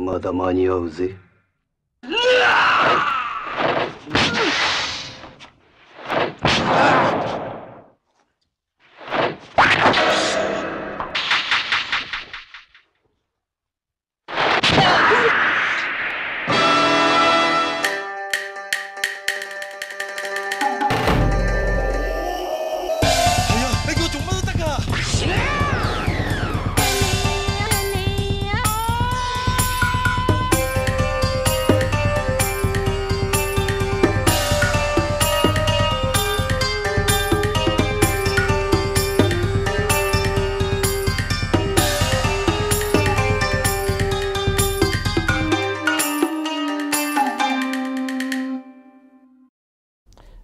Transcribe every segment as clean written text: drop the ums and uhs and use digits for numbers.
まだ間に合うぜ。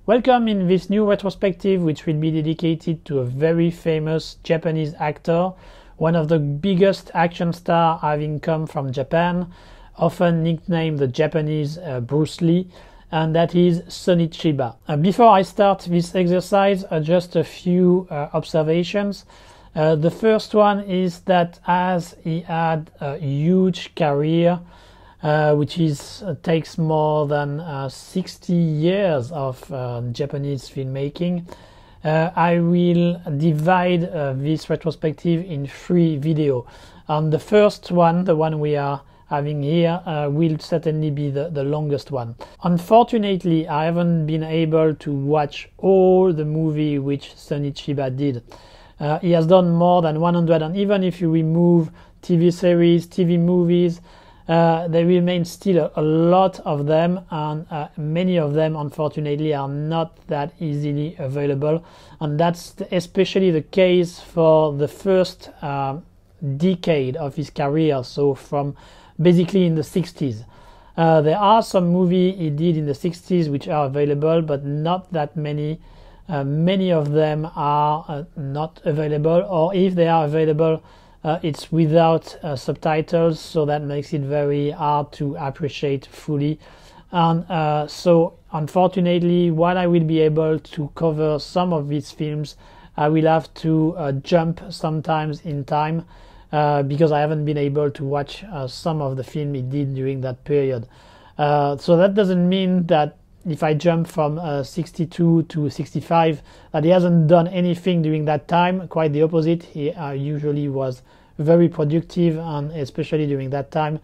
Welcome in this new retrospective, which will be dedicated to a very famous Japanese actor, one of the biggest action stars having come from Japan, often nicknamed the Japanese Bruce Lee, and that is Sonny Chiba. Before I start this exercise, just a few observations. The first one is that as he had a huge career, which takes more than 60 years of Japanese filmmaking, I will divide this retrospective in 3 videos. And the first one, the one we are having here, will certainly be the longest one. Unfortunately, I haven't been able to watch all the movie which Sonny Chiba did. He has done more than 100, and even if you remove TV series, TV movies, there remain still a lot of them, and many of them unfortunately are not that easily available, and that's especially the case for the first decade of his career, so from basically in the 60s. There are some movies he did in the 60s which are available, but not that many. Many of them are not available, or if they are available, it's without subtitles, so that makes it very hard to appreciate fully. And so unfortunately, while I will be able to cover some of these films, I will have to jump sometimes in time because I haven't been able to watch some of the film he did during that period. So that doesn't mean that if I jump from 62 to 65 that he hasn't done anything during that time. Quite the opposite. He usually was very productive, and especially during that time,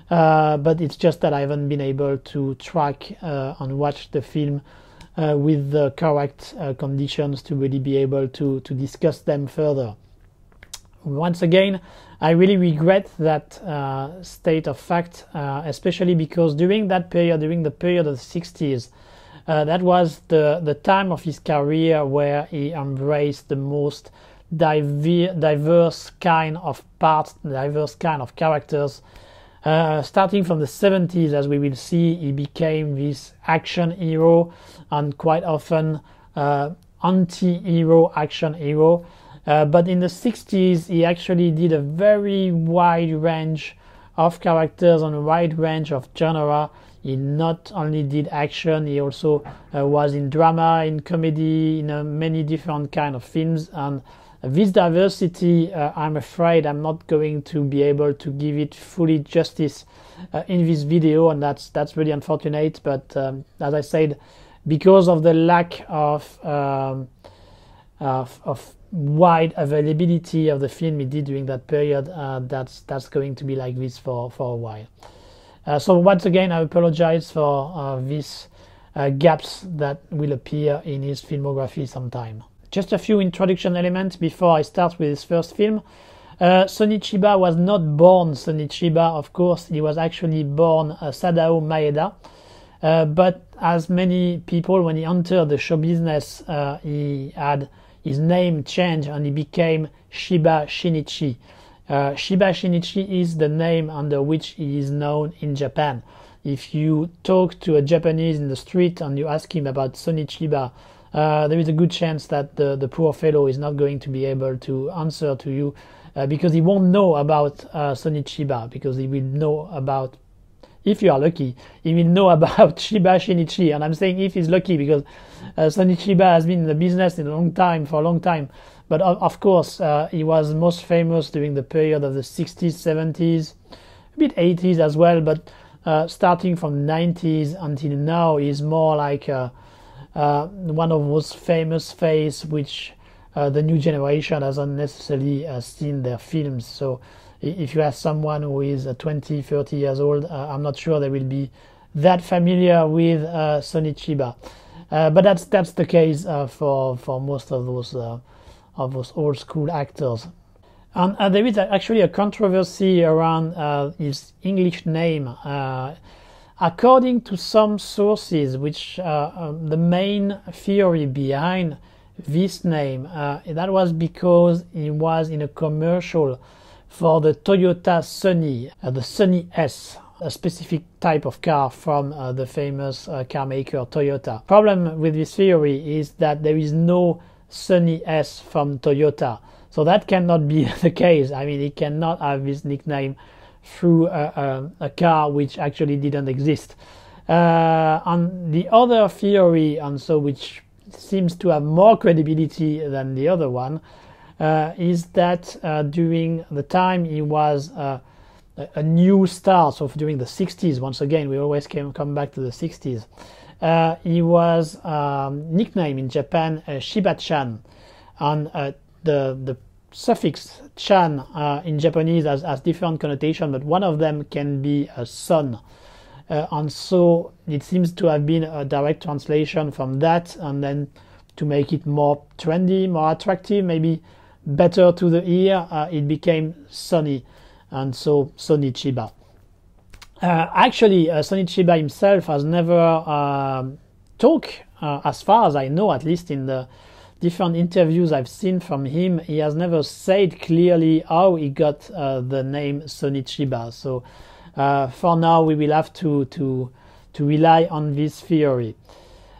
but it's just that I haven't been able to track and watch the film with the correct conditions to really be able to discuss them further. Once again, I really regret that state of fact, especially because during that period, during the period of the 60s, that was the time of his career where he embraced the most diverse kind of parts, diverse kind of characters. Starting from the 70s, as we will see, he became this action hero, and quite often anti-hero action hero. But in the 60s, he actually did a very wide range of characters and a wide range of genre. He not only did action, he also was in drama, in comedy, in many different kind of films. And this diversity, I'm afraid I'm not going to be able to give it fully justice in this video, and that's really unfortunate. But as I said, because of the lack of wide availability of the film he did during that period, that's going to be like this for a while. So once again, I apologize for these gaps that will appear in his filmography sometime. Just a few introduction elements before I start with his first film. Sonny Chiba was not born Sonny Chiba, of course. He was actually born Sadao Maeda. But as many people, when he entered the show business, he had his name changed and he became Shiba Shinichi. Shiba Shinichi is the name under which he is known in Japan. If you talk to a Japanese in the street and you ask him about Sonny Chiba, there is a good chance that the poor fellow is not going to be able to answer to you because he won't know about Sonny Chiba, because he will know about, if you are lucky, he will know about Shiba Shinichi. And I'm saying if he's lucky, because Sonny Chiba has been in the business for a long time. But of course, he was most famous during the period of the 60s, 70s, bit 80s as well, but starting from 90s until now is more like one of those famous faces which the new generation hasn't necessarily seen their films. So if you ask someone who is 20, 30 years old, I'm not sure they will be that familiar with Sonny Chiba. But that's the case for most of those old school actors. And there is actually a controversy around his English name. According to some sources, which the main theory behind this name, that was because he was in a commercial for the Toyota Sunny, the Sunny S, a specific type of car from the famous car maker Toyota. Problem with this theory is that there is no Sunny S from Toyota, so that cannot be the case. I mean, he cannot have this nickname through a car which actually didn't exist. And the other theory, and so which seems to have more credibility than the other one, is that during the time he was a new star, so during the 60s, once again we always come back to the 60s, he was nicknamed in Japan Shiba-chan, and the suffix chan in Japanese has different connotation, but one of them can be a son, and so it seems to have been a direct translation from that, and then to make it more trendy, more attractive, maybe better to the ear, it became Sonny, and so Sonny Chiba. Actually, Sonny Chiba himself has never talked, as far as I know, at least in the different interviews I've seen from him, he has never said clearly how he got the name Sonny Chiba. So for now, we will have to rely on this theory.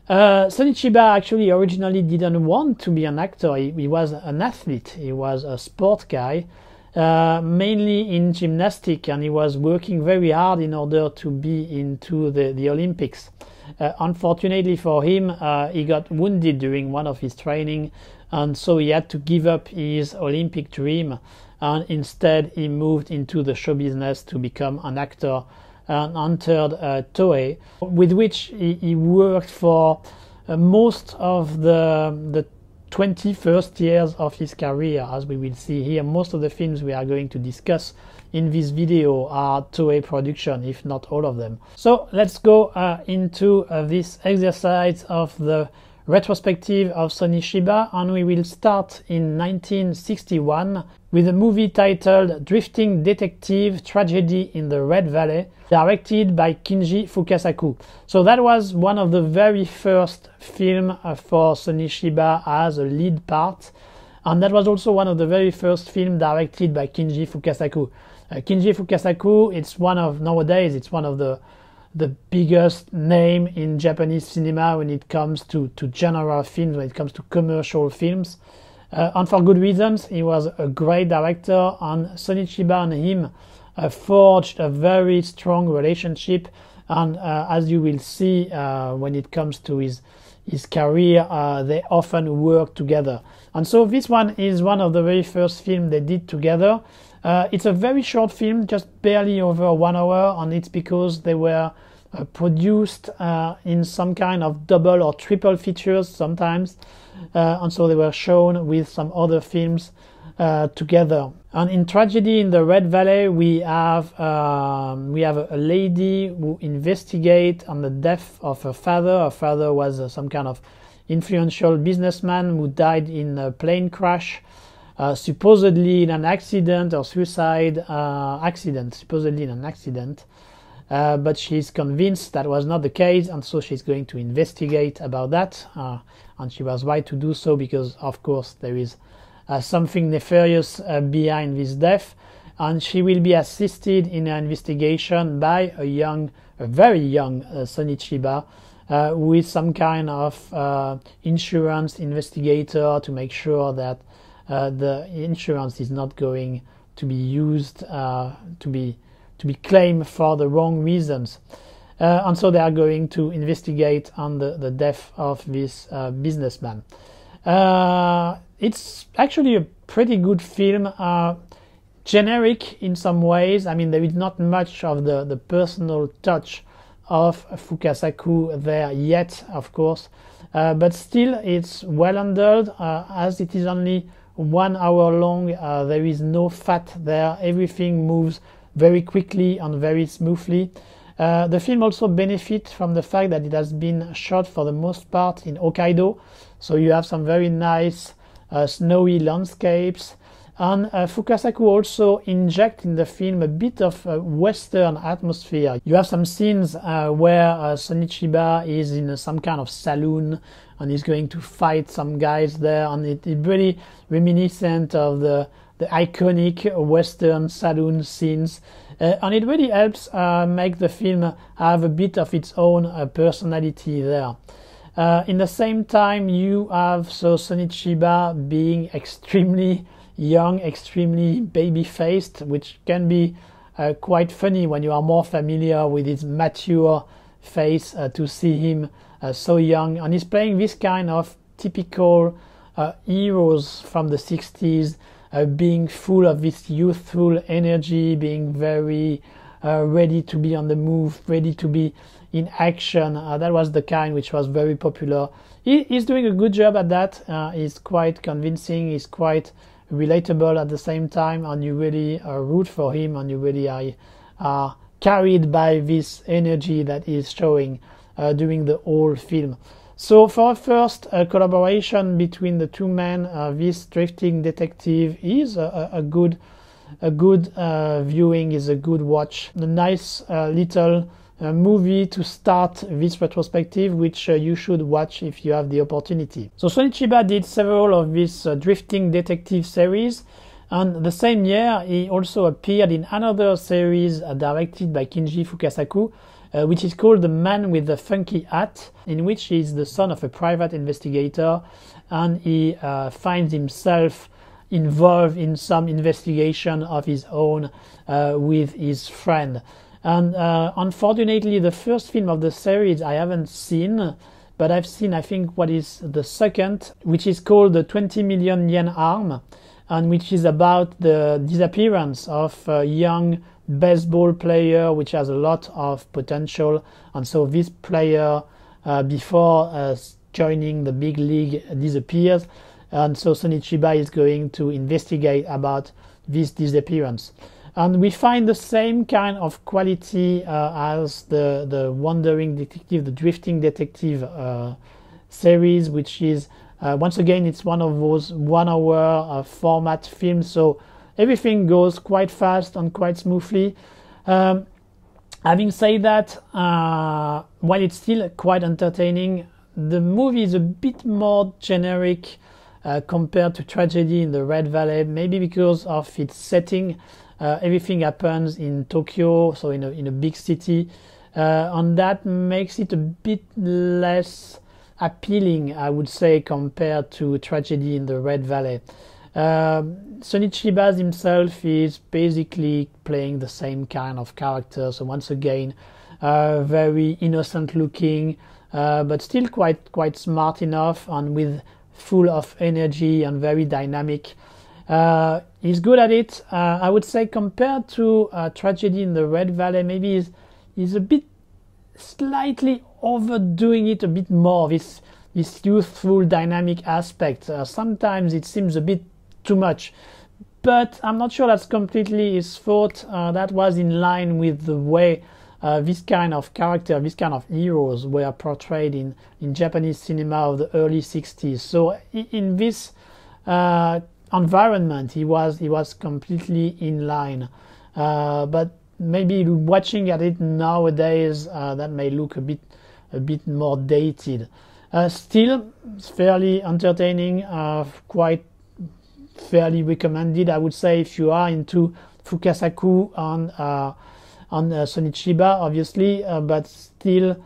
Sonny Chiba actually originally didn't want to be an actor. He was an athlete. He was a sport guy, mainly in gymnastics, and he was working very hard in order to be into the Olympics. Unfortunately for him, he got wounded during one of his training, and so he had to give up his Olympic dream, and instead he moved into the show business to become an actor and entered Toei, with which he worked for most of the 21st years of his career. As we will see here, most of the films we are going to discuss in this video are Toei production, if not all of them. So let's go into this exercise of the retrospective of Sonny Chiba, and we will start in 1961 with a movie titled Drifting Detective Tragedy in the Red Valley, directed by Kinji Fukasaku. So that was one of the very first films for Sonny Chiba as a lead part, and that was also one of the very first films directed by Kinji Fukasaku. Kinji Fukasaku, nowadays it's one of the biggest name in Japanese cinema when it comes to genre films, when it comes to commercial films. And for good reasons. He was a great director, and Sonny Chiba and him forged a very strong relationship, and as you will see when it comes to his career, they often work together. And so this one is one of the very first films they did together. It's a very short film, just barely over 1 hour, and it's because they were produced in some kind of double or triple features sometimes, and so they were shown with some other films together. And in Tragedy in the Red Valley, we have a lady who investigates on the death of her father. Her father was some kind of influential businessman who died in a plane crash, supposedly in an accident or suicide accident, supposedly in an accident. But she's convinced that was not the case, and so she's going to investigate about that. And she was right to do so, because of course there is something nefarious behind this death, and she will be assisted in her investigation by a very young Sonny Chiba, with some kind of insurance investigator to make sure that the insurance is not going to be used to be claimed for the wrong reasons. And so they are going to investigate on the death of this businessman. It's actually a pretty good film. generic in some ways. I mean, there is not much of the personal touch of Fukasaku there yet, of course, but still it's well handled, as it is only 1 hour long. There is no fat there. Everything moves very quickly and very smoothly. The film also benefits from the fact that it has been shot for the most part in Hokkaido, so you have some very nice snowy landscapes. And Fukasaku also injects in the film a bit of Western atmosphere. You have some scenes where Sonny Chiba is in some kind of saloon and he's going to fight some guys there, and it's really reminiscent of the iconic Western saloon scenes. And it really helps make the film have a bit of its own personality there. In the same time, you have Sonny Chiba being extremely young, extremely baby-faced, which can be quite funny when you are more familiar with his mature face, to see him so young. And he's playing this kind of typical heroes from the 60s, being full of this youthful energy, being very ready to be on the move, ready to be in action. That was the kind which was very popular. He's doing a good job at that. He's quite convincing, he's quite relatable at the same time, and you really root for him, and you really are carried by this energy that he's showing during the whole film. So for a first collaboration between the two men, this drifting detective is a good viewing, is a good watch. A nice little movie to start this retrospective, which you should watch if you have the opportunity. So Sonny Chiba did several of these drifting detective series, and the same year he also appeared in another series directed by Kinji Fukasaku, which is called The Man with the Funky Hat, in which he is the son of a private investigator, and he finds himself involved in some investigation of his own with his friend. And unfortunately, the first film of the series I haven't seen, but I've seen, I think, what is the second, which is called the 20 Million Yen Arm, and which is about the disappearance of a young baseball player which has a lot of potential. And so this player, before joining the big league, disappears, and so Sonny Chiba is going to investigate about this disappearance. And we find the same kind of quality as the Wandering Detective, the Drifting Detective series, which is, once again, it's one of those 1 hour format films, so everything goes quite fast and quite smoothly. Having said that, while it's still quite entertaining, the movie is a bit more generic compared to Tragedy in the Red Valley, maybe because of its setting. Everything happens in Tokyo, so in a big city, and that makes it a bit less appealing, I would say, compared to Tragedy in the Red Valley. Sonny Chiba himself is basically playing the same kind of character, so once again, very innocent looking, but still quite smart enough, and with full of energy and very dynamic. He's good at it. I would say compared to Tragedy in the Red Valley, maybe he's a bit slightly overdoing it a bit more, this youthful dynamic aspect. Sometimes it seems a bit too much, but I'm not sure that's completely his fault. That was in line with the way this kind of character, this kind of heroes were portrayed in Japanese cinema of the early 60s. So in this environment, he was completely in line, but maybe watching at it nowadays, that may look a bit more dated. Still, it's fairly entertaining, quite fairly recommended, I would say, if you are into Fukasaku and Sonny Chiba, obviously, but still,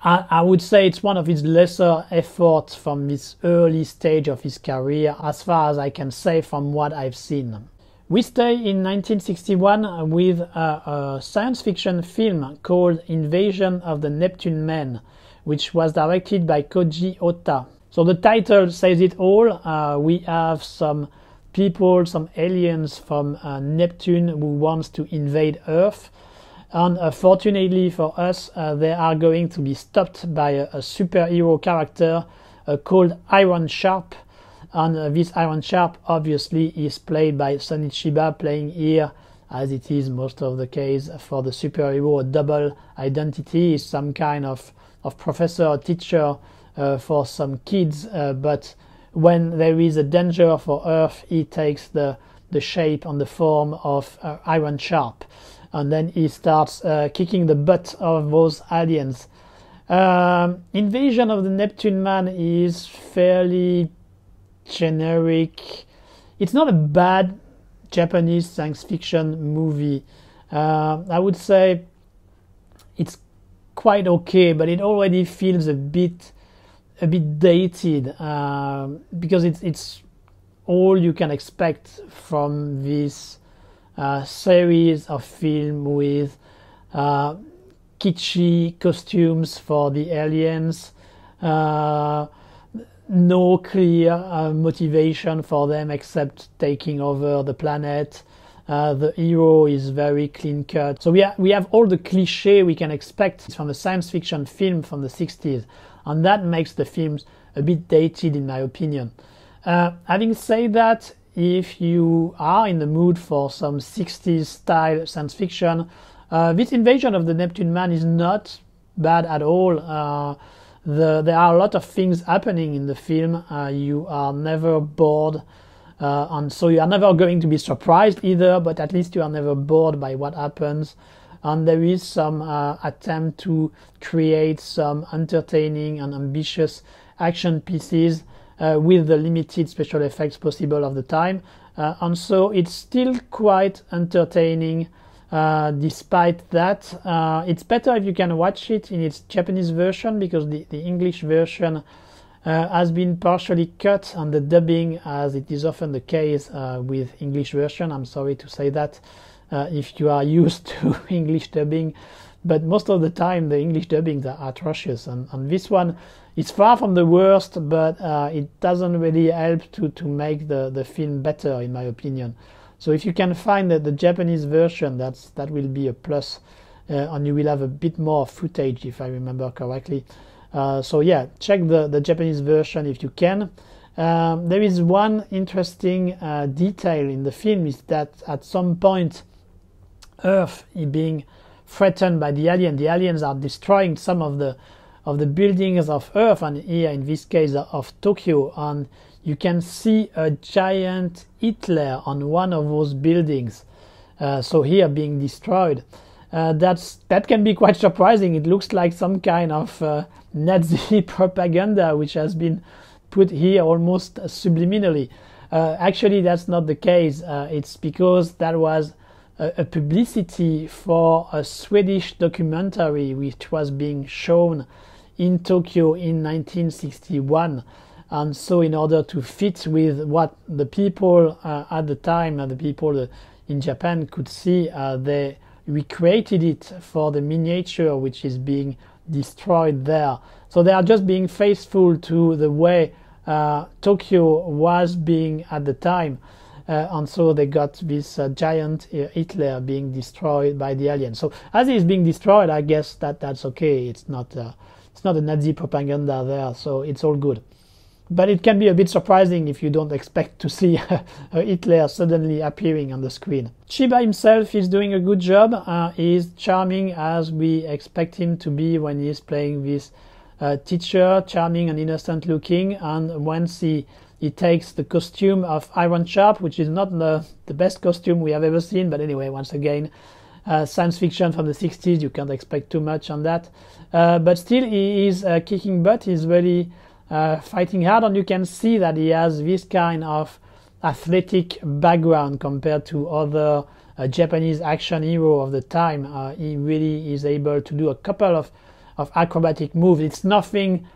I would say it's one of his lesser efforts from this early stage of his career, as far as I can say from what I've seen. We stay in 1961 with a science fiction film called Invasion of the Neptune Men, which was directed by Koji Ota. So the title says it all. We have some people, some aliens from Neptune who wants to invade Earth. And fortunately for us, they are going to be stopped by a superhero character called Iron Sharp. And this Iron Sharp obviously is played by Sonny Chiba, playing here, as it is most of the case for the superhero, a double identity, is some kind of professor or teacher for some kids, but when there is a danger for Earth, he takes the shape and the form of Iron Sharp, and then he starts kicking the butt of those aliens. Invasion of the Neptune Men is fairly generic. It's not a bad Japanese science fiction movie. I would say it's quite okay, but it already feels a bit dated, because it's all you can expect from this series of film with kitschy costumes for the aliens, no clear motivation for them except taking over the planet. The hero is very clean cut. So we have all the cliche we can expect from a science fiction film from the 60s, and that makes the films a bit dated in my opinion. Having said that, if you are in the mood for some 60s style science fiction, this Invasion of the Neptune Men is not bad at all. There are a lot of things happening in the film. You are never bored, and so you are never going to be surprised either, but at least you are never bored by what happens. And there is some attempt to create some entertaining and ambitious action pieces with the limited special effects possible of the time, and so it's still quite entertaining. Despite that, it's better if you can watch it in its Japanese version, because the English version has been partially cut, and the dubbing, as it is often the case with English version, I'm sorry to say that if you are used to English dubbing, but most of the time the English dubbings are atrocious, and this one is far from the worst, but it doesn't really help to make the film better in my opinion. So if you can find the Japanese version, that will be a plus, and you will have a bit more footage if I remember correctly. So yeah, check the Japanese version if you can. There is one interesting detail in the film, is that at some point Earth is being threatened by the aliens. The aliens are destroying some of the buildings of Earth, and here in this case of Tokyo, and you can see a giant Hitler on one of those buildings, so here being destroyed. That can be quite surprising. It looks like some kind of Nazi propaganda which has been put here almost subliminally. Actually, that's not the case. It's because that was a publicity for a Swedish documentary which was being shown in Tokyo in 1961. And so in order to fit with what the people at the time, the people in Japan could see, they recreated it for the miniature which is being destroyed there. So they are just being faithful to the way Tokyo was being at the time. And so they got this giant Hitler being destroyed by the aliens. So as he is being destroyed, I guess that's okay. It's not a Nazi propaganda there, so it's all good. But it can be a bit surprising if you don't expect to see a Hitler suddenly appearing on the screen. Chiba himself is doing a good job. He is charming as we expect him to be when he is playing this teacher, charming and innocent looking. And once he takes the costume of Iron Sharp, which is not the best costume we have ever seen, but anyway, once again, science fiction from the 60s, you can't expect too much on that. But still, he is kicking butt. He's really fighting hard, and you can see that he has this kind of athletic background compared to other Japanese action hero of the time. He really is able to do a couple of acrobatic moves. It's nothing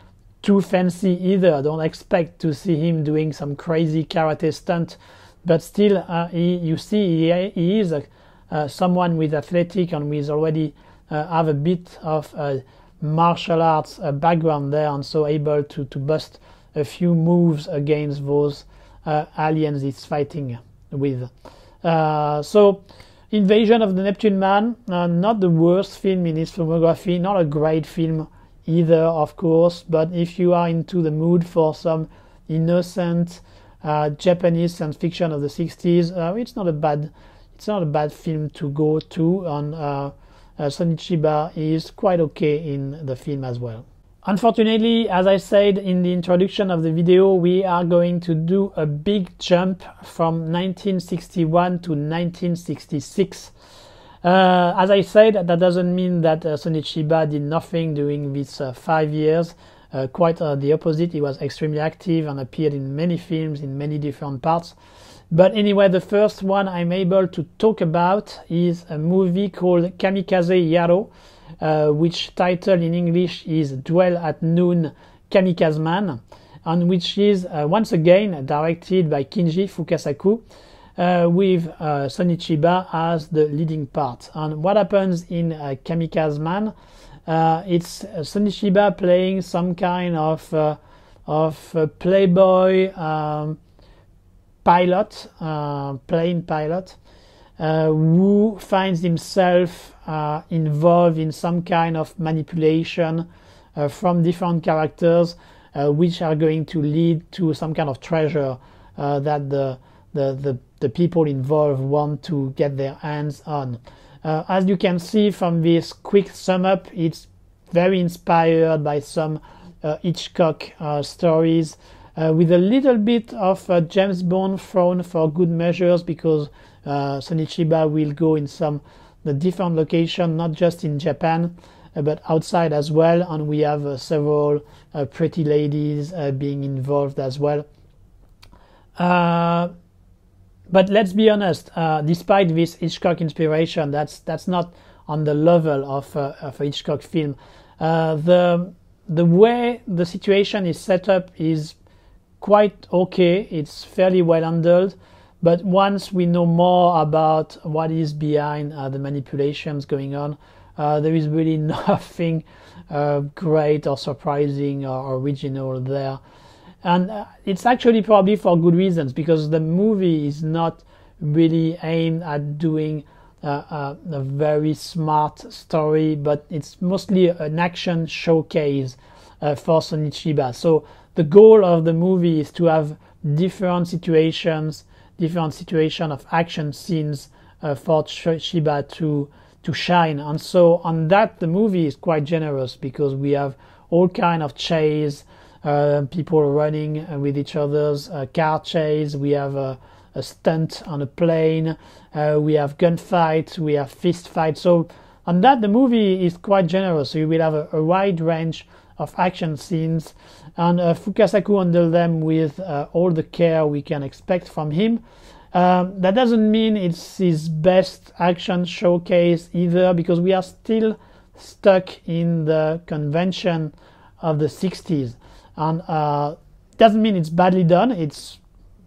too fancy either. Don't expect to see him doing some crazy karate stunt, but still you see he is someone with athletic and with already have a bit of martial arts background there, and so able to bust a few moves against those aliens he's fighting with. So Invasion of the Neptune Men, not the worst film in his filmography, not a great film either, of course, but if you are into the mood for some innocent Japanese science fiction of the 60s, it's not a bad film to go to, and Sonny Chiba is quite okay in the film as well. Unfortunately, as I said in the introduction of the video, we are going to do a big jump from 1961 to 1966. As I said, that doesn't mean that Sonny Chiba did nothing during these 5 years. Quite the opposite. He was extremely active and appeared in many films in many different parts. But anyway, the first one I'm able to talk about is a movie called Kamikaze Yaro, which title in English is Duel at Noon, Kamikaze Man, and which is once again directed by Kinji Fukasaku, with Sonny Chiba as the leading part. And what happens in Kamikaze Man? It's Sonny Chiba playing some kind of playboy pilot, plane pilot, who finds himself involved in some kind of manipulation from different characters, which are going to lead to some kind of treasure that the people involved want to get their hands on. As you can see from this quick sum up, it's very inspired by some Hitchcock stories, with a little bit of James Bond thrown for good measures, because Sonny Chiba will go in the different locations, not just in Japan, but outside as well, and we have several pretty ladies being involved as well. But let's be honest, despite this Hitchcock inspiration, that's not on the level of a Hitchcock film. The way the situation is set up is quite okay. It's fairly well handled, but once we know more about what is behind the manipulations going on, there is really nothing great or surprising or original there. And it's actually probably for good reasons, because the movie is not really aimed at doing a very smart story, but it's mostly an action showcase for Sonny Chiba. So the goal of the movie is to have different situations of action scenes for Chiba to shine. And so on that, the movie is quite generous, because we have all kind of chase, people running with each other's car chase, we have a stunt on a plane, we have gunfight, we have fist fight. So on that, the movie is quite generous. So you will have a wide range of action scenes, and Fukasaku handled them with all the care we can expect from him. That doesn't mean it's his best action showcase either, because we are still stuck in the convention of the 60s. And doesn't mean it's badly done. It's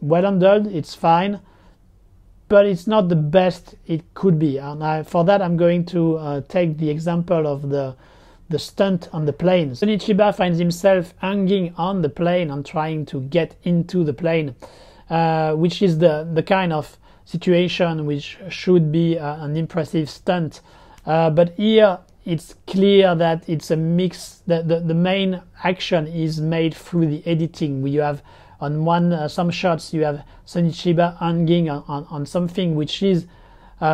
well handled, it's fine, but it's not the best it could be. And for that, I'm going to take the example of the stunt on the plane. Sonny Chiba finds himself hanging on the plane and trying to get into the plane, which is the kind of situation which should be an impressive stunt. But here, it's clear that it's a mix. The main action is made through the editing. You have on some shots you have Sonny Chiba hanging on something which is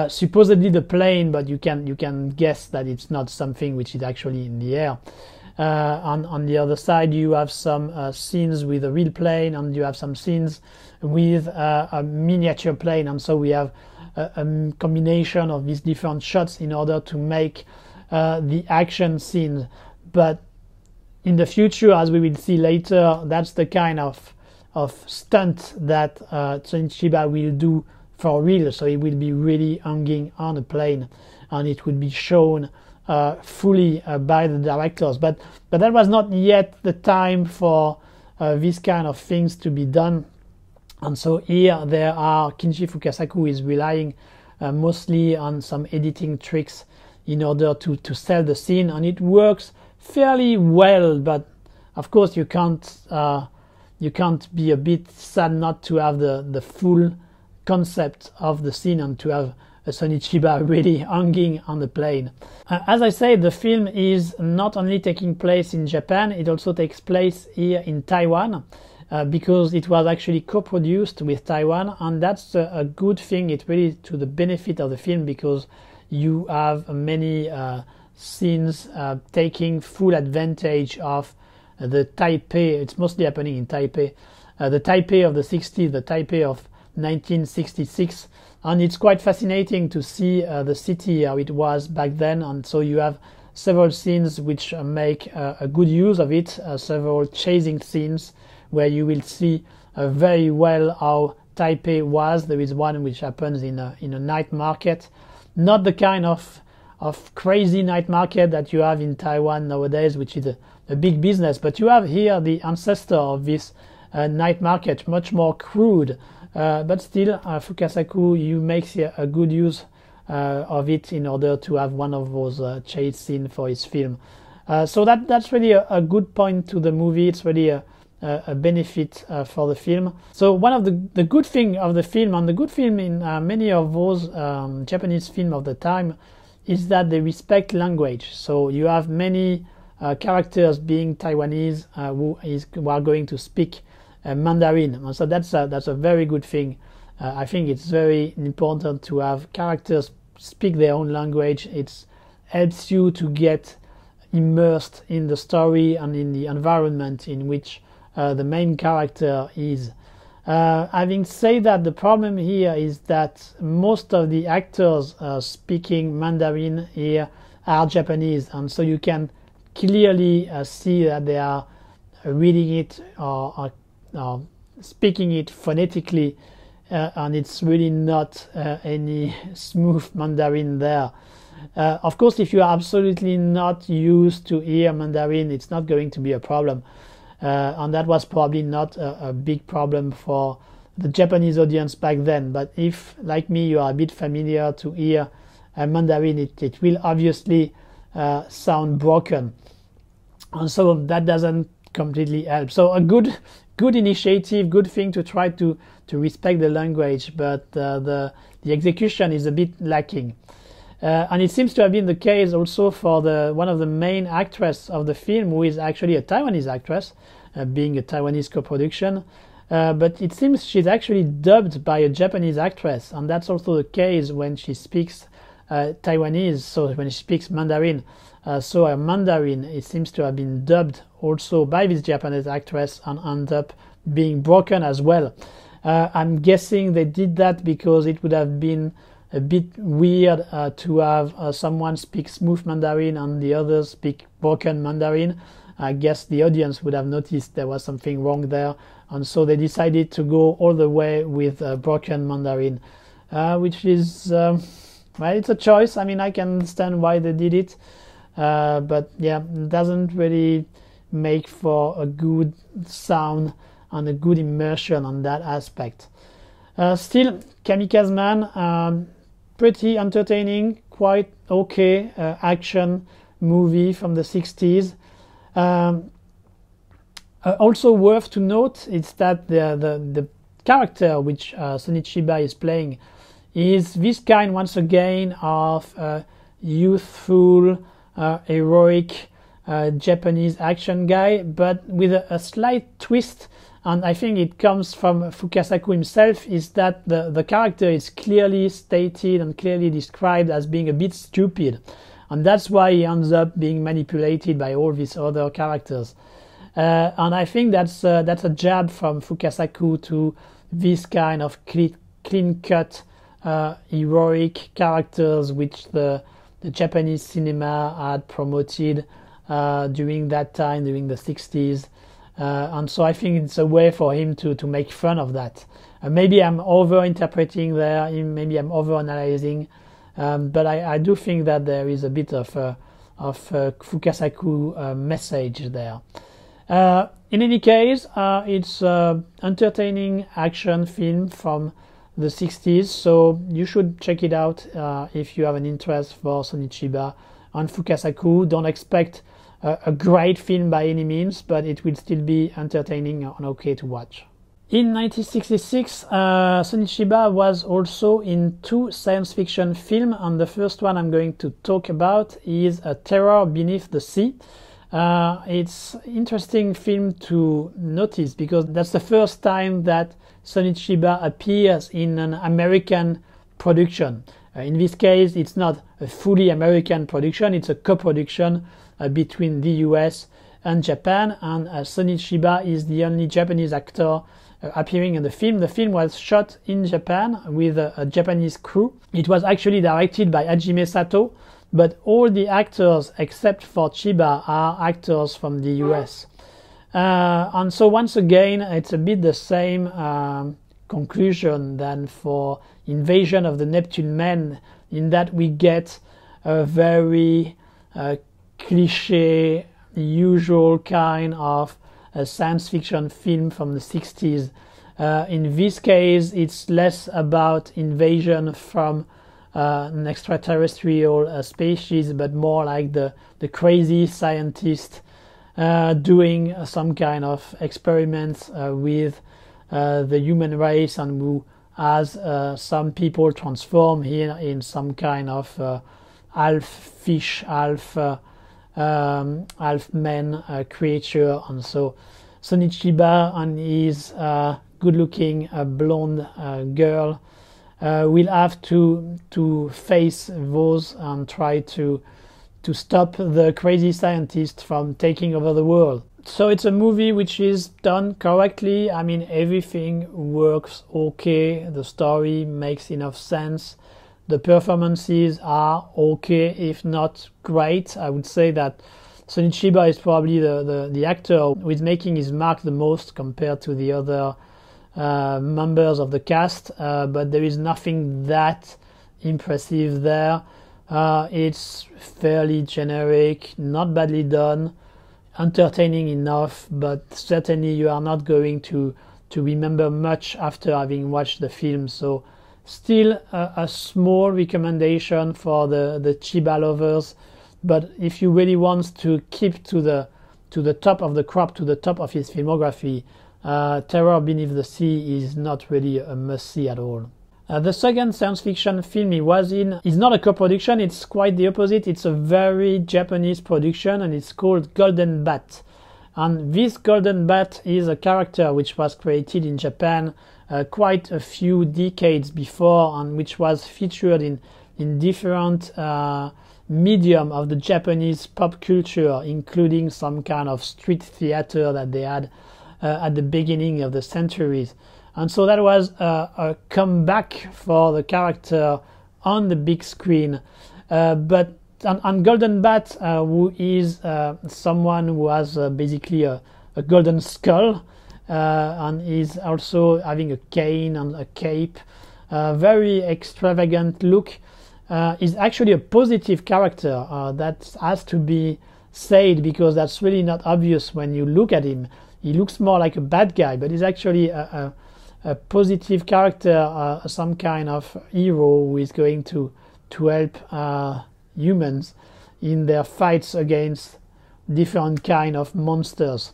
supposedly the plane, but you can guess that it's not something which is actually in the air. On the other side, you have some scenes with a real plane, and you have some scenes with a miniature plane, and so we have a combination of these different shots in order to make the action scenes. But in the future, as we will see later, that's the kind of stunt that Sonny Chiba will do for real. So it will be really hanging on a plane, and it will be shown fully by the directors. But that was not yet the time for these kind of things to be done. And so here Kinji Fukasaku is relying mostly on some editing tricks in order to sell the scene, and it works fairly well. But of course, you can't you can't be a bit sad not to have the full concept of the scene and to have Sonny Chiba really hanging on the plane. As I said, the film is not only taking place in Japan, it also takes place here in Taiwan, because it was actually co-produced with Taiwan, and that's a good thing. It's really to the benefit of the film, because you have many scenes taking full advantage of the Taipei. It's mostly happening in Taipei, the Taipei of the 60s, the Taipei of 1966, and it's quite fascinating to see the city how it was back then. And so you have several scenes which make a good use of it, several chasing scenes where you will see very well how Taipei was. There is one which happens in a night market, not the kind of crazy night market that you have in Taiwan nowadays, which is a big business, but you have here the ancestor of this night market, much more crude, but still Fukasaku, you makes here a good use of it in order to have one of those chase scenes for his film. So that's really a good point to the movie. It's really a benefit for the film. So one of the good thing of the film, and the good film in many of those Japanese films of the time, is that they respect language. So you have many characters being Taiwanese who are going to speak Mandarin, and so that's a very good thing. I think it's very important to have characters speak their own language. It helps you to get immersed in the story and in the environment in which the main character is. Having said that, the problem here is that most of the actors speaking Mandarin here are Japanese, and so you can clearly see that they are reading it or speaking it phonetically, and it's really not any smooth Mandarin there. Of course, if you are absolutely not used to hear Mandarin, it's not going to be a problem. And that was probably not a big problem for the Japanese audience back then. But if, like me, you are a bit familiar to hear Mandarin, it will obviously sound broken. And so that doesn't completely help. So a good initiative, good thing to try to respect the language, but the execution is a bit lacking. And it seems to have been the case also for one of the main actresses of the film, who is actually a Taiwanese actress, being a Taiwanese co-production. But it seems she's actually dubbed by a Japanese actress, and that's also the case when she speaks Taiwanese, so when she speaks Mandarin. So her Mandarin, it seems to have been dubbed also by this Japanese actress and end up being broken as well. I'm guessing they did that because it would have been a bit weird to have someone speak smooth Mandarin and the others speak broken Mandarin. I guess the audience would have noticed there was something wrong there, and so they decided to go all the way with broken Mandarin, which is, well, it's a choice. I mean, I can understand why they did it, but yeah, it doesn't really make for a good sound and a good immersion on that aspect. Still, Kamikaze Man, pretty entertaining, quite okay action movie from the 60s. Also worth to note is that the character which Sonny Chiba is playing is this kind, once again, of youthful, heroic Japanese action guy, but with a slight twist. And I think it comes from Fukasaku himself, is that the character is clearly stated and clearly described as being a bit stupid. And that's why he ends up being manipulated by all these other characters. And I think that's a jab from Fukasaku to this kind of clean-cut, heroic characters which the Japanese cinema had promoted during that time, during the 60s. And so I think it's a way for him to make fun of that. Maybe I'm over-interpreting there, maybe I'm over-analyzing, but I do think that there is a bit of Fukasaku message there. In any case, it's an entertaining action film from the 60s, so you should check it out if you have an interest for Sonny Chiba and Fukasaku. Don't expect a great film by any means, but it will still be entertaining and okay to watch. In 1966, Sonny Chiba was also in 2 science fiction films, and the first one I'm going to talk about is Terror Beneath the Sea. It's an interesting film to notice because that's the first time that Sonny Chiba appears in an American production. In this case, it's not a fully American production, it's a co-production between the US and Japan, and Sonny Chiba is the only Japanese actor appearing in the film. The film was shot in Japan with a Japanese crew. It was actually directed by Hajime Sato, but all the actors except for Chiba are actors from the US. And so once again, it's a bit the same conclusion than for Invasion of the Neptune Men, in that we get a very cliche, usual kind of a science fiction film from the 60s. In this case, it's less about invasion from an extraterrestrial species, but more like the crazy scientist doing some kind of experiments with the human race, and who has some people transform here in some kind of half fish, half man creature. And so Sonny Chiba and his good-looking blonde girl will have to face those and try to stop the crazy scientist from taking over the world. So it's a movie which is done correctly. I mean, everything works okay, the story makes enough sense, the performances are okay, if not great. I would say that Sonny Chiba is probably the actor who is making his mark the most compared to the other members of the cast, but there is nothing that impressive there. It's fairly generic, not badly done, entertaining enough, but certainly you are not going to remember much after having watched the film. So still a small recommendation for the Chiba lovers, but if you really want to keep to the top of the crop, to the top of his filmography, Terror Beneath the Sea is not really a must-see at all. The second science fiction film he was in is not a co-production, it's quite the opposite. It's a very Japanese production, and it's called Golden Bat. And this Golden Bat is a character which was created in Japan quite a few decades before, and which was featured in different medium of the Japanese pop culture, including some kind of street theater that they had at the beginning of the centuries. And so that was a comeback for the character on the big screen. But on Golden Bat, who is someone who has basically a golden skull, and is also having a cane and a cape, very extravagant look, is actually a positive character. That has to be said, because that's really not obvious when you look at him. He looks more like a bad guy, but he's actually a positive character, some kind of hero who is going to help humans in their fights against different kind of monsters.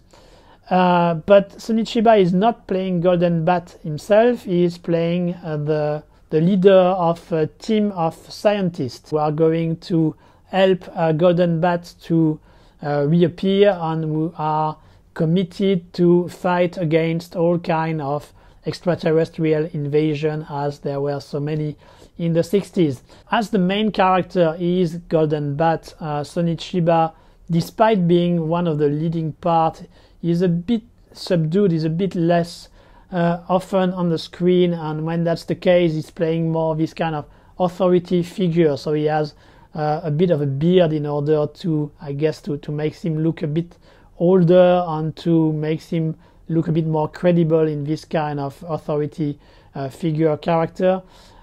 But Sonny Chiba is not playing Golden Bat himself. He is playing the leader of a team of scientists who are going to help Golden Bat to reappear, and who are committed to fight against all kind of extraterrestrial invasion, as there were so many in the 60s. As the main character is Golden Bat, Sonny Chiba, despite being one of the leading part, is a bit subdued, is a bit less often on the screen, and when that's the case, he's playing more this kind of authority figure. So he has a bit of a beard in order to, I guess, to make him look a bit older, and to make him look a bit more credible in this kind of authority figure character.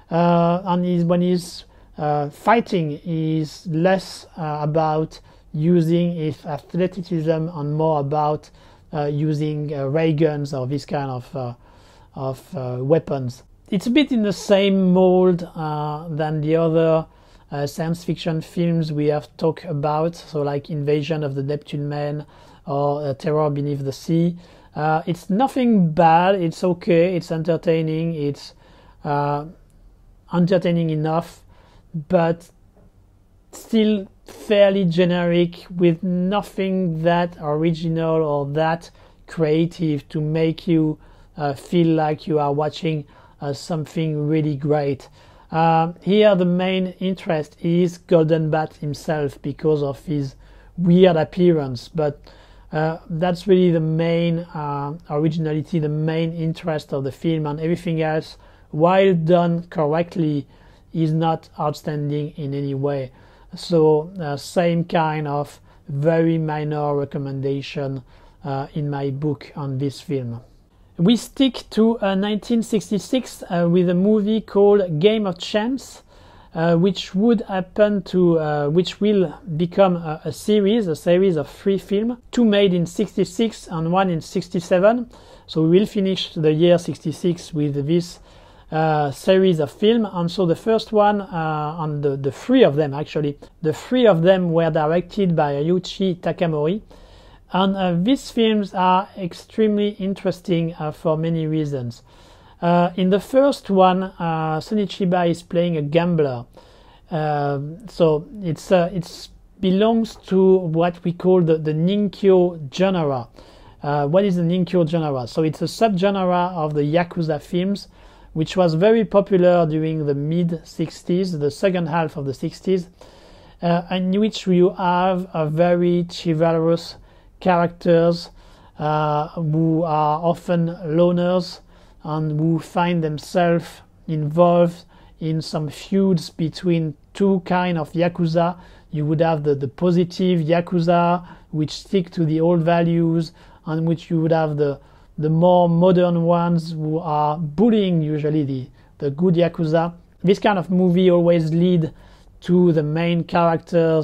And when he's fighting, he's less about using his athleticism and more about using ray guns or this kind of weapons. It's a bit in the same mold than the other science fiction films we have talked about, so like Invasion of the Neptune Men or Terror Beneath the Sea. It's nothing bad, it's okay, it's entertaining, it's entertaining enough, but still fairly generic, with nothing that original or that creative to make you feel like you are watching something really great. Here the main interest is Golden Bat himself because of his weird appearance, but that's really the main originality, the main interest of the film, and everything else, while done correctly, is not outstanding in any way. So same kind of very minor recommendation in my book on this film. We stick to 1966 with a movie called Game of Chance, which would happen to, which will become a series of 3 films, 2 made in 66 and 1 in 67. So we will finish the year 66 with this series of film. And so the first one, and the 3 of them actually, the 3 of them were directed by Yuichi Takamori. And these films are extremely interesting for many reasons. In the first one, Sonny Chiba is playing a gambler. So it belongs to what we call the Ninkyo genre. What is the Ninkyo genre? So it's a subgenre of the Yakuza films, which was very popular during the mid-60s, the second half of the 60s, in which you have a very chivalrous characters who are often loners and who find themselves involved in some feuds between 2 kinds of Yakuza. You would have the positive Yakuza, which stick to the old values, and which you would have the more modern ones who are bullying usually the good Yakuza. This kind of movie always lead to the main character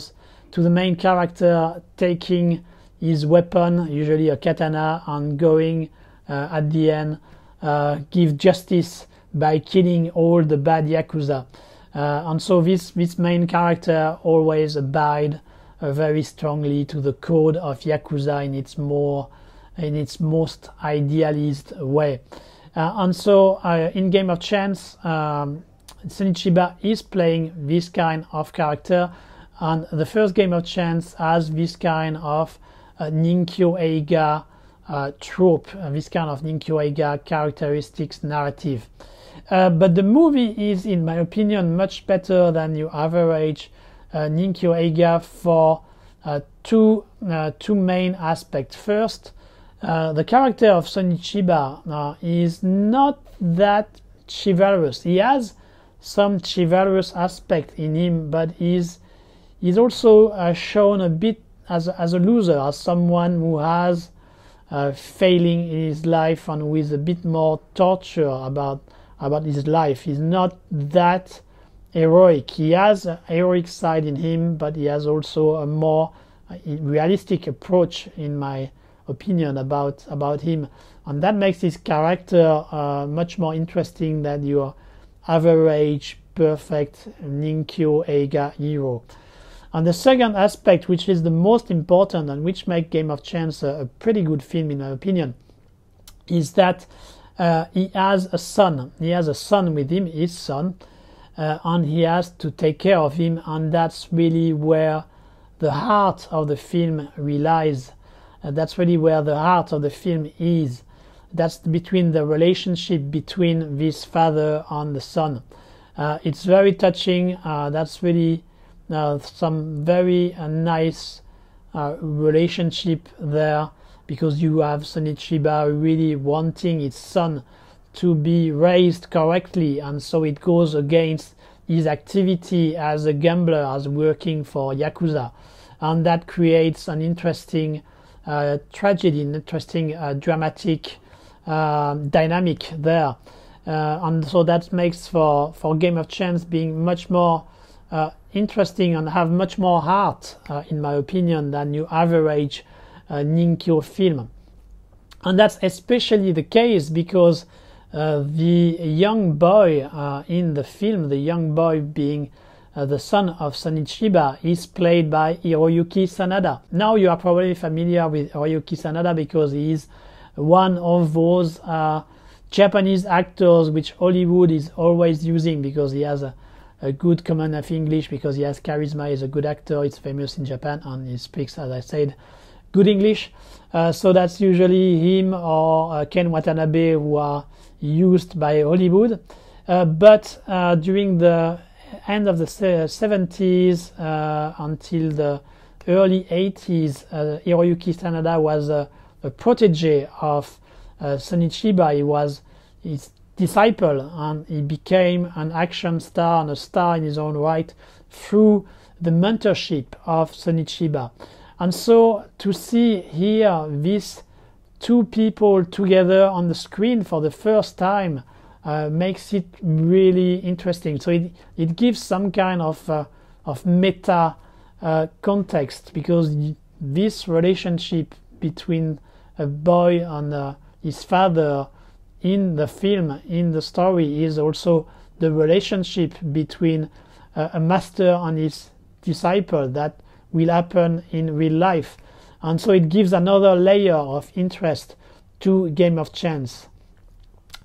taking his weapon, usually a katana, and going at the end give justice by killing all the bad Yakuza. And so this main character always abide very strongly to the code of Yakuza in its most idealist way. And so in Game of Chance, Sonny Chiba is playing this kind of character, and the first Game of Chance has this kind of Ninkyo Eiga trope, this kind of Ninkyo Eiga characteristics narrative. But the movie is, in my opinion, much better than your average Ninkyo Eiga for two main aspects. First, the character of Sonny Chiba is not that chivalrous. He has some chivalrous aspect in him, but he's also shown a bit as a loser, as someone who has failing in his life and with a bit more torture about his life. He's not that heroic. He has a heroic side in him, but he has also a more realistic approach, in my opinion, about him, and that makes his character much more interesting than your average perfect Ninkyo Eiga hero. And the second aspect, which is the most important and which makes Game of Chance a pretty good film in my opinion, is that he has a son. He has a son with him, his son, and he has to take care of him, and that's really where the heart of the film relies. That's really where the heart of the film is. That's between the relationship between this father and the son. It's very touching. That's really some very nice relationship there, because you have Sonny Chiba really wanting his son to be raised correctly, and so it goes against his activity as a gambler, as working for Yakuza, and that creates an interesting tragedy, an interesting dramatic dynamic there, and so that makes for Game of Chance being much more interesting and have much more heart, in my opinion, than your average Ninkyo film. And that's especially the case because the young boy in the film, the young boy being the son of Sonny Chiba, is played by Hiroyuki Sanada. Now you are probably familiar with Hiroyuki Sanada because he is one of those Japanese actors which Hollywood is always using because he has a good command of English, because he has charisma, he's a good actor, he's famous in Japan, and he speaks, as I said, good English. So that's usually him or Ken Watanabe who are used by Hollywood. But during the end of the 70s until the early 80s, Hiroyuki Sanada was a protege of Sonny Chiba. He was his disciple, and he became an action star and a star in his own right through the mentorship of Sonny Chiba. And so to see here these two people together on the screen for the first time makes it really interesting. So it gives some kind of meta context, because this relationship between a boy and his father in the film, in the story, is also the relationship between a master and his disciple that will happen in real life. And so it gives another layer of interest to Game of Chance.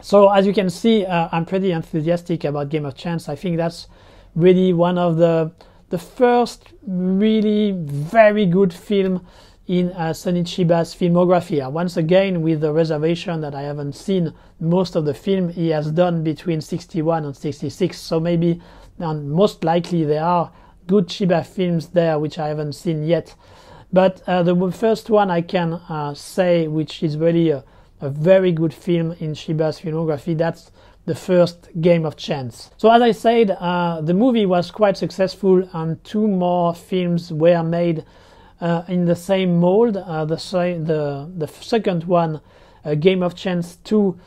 So as you can see, I'm pretty enthusiastic about Game of Chance. I think that's really one of the first really very good film in Sonny Chiba's filmography. Once again, with the reservation that I haven't seen most of the film he has done between 61 and 66. So maybe, and most likely, there are good Chiba films there which I haven't seen yet. But the first one I can say, which is really a very good film in Chiba's filmography, that's the first Game of Chance. So as I said, the movie was quite successful, and two more films were made in the same mold. The second one, Game of Chance 2,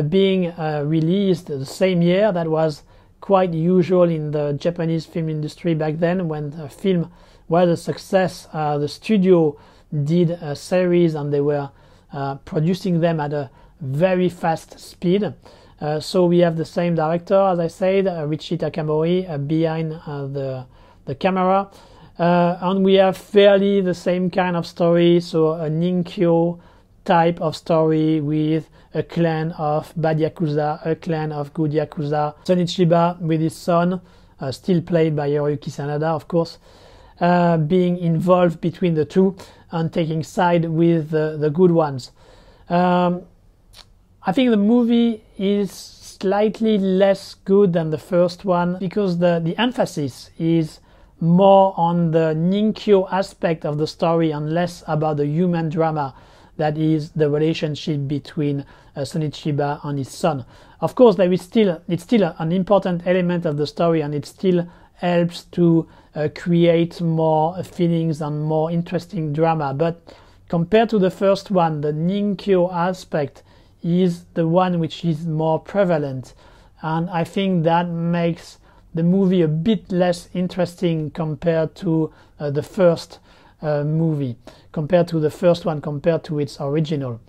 being released the same year. That was quite usual in the Japanese film industry back then. When a film was a success, the studio did a series and they were producing them at a very fast speed. So we have the same director, as I said, Richie Takamori, behind the camera. And we have fairly the same kind of story, so a Ninkyo type of story with a clan of bad Yakuza, a clan of good Yakuza. Sonny Chiba with his son, still played by Hiroyuki Sanada, of course, being involved between the two and taking side with the good ones. I think the movie is slightly less good than the first one because the emphasis is more on the Ninkyo aspect of the story and less about the human drama that is the relationship between Sonny Chiba and his son. Of course, it's still an important element of the story, and it still helps to create more feelings and more interesting drama. But compared to the first one, the Ninkyo aspect is the one which is more prevalent, and I think that makes the movie a bit less interesting compared to the first movie, compared to the first one, compared to its original.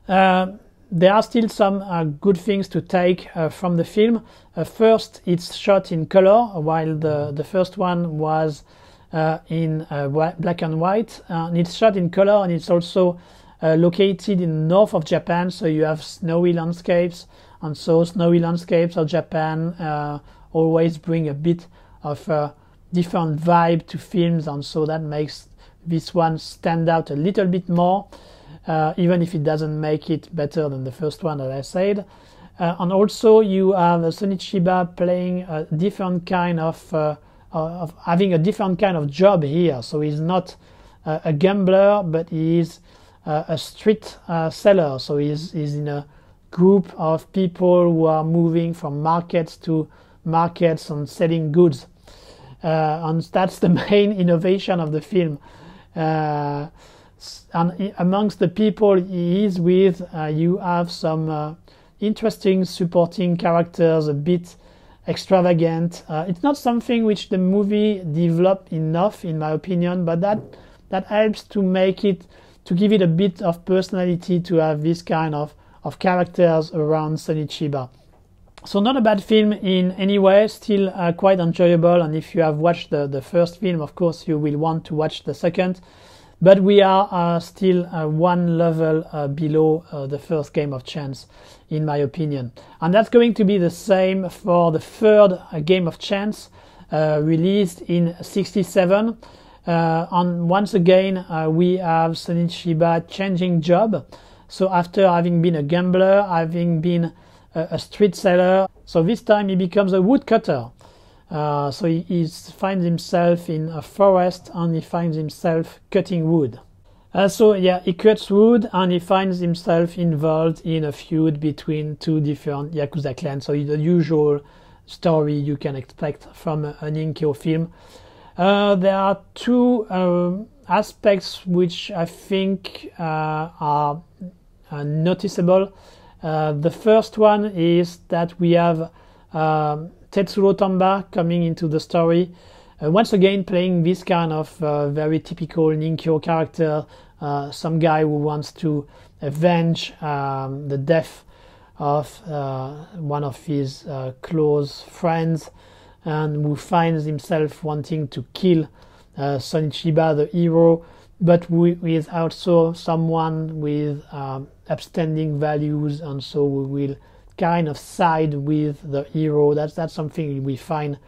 There are still some good things to take from the film. First, it's shot in color, while the first one was in black and white. And it's shot in color, and it's also located in the north of Japan, so you have snowy landscapes. And so snowy landscapes of Japan always bring a bit of a different vibe to films, and so that makes this one stand out a little bit more, even if it doesn't make it better than the first one, as I said. And also you have Sonny Chiba playing a different kind of having a different kind of job here. So he's not a gambler, but he is a street seller. So he's in a group of people who are moving from markets to markets and selling goods, and that's the main innovation of the film. And amongst the people he is with, you have some interesting supporting characters, a bit extravagant. It's not something which the movie developed enough, in my opinion, but that helps to make it, to give it a bit of personality, to have this kind of characters around Sonny Chiba. So not a bad film in any way, still quite enjoyable, and if you have watched the first film, of course you will want to watch the second, but we are still one level below the first Game of Chance, in my opinion. And that's going to be the same for the third Game of Chance, released in '67. And once again we have Sonny Chiba changing job. So after having been a gambler, having been a street seller, so this time he becomes a woodcutter. So he finds himself in a forest and he finds himself cutting wood. So yeah, he cuts wood and he finds himself involved in a feud between two different Yakuza clans. So the usual story you can expect from a Ninkyo film. There are two aspects which I think are noticeable. The first one is that we have Tetsuro Tamba coming into the story, once again playing this kind of very typical Ninkyo character, some guy who wants to avenge the death of one of his close friends, and who finds himself wanting to kill Sonny Chiba, the hero, but with also someone with upstanding values, and so we will kind of side with the hero. That's something we find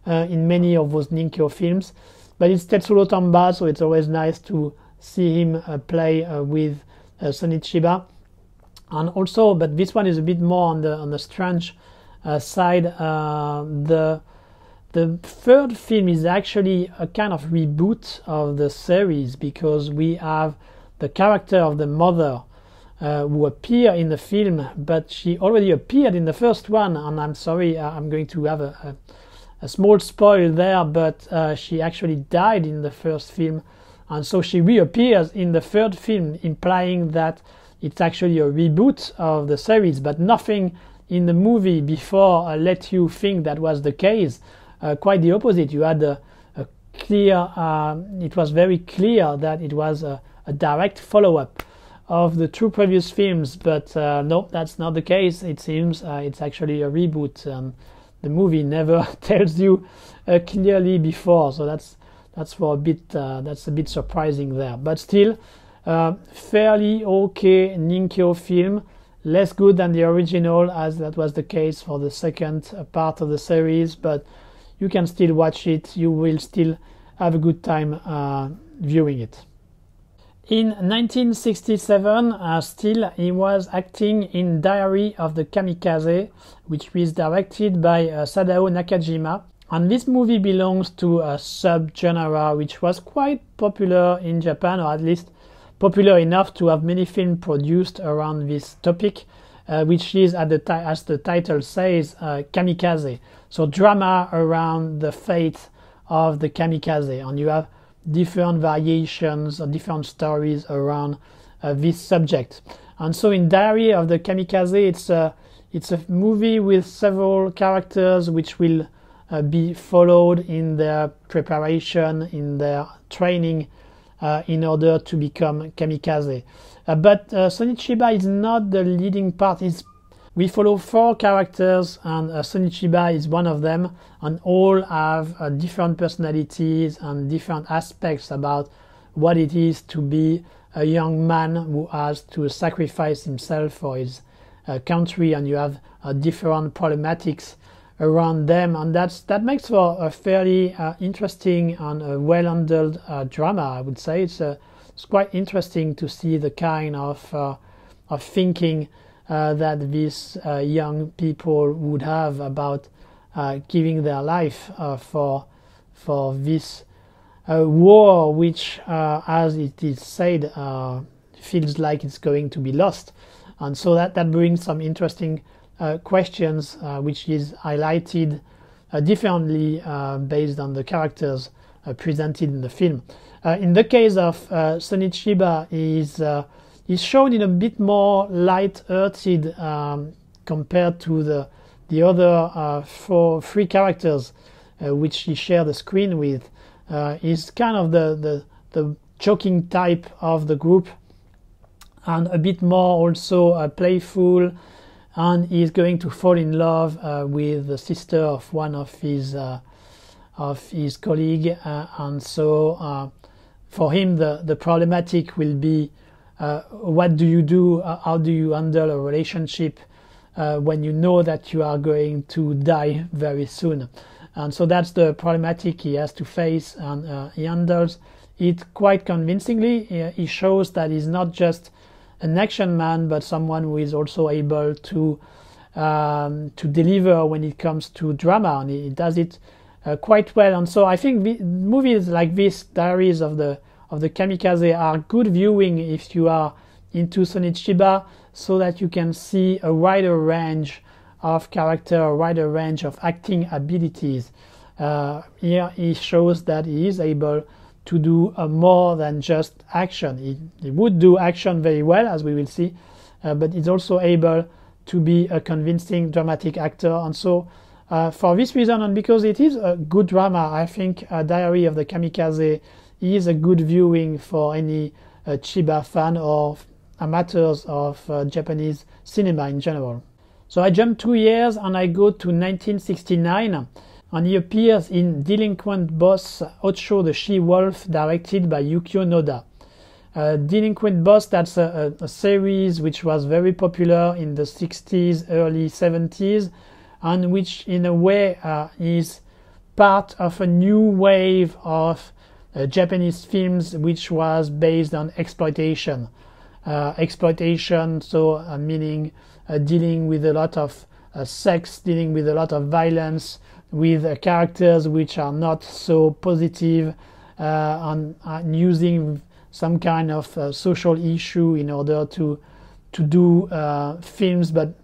in many of those Ninkyo films. But it's Tetsuro Tamba, so it's always nice to see him play with Sonny Chiba. And also, but this one is a bit more on the strange side. The third film is actually a kind of reboot of the series, because we have the character of the mother who appear in the film, but she already appeared in the first one, and I'm sorry, I'm going to have a small spoil there, but she actually died in the first film, and so she reappears in the third film, implying that it's actually a reboot of the series, but nothing in the movie before let you think that was the case. Quite the opposite. You had a clear, it was very clear that it was a direct follow-up of the two previous films, but no, that's not the case. It seems it's actually a reboot. The movie never tells you clearly before, so that's for a bit that's a bit surprising there. But still, fairly okay Ninkyo film, less good than the original, as that was the case for the second part of the series, but you can still watch it. You will still have a good time viewing it. In 1967, still, he was acting in Diary of the Kamikaze, which was directed by Sadao Nakajima. And this movie belongs to a sub-genre which was quite popular in Japan, or at least popular enough to have many films produced around this topic, which is, as the title says, kamikaze. So drama around the fate of the kamikaze. And you have different variations or different stories around this subject. And so in Diary of the Kamikaze, it's a movie with several characters which will be followed in their preparation, in their training, in order to become kamikaze. But Sonny Chiba is not the leading part. We follow 4 characters, and Sonny Chiba is one of them, and all have different personalities and different aspects about what it is to be a young man who has to sacrifice himself for his country, and you have different problematics around them, and that makes for a fairly interesting and well-handled drama, I would say. It's quite interesting to see the kind of thinking that these young people would have about giving their life for this war, which, as it is said, feels like it's going to be lost. And so that brings some interesting questions, which is highlighted differently based on the characters presented in the film. In the case of Sonny Chiba, is shown in a bit more light-hearted compared to the other 3 characters which he shared the screen with. Is kind of the joking type of the group, and a bit more also playful, and he's going to fall in love with the sister of one of his colleague, and so for him the problematic will be what do you do, how do you handle a relationship when you know that you are going to die very soon. And so that's the problematic he has to face, and he handles it quite convincingly. He shows that he's not just an action man, but someone who is also able to deliver when it comes to drama, and he does it quite well. And so I think movies like this, Diaries of the Kamikaze, are good viewing if you are into Sonny Chiba, so that you can see a wider range of character, a wider range of acting abilities. Here he shows that he is able to do more than just action. He would do action very well, as we will see, but he's also able to be a convincing dramatic actor. And so for this reason, and because it is a good drama, I think Diary of the Kamikaze is a good viewing for any Chiba fan or amateurs of Japanese cinema in general. So I jump 2 years and I go to 1969, and he appears in Delinquent Boss Occho the She-Wolf, directed by Yukio Noda. Delinquent Boss, that's a series which was very popular in the 60s, early 70s, and which in a way is part of a new wave of Japanese films which was based on exploitation. So meaning dealing with a lot of sex, dealing with a lot of violence, with characters which are not so positive, and using some kind of social issue in order to do films, but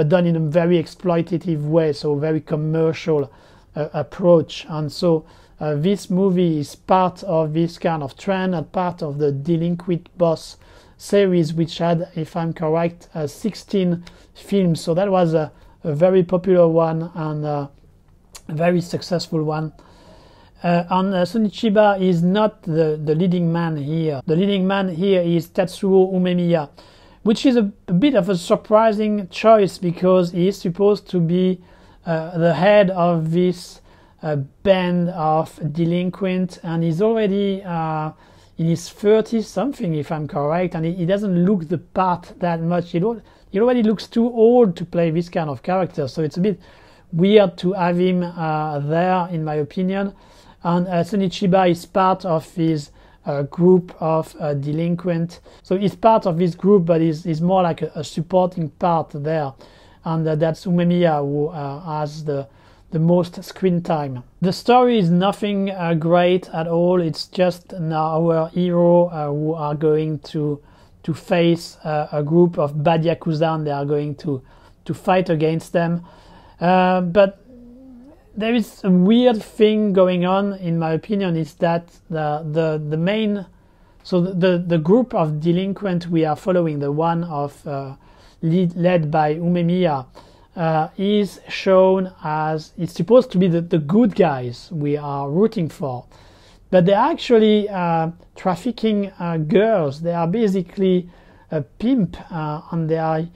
done in a very exploitative way, so very commercial approach. And so this movie is part of this kind of trend, and part of the Delinquent Boss series, which had, if I'm correct, 16 films. So that was a very popular one, and a very successful one. And Sonny Chiba is not the leading man here. The leading man here is Tatsuo Umemiya, which is a bit of a surprising choice, because he is supposed to be the head of this band of Delinquent, and he's already in his 30s something, if I'm correct, and he doesn't look the part that much. He already looks too old to play this kind of character, so it's a bit weird to have him there, in my opinion. And Sonny Chiba is part of his group of Delinquent, so he's part of this group, but he's more like a supporting part there, and that's Umemiya who has the most screen time. The story is nothing great at all. It's just now our hero who are going to face a group of bad Yakuza, and they are going to fight against them. But there is a weird thing going on, in my opinion, is that the main, so the group of Delinquent we are following, the one of led by Umemiya, is shown as, it's supposed to be the good guys we are rooting for, but they're actually trafficking girls. They are basically a pimp, and they are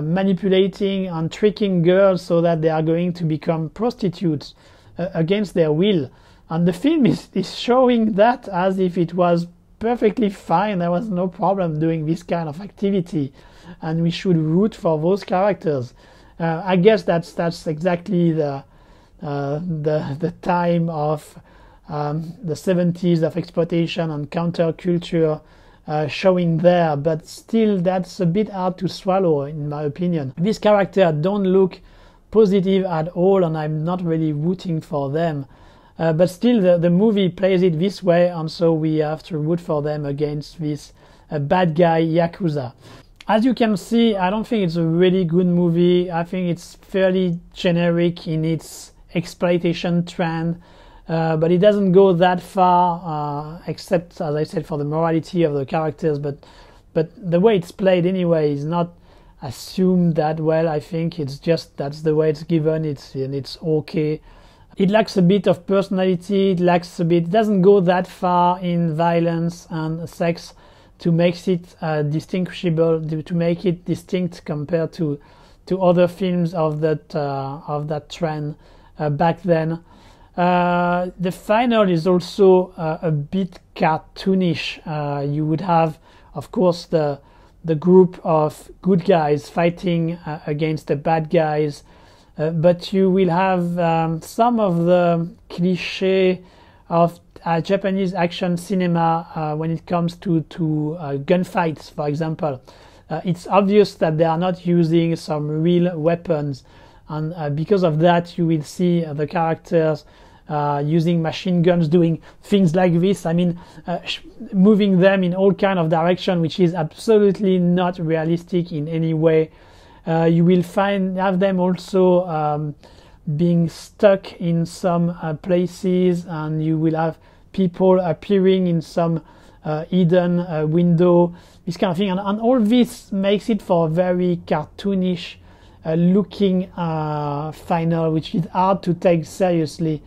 manipulating and tricking girls so that they are going to become prostitutes against their will. And the film is showing that as if it was perfectly fine, there was no problem doing this kind of activity, and we should root for those characters. I guess that's exactly the time of the 70s of exploitation and counterculture showing there, but still that's a bit hard to swallow, in my opinion. These characters don't look positive at all, and I'm not really rooting for them. But still the movie plays it this way, and so we have to root for them against this bad guy Yakuza. As you can see, I don't think it's a really good movie. I think it's fairly generic in its exploitation trend, but it doesn't go that far, except, as I said, for the morality of the characters, but the way it's played anyway is not assumed that well. I think it's just that's the way it's given, it's okay. It lacks a bit of personality, it doesn't go that far in violence and sex to make it distinguishable, to make it distinct compared to to other films of that trend back then. The final is also a bit cartoonish. You would have, of course, the group of good guys fighting against the bad guys, but you will have some of the cliché of Japanese action cinema when it comes to gunfights, for example. It's obvious that they are not using some real weapons, and because of that you will see the characters using machine guns, doing things like this. I mean, moving them in all kind of direction, which is absolutely not realistic in any way. You will have them also being stuck in some places, and you will have people appearing in some hidden window, this kind of thing, and all this makes it for a very cartoonish looking final, which is hard to take seriously.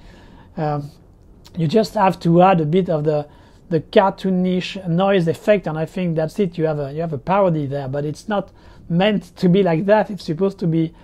You just have to add a bit of the cartoonish noise effect, and I think that's it. You have a parody there, but it's not meant to be like that. It's supposed to be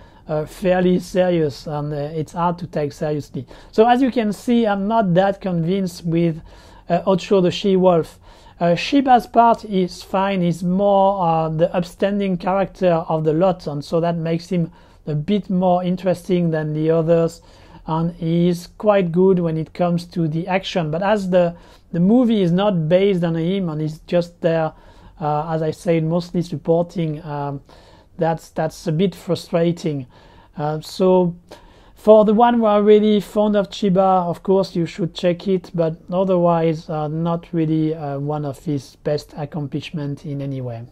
fairly serious, and it's hard to take seriously. So as you can see, I'm not that convinced with Occho the She-Wolf. Chiba's part is fine. He's more the upstanding character of the lot, and so that makes him a bit more interesting than the others, and he's quite good when it comes to the action. But as the movie is not based on him and he's just there, as I said, mostly supporting, that's a bit frustrating. So for the one who are really fond of Chiba, of course you should check it, but otherwise not really one of his best accomplishments in any way.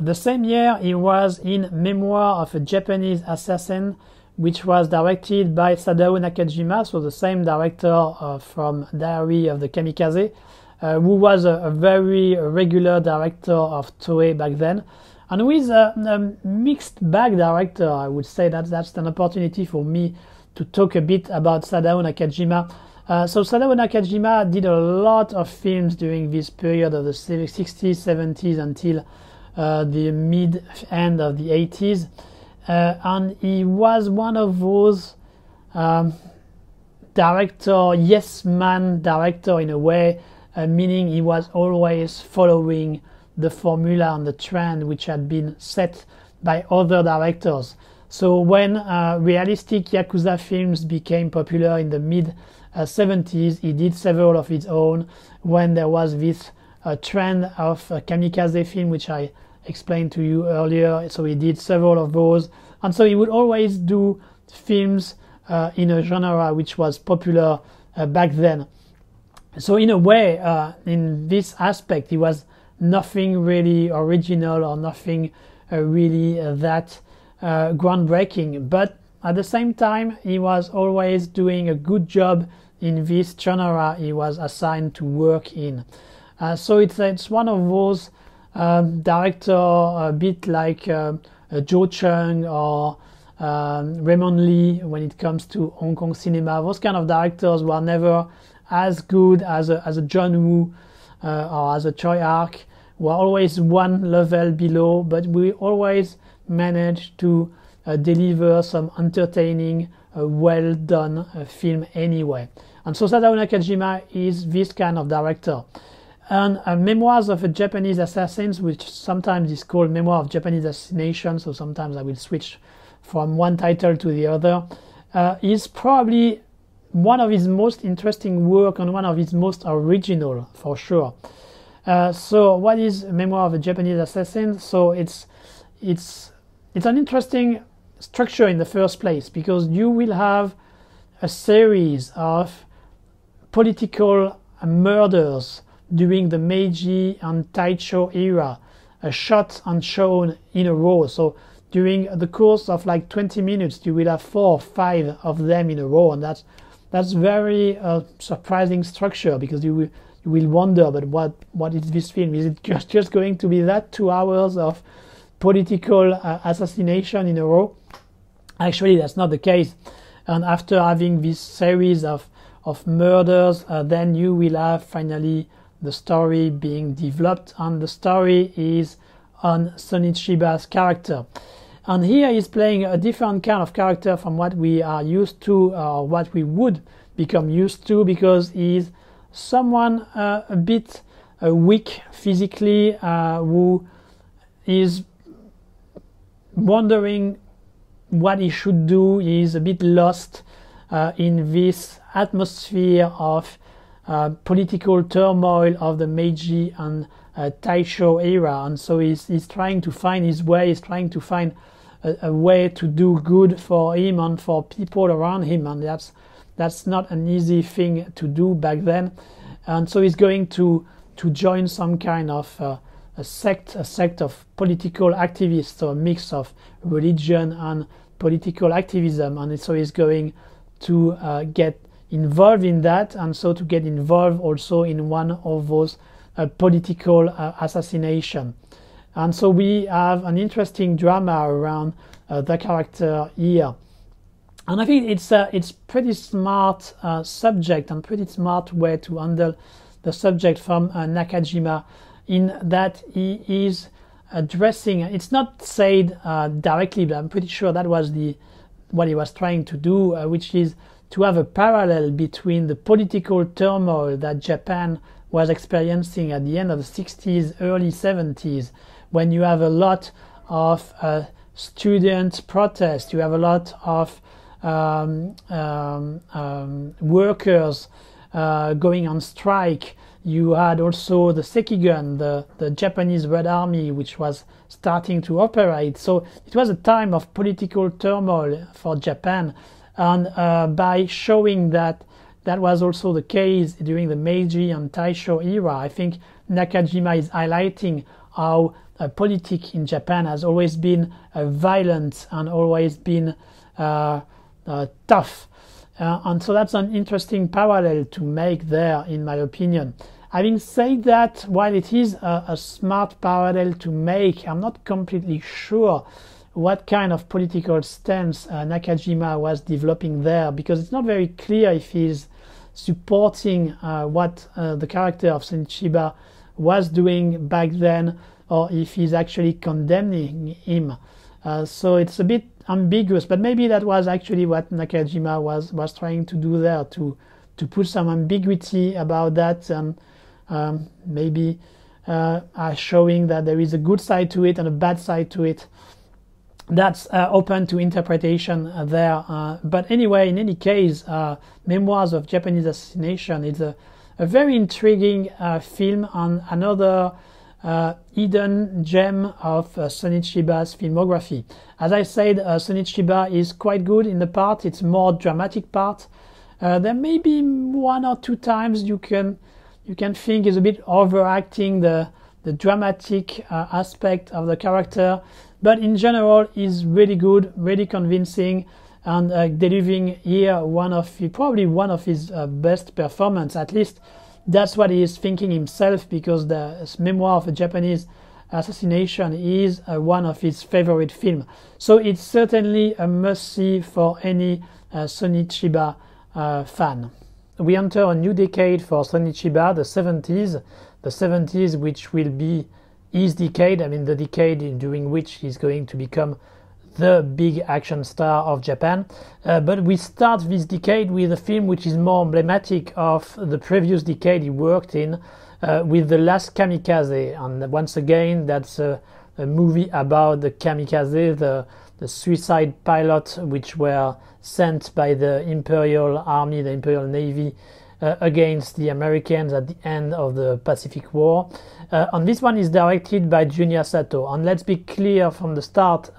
The same year he was in Memoirs of a Japanese Assassin, which was directed by Sadao Nakajima, so the same director from Diaries of the Kamikaze, who was a very regular director of Toei back then. And who is a mixed bag director, I would say. That's an opportunity for me to talk a bit about Sadao Nakajima. So Sadao Nakajima did a lot of films during this period of the 60s, 70s until the mid-end of the 80s. And he was one of those yes man director in a way, meaning he was always following the formula and the trend which had been set by other directors. So when realistic Yakuza films became popular in the mid-70s, he did several of his own. When there was this trend of kamikaze film, which I explained to you earlier, so he did several of those. And so he would always do films in a genre which was popular back then. So in a way, in this aspect, he was nothing really original or nothing really that groundbreaking, but at the same time he was always doing a good job in this genre he was assigned to work in. So it's one of those director a bit like Joe Chung or Raymond Lee when it comes to Hong Kong cinema. Those kind of directors were never as good as a John Woo or as a Choi Ark. We're always one level below, but we always manage to deliver some entertaining, well done film anyway. And so Sadao Nakajima is this kind of director. And Memoirs of a Japanese Assassin, which sometimes is called Memoir of Japanese Assassination, so sometimes I will switch from one title to the other, is probably one of his most interesting work and one of his most original, for sure. So what is Memoir of a Japanese Assassin? So it's an interesting structure in the first place, because you will have a series of political murders during the Meiji and Taisho era, shot and shown in a row. So during the course of like 20 minutes, you will have 4 or 5 of them in a row, and that's very surprising structure, because you will wonder, but what is this film? Is it just going to be that 2 hours of political assassination in a row? Actually, that's not the case. And after having this series of murders, then you will have finally the story being developed, and the story is on Sonny Chiba's character. And here he's playing a different kind of character from what we are used to, or what we would become used to, because he's someone a bit weak physically, who is wondering what he should do. He's a bit lost in this atmosphere of political turmoil of the Meiji and Taisho era, and so he's trying to find his way. He's trying to find a way to do good for him and for people around him, and that's not an easy thing to do back then. And so he's going to join some kind of a sect of political activists, so a mix of religion and political activism, and so he's going to get involved in that, and so to get involved also in one of those political assassination. And so we have an interesting drama around the character here, and I think it's pretty smart subject and pretty smart way to handle the subject from Nakajima, in that he is addressing, it's not said directly, but I'm pretty sure that was what he was trying to do, which is to have a parallel between the political turmoil that Japan was experiencing at the end of the 60s, early 70s, when you have a lot of student protests, you have a lot of workers going on strike. You had also the Sekigun, the Japanese Red Army, which was starting to operate. So it was a time of political turmoil for Japan. And by showing that was also the case during the Meiji and Taisho era, I think Nakajima is highlighting how politics in Japan has always been violent and always been tough. And so that's an interesting parallel to make there, in my opinion. Having said that, while it is a smart parallel to make, I'm not completely sure what kind of political stance Nakajima was developing there, because it's not very clear if he's supporting what the character of Sonny Chiba was doing back then, or if he's actually condemning him. So it's a bit ambiguous, but maybe that was actually what Nakajima was trying to do there, to put some ambiguity about that, and maybe showing that there is a good side to it and a bad side to it. That's open to interpretation there. But anyway, in any case, Memoirs of Japanese Assassination is a very intriguing film, and another hidden gem of Sonny Chiba's filmography. As I said, Sonny Chiba is quite good in the part. It's more dramatic part. There may be one or two times you can think is a bit overacting the dramatic aspect of the character, but in general is really good, really convincing, and delivering here probably one of his best performance. At least that's what he is thinking himself, because the Memoir of a Japanese Assassination is one of his favorite films. So it's certainly a must-see for any Sonny Chiba fan. We enter a new decade for Sonny Chiba, the 70s. The 70s, which will be his decade, I mean the decade during which he's going to become the big action star of Japan. But we start this decade with a film which is more emblematic of the previous decade he worked in, with The Last Kamikaze. And once again, that's a movie about the kamikaze, the suicide pilot which were sent by the Imperial Army, the Imperial Navy, against the Americans at the end of the Pacific War. And this one is directed by Junya Sato. And let's be clear from the start,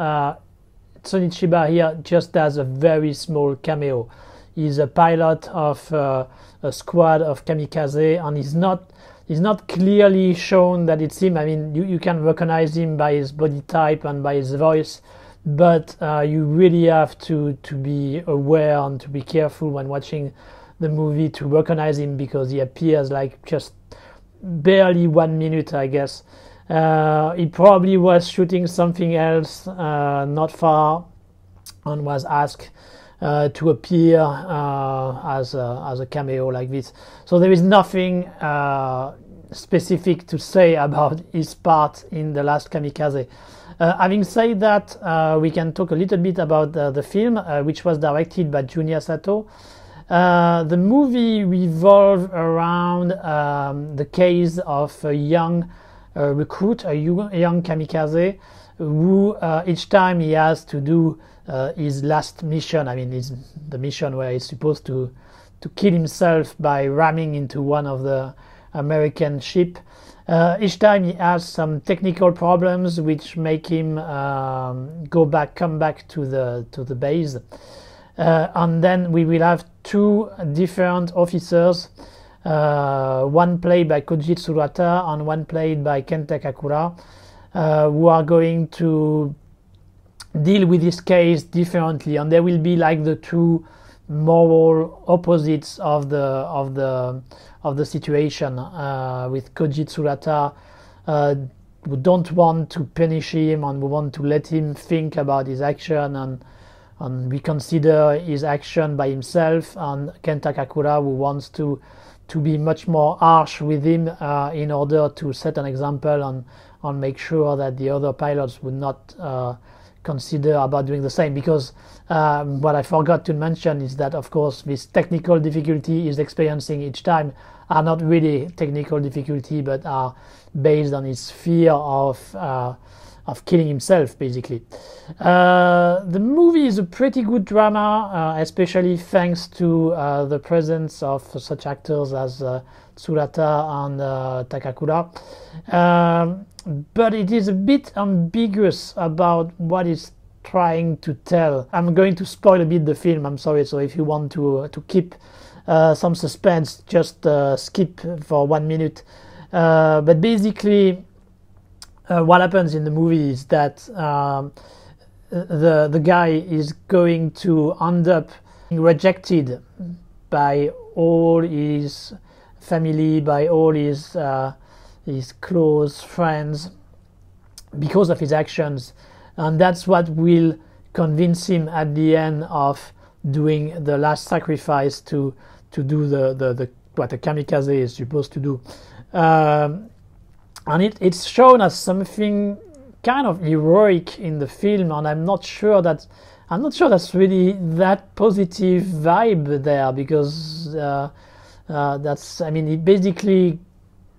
Sonny Chiba here just does a very small cameo. He's a pilot of a squad of kamikaze, and he's not clearly shown that it's him. I mean, you can recognize him by his body type and by his voice, but you really have to be aware and to be careful when watching the movie to recognize him, because he appears like just barely 1 minute, I guess. He probably was shooting something else not far, and was asked to appear as a cameo like this. So there is nothing specific to say about his part in The Last Kamikaze. Having said that, we can talk a little bit about the film, which was directed by Junya Sato. The movie revolved around the case of a young recruit, a young kamikaze, who each time he has to do his last mission, I mean it's the mission where he's supposed to kill himself by ramming into one of the American ship. Each time he has some technical problems which make him come back to the base, and then we will have two different officers, one played by Koji Tsurata and one played by Kenta Kakura, who are going to deal with this case differently, and there will be like the two moral opposites of the situation, with Koji Tsurata who don't want to punish him and who want to let him think about his action and reconsider his action by himself, and Kenta Kakura who wants to be much more harsh with him in order to set an example and make sure that the other pilots would not consider about doing the same. Because what I forgot to mention is that, of course, this technical difficulty he's experiencing each time are not really technical difficulty, but are based on his fear of killing himself, basically. The movie is a pretty good drama, especially thanks to the presence of such actors as Tsurata and Takakura. But it is a bit ambiguous about what it's trying to tell. I'm going to spoil a bit the film, I'm sorry, so if you want to keep some suspense, just skip for 1 minute. But basically, what happens in the movie is that the guy is going to end up rejected by all his family, by all his close friends, because of his actions, and that's what will convince him at the end of doing the last sacrifice to do the what a kamikaze is supposed to do. And it's shown as something kind of heroic in the film, and I'm not sure that's really that positive vibe there, because that's, I mean, he basically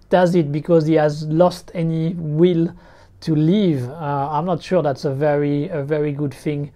does it because he has lost any will to live. I'm not sure that's a very good thing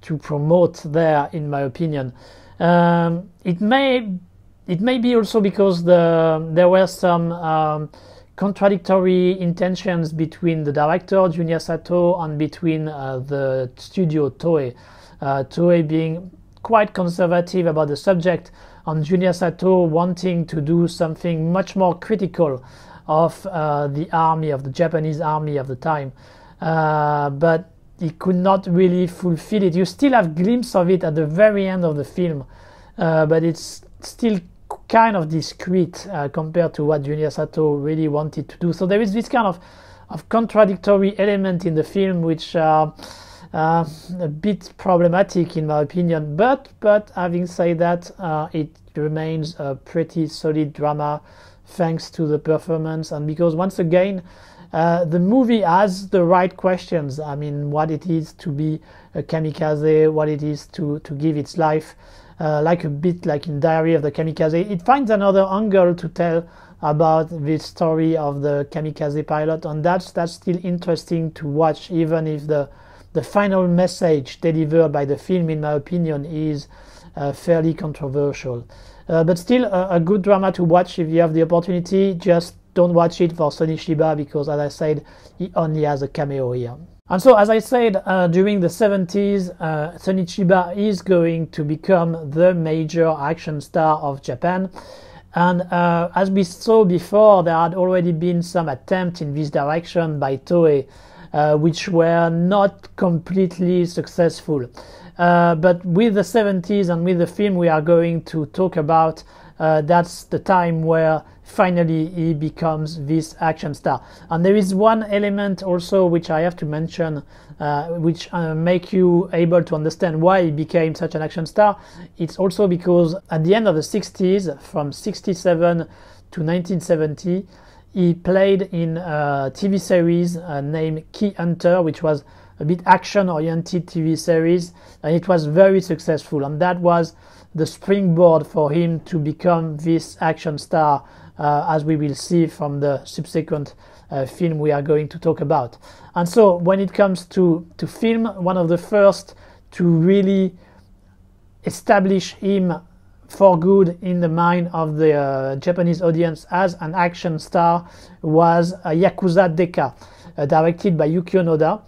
to promote there, in my opinion. It may be also because there were some contradictory intentions between the director Junya Sato and between the studio Toei. Toei being quite conservative about the subject, and Junya Sato wanting to do something much more critical of the army, of the Japanese army of the time, but he could not really fulfill it. You still have glimpses of it at the very end of the film, but it's still kind of discreet compared to what Junya Sato really wanted to do. So there is this kind of contradictory element in the film, which are a bit problematic in my opinion. But having said that, it remains a pretty solid drama thanks to the performance, and because once again the movie has the right questions. I mean, what it is to be a kamikaze, what it is to give its life, like a bit like in Diary of the Kamikaze. It finds another angle to tell about this story of the kamikaze pilot, and that's still interesting to watch, even if the final message delivered by the film, in my opinion, is fairly controversial. But still a good drama to watch if you have the opportunity. Just don't watch it for Sonny Chiba, because, as I said, he only has a cameo here. And so, as I said, during the 70s, Sonny Chiba is going to become the major action star of Japan. And as we saw before, there had already been some attempts in this direction by Toei, which were not completely successful. But with the 70s and with the film we are going to talk about, that's the time where finally he becomes this action star. And there is one element also which I have to mention, which make you able to understand why he became such an action star. It's also because at the end of the 60s, from 67 to 1970, he played in a TV series named Key Hunter, which was a bit action-oriented TV series, and it was very successful, and that was the springboard for him to become this action star, as we will see from the subsequent film we are going to talk about. And so when it comes to film, one of the first to really establish him for good in the mind of the Japanese audience as an action star was Yakuza Deka, directed by Yukio Noda.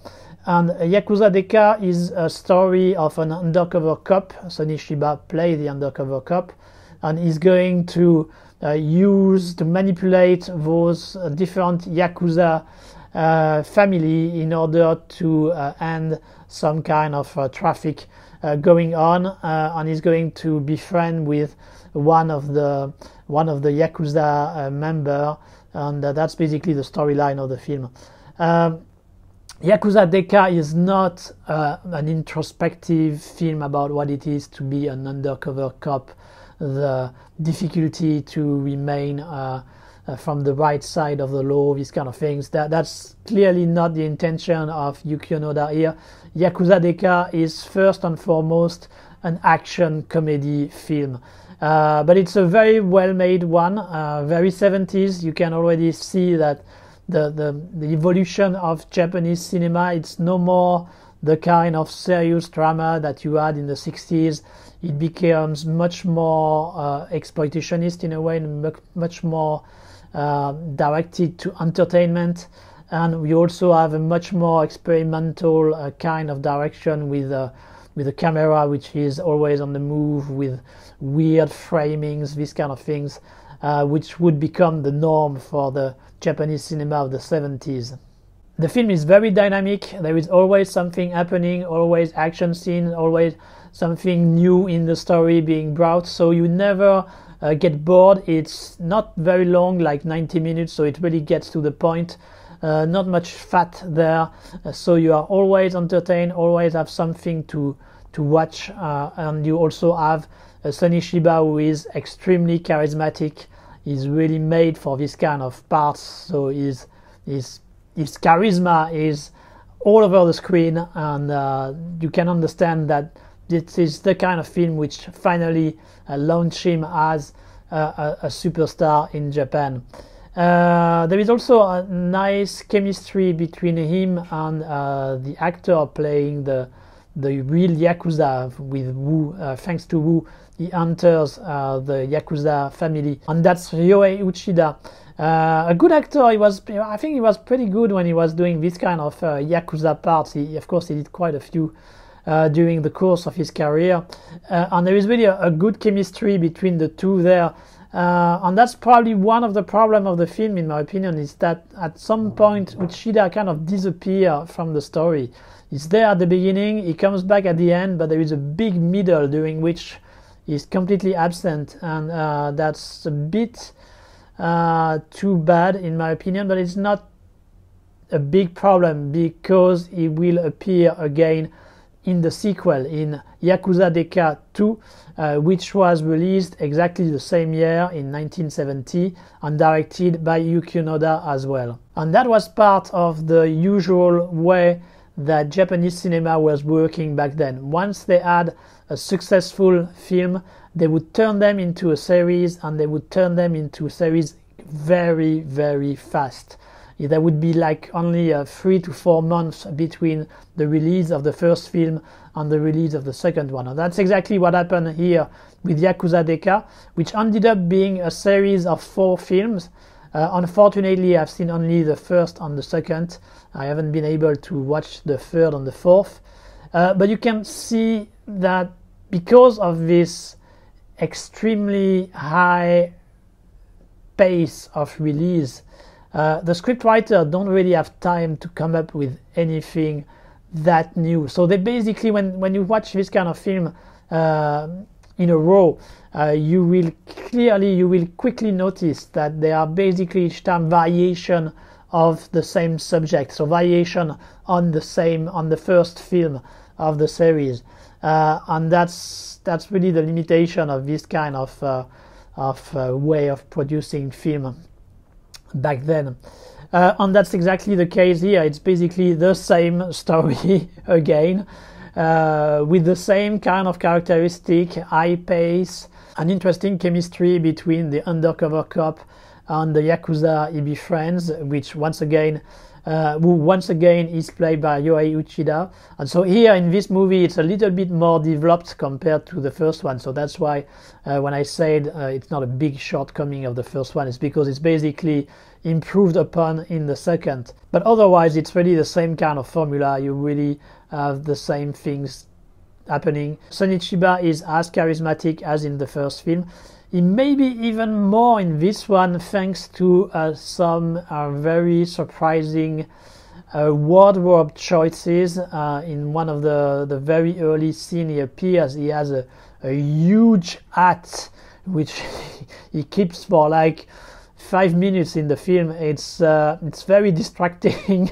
And Yakuza Deka is a story of an undercover cop. Sonny Chiba played the undercover cop, and is going to manipulate those different Yakuza family in order to end some kind of traffic going on, and is going to befriend with one of the Yakuza member, and that's basically the storyline of the film. Yakuza Deka is not an introspective film about what it is to be an undercover cop, the difficulty to remain from the right side of the law, these kind of things. That's clearly not the intention of Yukio Noda here. Yakuza Deka is first and foremost an action comedy film. But it's a very well made one, very 70s. You can already see that the evolution of Japanese cinema, it's no more the kind of serious drama that you had in the 60s. It becomes much more exploitationist in a way, and much more directed to entertainment. And we also have a much more experimental kind of direction with a camera which is always on the move, with weird framings, these kind of things, which would become the norm for the Japanese cinema of the 70s. The film is very dynamic. There is always something happening, always action scene, always something new in the story being brought, so you never get bored. It's not very long, like 90 minutes, so it really gets to the point. Not much fat there, so you are always entertained, always have something to watch, and you also have Sonny Chiba, who is extremely charismatic. He's really made for this kind of parts, so his charisma is all over the screen, and you can understand that this is the kind of film which finally launched him as a superstar in Japan. There is also a nice chemistry between him and the actor playing the real Yakuza with Wu. Thanks to Wu, he enters the Yakuza family, and that's Ryohei Uchida. A good actor. I think he was pretty good when he was doing this kind of Yakuza parts. Of course, he did quite a few during the course of his career, and there is really a good chemistry between the two there. And that's probably one of the problems of the film, in my opinion, is that at some point Uchida kind of disappears from the story. He's there at the beginning, he comes back at the end, but there is a big middle during which he's completely absent, and that's a bit too bad in my opinion, but it's not a big problem because he will appear again in the sequel, in Yakuza Deka 2, which was released exactly the same year in 1970 and directed by Yukio Noda as well. And that was part of the usual way that Japanese cinema was working back then. Once they had a successful film, they would turn them into a series, and they would turn them into a series very, very fast. There would be like only 3 to 4 months between the release of the first film and the release of the second one. And that's exactly what happened here with Yakuza Deka, which ended up being a series of 4 films. Unfortunately, I've seen only the first and the second. I haven't been able to watch the third and the fourth. But you can see that because of this extremely high pace of release, the scriptwriter don't really have time to come up with anything that new. So they basically, when you watch this kind of film in a row, you will quickly notice that they are basically each time variation of the same subject, so variation on the first film of the series, and that's really the limitation of this kind of way of producing film. back then. And that's exactly the case here. It's basically the same story again, with the same kind of characteristic, high pace, an interesting chemistry between the undercover cop and the Yakuza he befriends, which once again is played by Yohei Uchida. And so here in this movie it's a little bit more developed compared to the first one, so that's why when I said it's not a big shortcoming of the first one, it's because it's basically improved upon in the second. But otherwise it's really the same kind of formula. You really have the same things happening. Sonny Chiba is as charismatic as in the first film. He may be even more in this one thanks to some very surprising wardrobe choices. In one of the very early scenes he appears, he has a huge hat which he keeps for like 5 minutes in the film. It's very distracting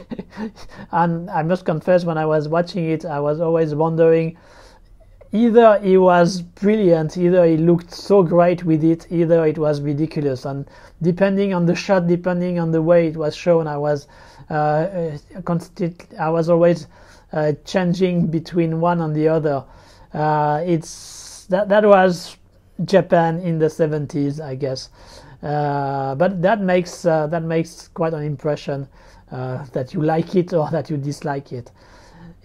and I must confess, when I was watching it I was always wondering, either he was brilliant, either he looked so great with it, either it was ridiculous. And depending on the shot, depending on the way it was shown, I was always changing between one and the other. That was Japan in the 70s, I guess. But that makes quite an impression, that you like it or that you dislike it.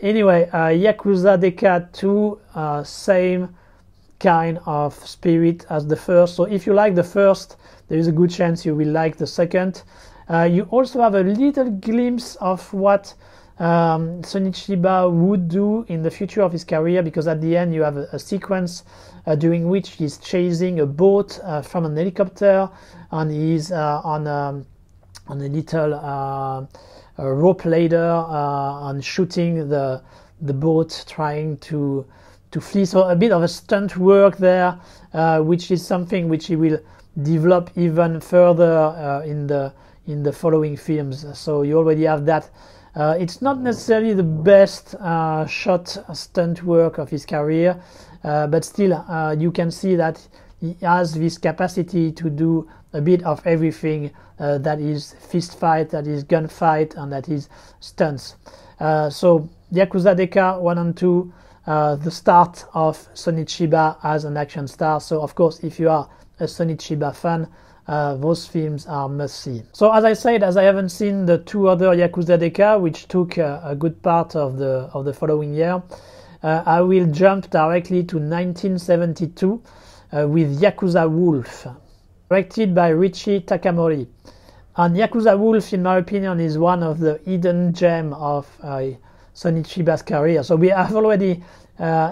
Anyway, Yakuza Deka 2, same kind of spirit as the first. So if you like the first, there is a good chance you will like the second. You also have a little glimpse of what Sonny Chiba would do in the future of his career, because at the end you have a sequence during which he's chasing a boat from an helicopter, and he's on a little rope ladder and shooting the boat, trying to flee. So a bit of a stunt work there, which is something which he will develop even further in the following films. So you already have that. It's not necessarily the best shot stunt work of his career, but still you can see that he has this capacity to do a bit of everything, that is fist fight, that is gunfight, and that is stunts. So Yakuza Deka 1 and 2, the start of Sonny Chiba as an action star. So of course, if you are a Sonny Chiba fan, those films are must-see. So as I said, as I haven't seen the two other Yakuza Deka, which took a good part of the following year, I will jump directly to 1972 with Yakuza Wolf, directed by Riichi Takamori. And Yakuza Wolf, in my opinion, is one of the hidden gems of Sonny Chiba's career. So we have already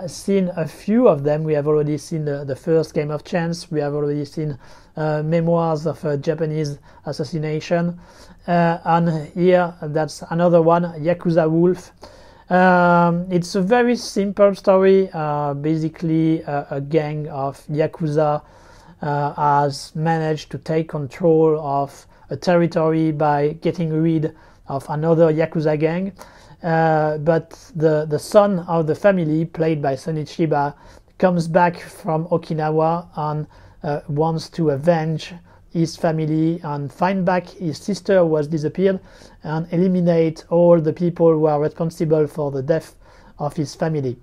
seen a few of them. We have already seen the first Game of Chance. We have already seen Memoirs of a Japanese Assassination. And here, that's another one, Yakuza Wolf. It's a very simple story. Basically, a gang of Yakuza has managed to take control of a territory by getting rid of another Yakuza gang. But the son of the family, played by Sonny Chiba, comes back from Okinawa and wants to avenge his family and find back his sister who has disappeared and eliminate all the people who are responsible for the death of his family.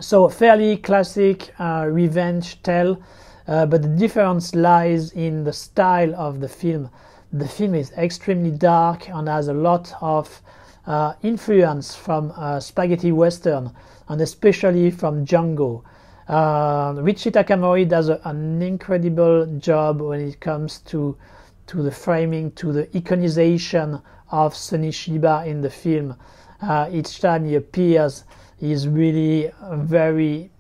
So fairly classic revenge tale, but the difference lies in the style of the film. The film is extremely dark and has a lot of influence from spaghetti western, and especially from Django. Riichi Takamori does an incredible job when it comes to the framing, to the iconization of Sonny Chiba in the film. Each time he appears, he's really very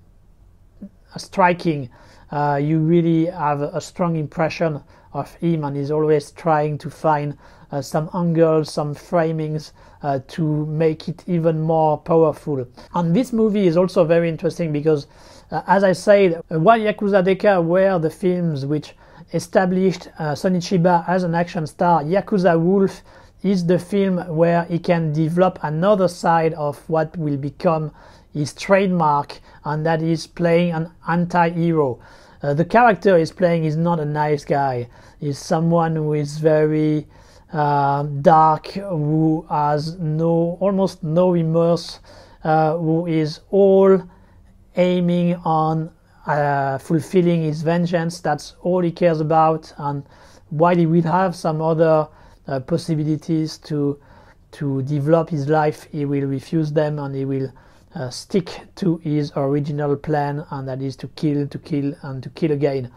striking. You really have a strong impression of him, and he's always trying to find some angles, some framings to make it even more powerful. And this movie is also very interesting because, as I said, while Yakuza Deka were the films which established Sonny Chiba as an action star, Yakuza Wolf is the film where he can develop another side of what will become his trademark, and that is playing an anti-hero. The character he's playing is not a nice guy. He's someone who is very dark, who has almost no remorse, who is all aiming on fulfilling his vengeance. That's all he cares about, and while he will have some other possibilities to develop his life, he will refuse them, and he will stick to his original plan, and that is to kill, and to kill again.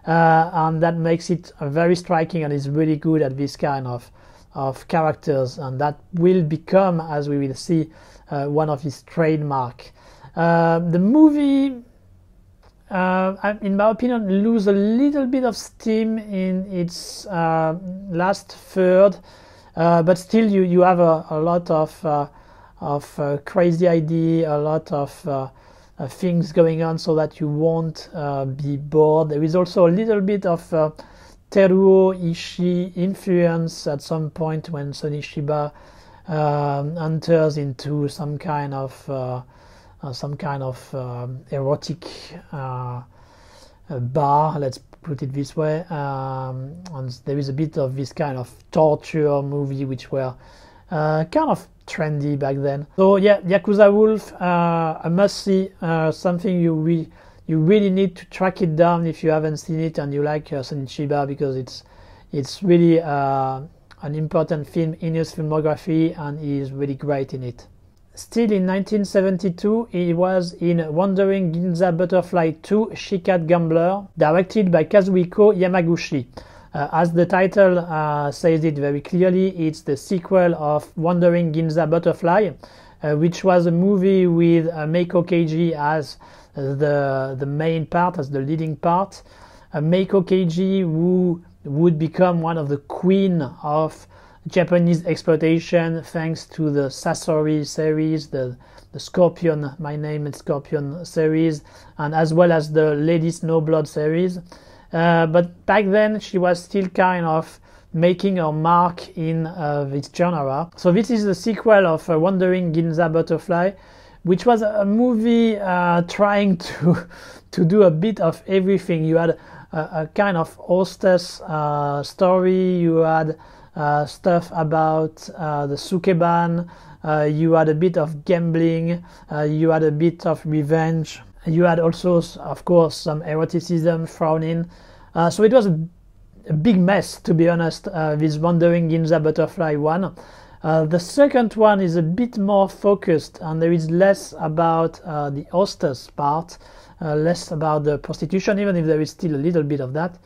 And that makes it very striking, and is really good at this kind of characters, and that will become, as we will see, one of his trademark. The movie, in my opinion, lose a little bit of steam in its last third, but still you have a lot of crazy idea, a lot of things going on, so that you won't be bored. There is also a little bit of Teruo Ishii influence at some point when Sonny Chiba enters into some kind of erotic bar, let's put it this way, and there is a bit of this kind of torture movie which were kind of trendy back then. So yeah, Yakuza Wolf, a must see, something you really need to track it down if you haven't seen it and you like Sonny Chiba, because it's really an important film in his filmography, and he is really great in it. Still in 1972, he was in Wandering Ginza Butterfly 2 Shikat Gambler, directed by Kazuhiko Yamaguchi. As the title says it very clearly, it's the sequel of Wandering Ginza Butterfly, which was a movie with Meiko Keiji as the main part, as the leading part. Meiko Keiji, who would become one of the queen of Japanese exploitation thanks to the Sasori series, the Scorpion, My Name is Scorpion series, and as well as the Lady Snowblood series. But back then she was still kind of making her mark in this genre. So this is the sequel of Wandering Ginza Butterfly, which was a movie trying to do a bit of everything. You had a kind of hostess story, you had stuff about the sukeban, you had a bit of gambling, you had a bit of revenge, you had also, of course, some eroticism thrown in. So it was a big mess, to be honest, this Wandering Ginza Butterfly one. The second one is a bit more focused, and there is less about the hostess part, less about the prostitution, even if there is still a little bit of that.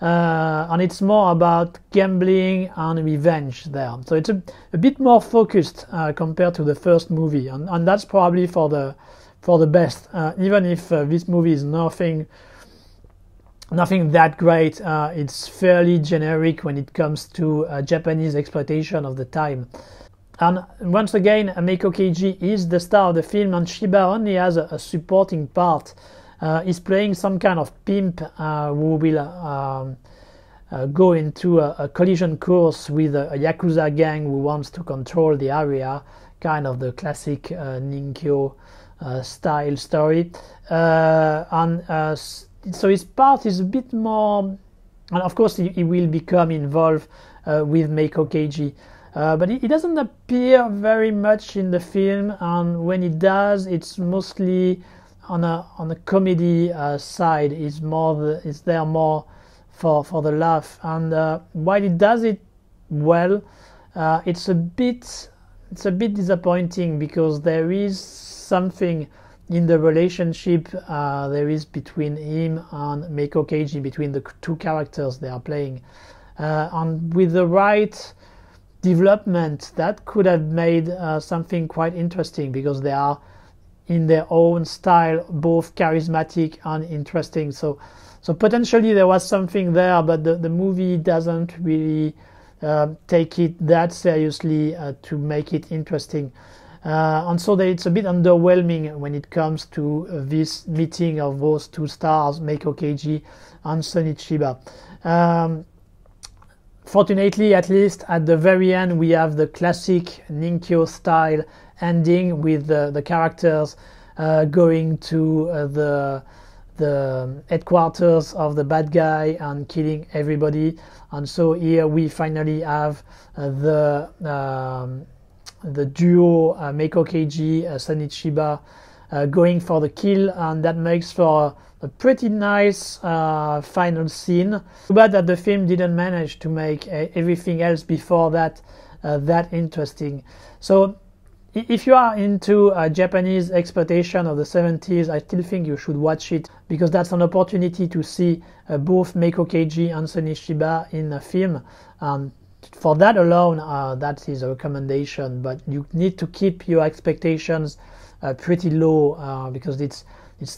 And it's more about gambling and revenge there. So it's a bit more focused compared to the first movie, and that's probably for the best. Even if this movie is nothing that great, it's fairly generic when it comes to Japanese exploitation of the time. And once again, Meiko Keiji is the star of the film, and Chiba only has a supporting part. He's playing some kind of pimp who will go into a collision course with a Yakuza gang who wants to control the area, kind of the classic Ninkyo style story. So his part is a bit more, and of course he will become involved with Meiko Keiji. But he doesn't appear very much in the film, and when he does, it's mostly on a comedy side. Is there more for the laugh, and while he does it well, it's a bit disappointing, because there is something in the relationship there is between him and Meiko Keiji, between the two characters they are playing, and with the right development that could have made something quite interesting, because they are in their own style both charismatic and interesting. So potentially there was something there, but the movie doesn't really take it that seriously to make it interesting. And so it's a bit underwhelming when it comes to this meeting of those two stars, Meiko Keiji and Sonny Chiba. Fortunately, at least at the very end, we have the classic Ninkyo style ending with the characters going to the headquarters of the bad guy and killing everybody. And so here we finally have the duo Meiko Keiji, Sonny Chiba going for the kill, and that makes for a pretty nice final scene. Too bad that the film didn't manage to make everything else before that that interesting. So if you are into Japanese exploitation of the 70s, I still think you should watch it, because that's an opportunity to see both Meiko Keiji and Sonny Chiba in a film. For that alone, that is a recommendation, but you need to keep your expectations pretty low, because it's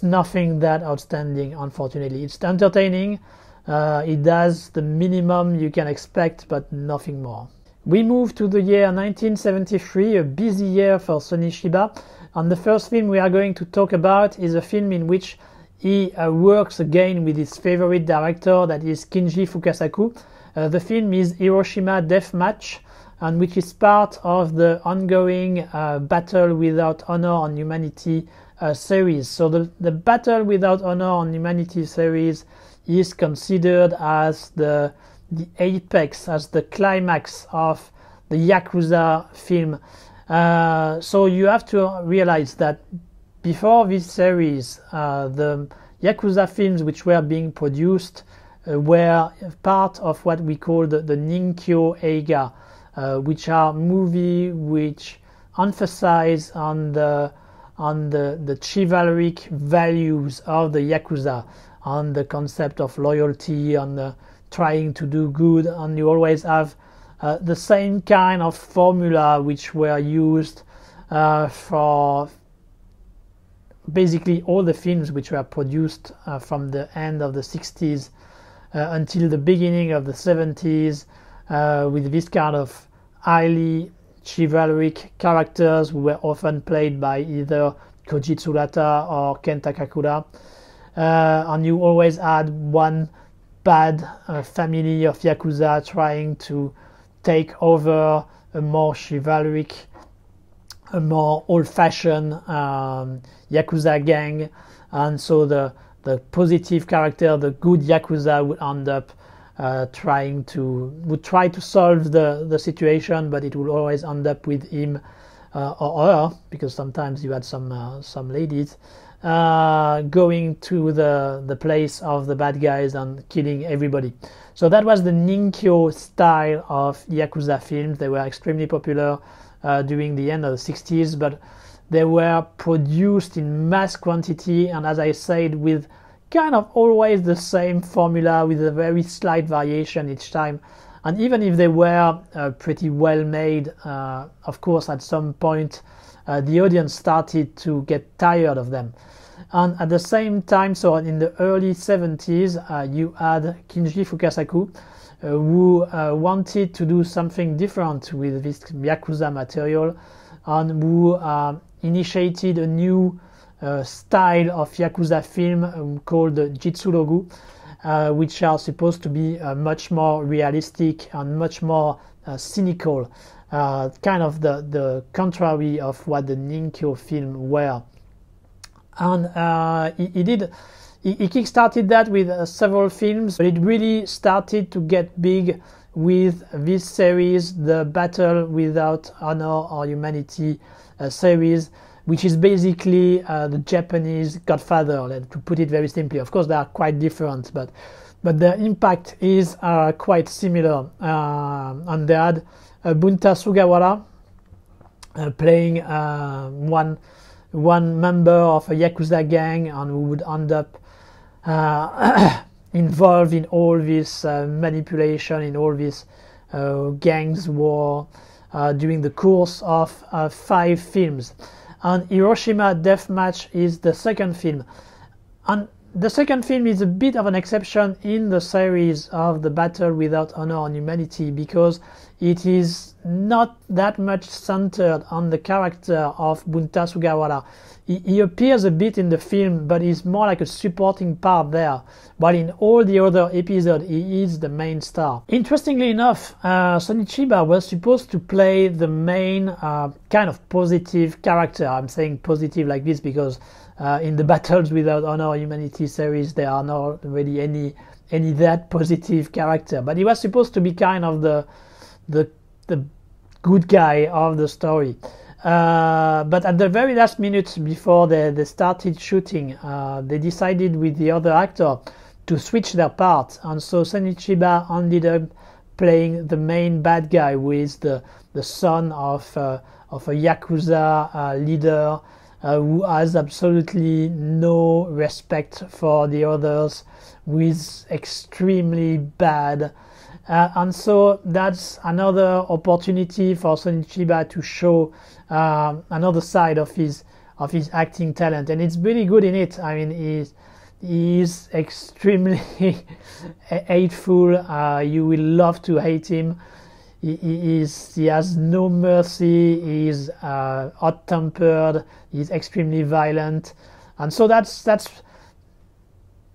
nothing that outstanding, unfortunately. It's entertaining, it does the minimum you can expect, but nothing more. We move to the year 1973, a busy year for Sonny Chiba, and the first film we are going to talk about is a film in which he works again with his favorite director, that is Kinji Fukasaku. The film is Hiroshima Deathmatch, and which is part of the ongoing Battle Without Honor on Humanity series. So the Battle Without Honor on Humanity series is considered as the apex, as the climax of the Yakuza film. So you have to realize that before this series, the Yakuza films which were being produced were part of what we call the Ninkyo Eiga, which are movies which emphasize on the chivalric values of the Yakuza, on the concept of loyalty, on the trying to do good, and you always have the same kind of formula which were used for basically all the films which were produced from the end of the 60s until the beginning of the 70s, with this kind of highly chivalric characters who were often played by either Koji Tsurata or Ken Takakura, and you always had one bad family of Yakuza trying to take over a more chivalric, a more old-fashioned Yakuza gang, and so the positive character, the good Yakuza, would end up try to solve the situation, but it would always end up with him or her, because sometimes you had some ladies going to the place of the bad guys and killing everybody. So that was the Ninkyo style of Yakuza films. They were extremely popular during the end of the 60s, but they were produced in mass quantity, and as I said, with kind of always the same formula, with a very slight variation each time. And even if they were pretty well made, of course at some point the audience started to get tired of them. And at the same time, so in the early 70s, you had Kinji Fukasaku, who wanted to do something different with this Yakuza material, and who initiated a new style of Yakuza film called Jitsurogu, which are supposed to be much more realistic and much more cynical, kind of the contrary of what the Ninkyo film were. And he kickstarted that with several films, but it really started to get big with this series, the Battle Without Honor or Humanity series, which is basically the Japanese Godfather, to put it very simply. Of course, they are quite different, but the impact is quite similar. And they had Bunta Sugawara playing one member of a Yakuza gang, and who would end up involved in all this manipulation, in all this gangs war during the course of 5 films. And Hiroshima Deathmatch is the second film. And the second film is a bit of an exception in the series of the Battle Without Honor on Humanity, because it is not that much centered on the character of Bunta Sugawara. He appears a bit in the film, but he's more like a supporting part there, while in all the other episodes he is the main star. Interestingly enough, Sonny Chiba was supposed to play the main kind of positive character. I'm saying positive like this because in the Battles Without Honor Humanity series there are not really any that positive character, but he was supposed to be kind of the good guy of the story. But at the very last minute before they started shooting, they decided with the other actor to switch their parts, and so Sonny Chiba ended up playing the main bad guy, who is the son of a Yakuza leader who has absolutely no respect for the others, who is extremely bad. And so that's another opportunity for Sonny Chiba to show another side of his acting talent, and it's really good in it. I mean, he's extremely hateful. You will love to hate him. He has no mercy. He's hot-tempered. He's extremely violent, and so that's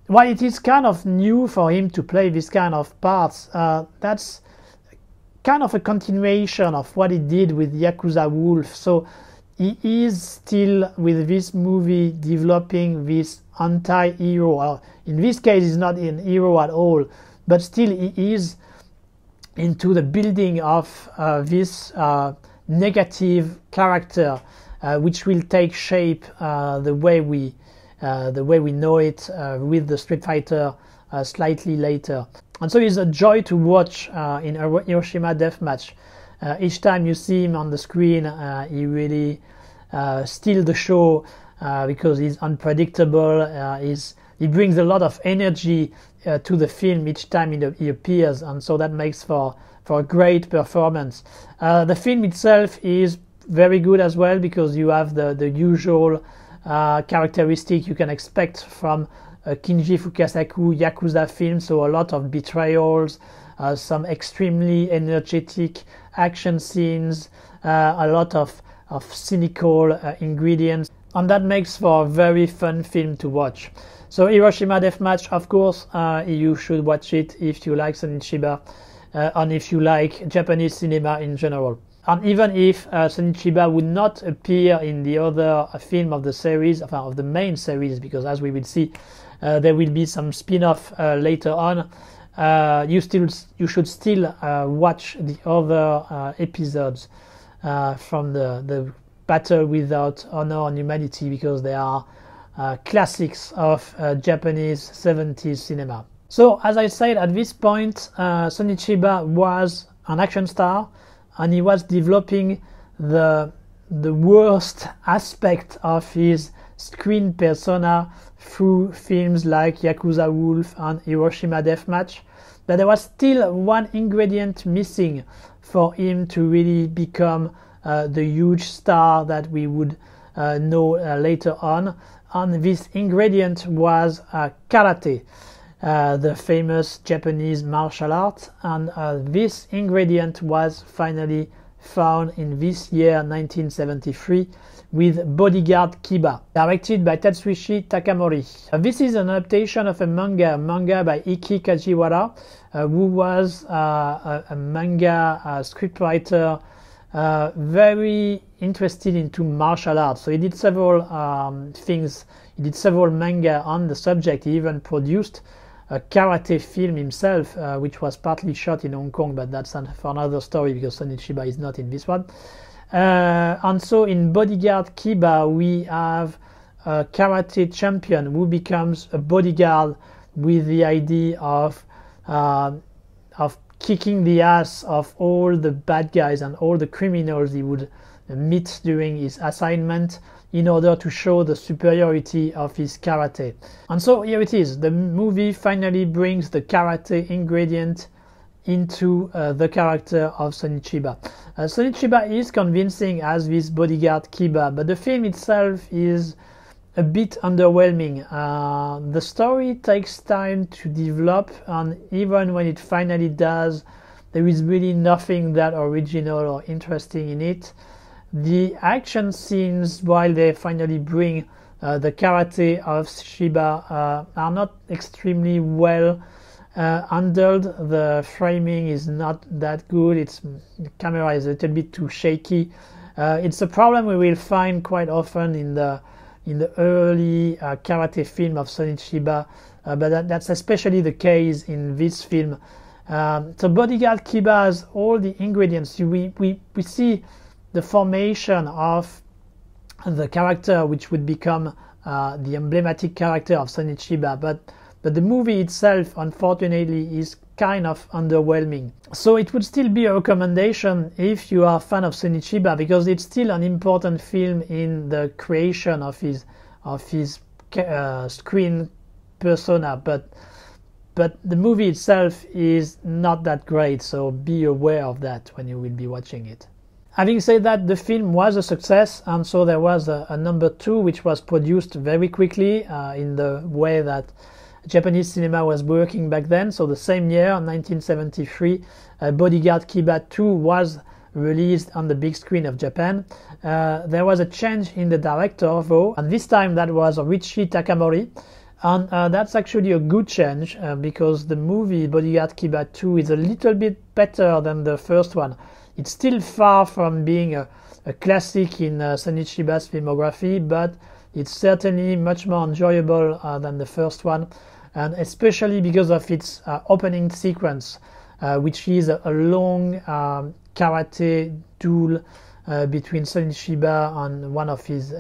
while it is kind of new for him to play this kind of parts. That's kind of a continuation of what he did with Yakuza Wolf. So he is still with this movie developing this anti-hero. In this case, he's not an hero at all, but still he is into the building of this negative character, which will take shape the way we know it with the Street Fighter slightly later. And so it's a joy to watch in Hiroshima Deathmatch. Each time you see him on the screen, he really steals the show because he's unpredictable. He brings a lot of energy to the film each time he appears, and so that makes for a great performance. The film itself is very good as well because you have the usual characteristic you can expect from Kinji Fukasaku Yakuza film, so a lot of betrayals, some extremely energetic action scenes, a lot of cynical ingredients, and that makes for a very fun film to watch. So Hiroshima Deathmatch, of course, you should watch it if you like Sonny Chiba and if you like Japanese cinema in general. And even if Sonny Chiba would not appear in the other film of the series, of the main series, because as we will see, there will be some spin-off later on, you should still watch the other episodes from the Battle Without Honor and Humanity, because they are classics of Japanese 70s cinema. So as I said, at this point, Sonny Chiba was an action star, and he was developing the worst aspect of his screen persona through films like Yakuza Wolf and Hiroshima Deathmatch. But there was still one ingredient missing for him to really become the huge star that we would know later on. And this ingredient was karate, the famous Japanese martial art, and this ingredient was finally found in this year 1973 with Bodyguard Kiba, directed by Tatsushi Takamori. This is an adaptation of a manga by Iki Kajiwara, who was a manga scriptwriter, very interested into martial arts. So he did several things. He did several manga on the subject. He even produced a karate film himself, which was partly shot in Hong Kong, but that's for another story because Sonny Chiba is not in this one. And so in Bodyguard Kiba, we have a karate champion who becomes a bodyguard with the idea of kicking the ass of all the bad guys and all the criminals he would meet during his assignment, in order to show the superiority of his karate. And so here it is. The movie finally brings the karate ingredient into the character of Sonny Chiba. Sonny Chiba is convincing as this Bodyguard Kiba, but the film itself is a bit underwhelming. The story takes time to develop, and even when it finally does, there is really nothing that original or interesting in it. The action scenes, while they finally bring the karate of Chiba, are not extremely well handled. The framing is not that good. The camera is a little bit too shaky. It's a problem we will find quite often in the early karate film of Sonny Chiba, but that's especially the case in this film. So Bodyguard Kiba has all the ingredients. We see the formation of the character which would become the emblematic character of Sonny Chiba, but the movie itself, unfortunately, is kind of underwhelming. So it would still be a recommendation if you are a fan of Sonny Chiba, because it's still an important film in the creation of his screen persona, but the movie itself is not that great, so be aware of that when you will be watching it. Having said that, the film was a success, and so there was a number 2 which was produced very quickly in the way that Japanese cinema was working back then. So the same year, 1973, Bodyguard Kiba 2 was released on the big screen of Japan. There was a change in the director though, and this time that was Richie Takamori, and that's actually a good change because the movie Bodyguard Kiba 2 is a little bit better than the first one. It's still far from being a classic in Sonny Chiba's filmography, but it's certainly much more enjoyable than the first one, and especially because of its opening sequence, which is a long karate duel between Sonny Chiba and one of his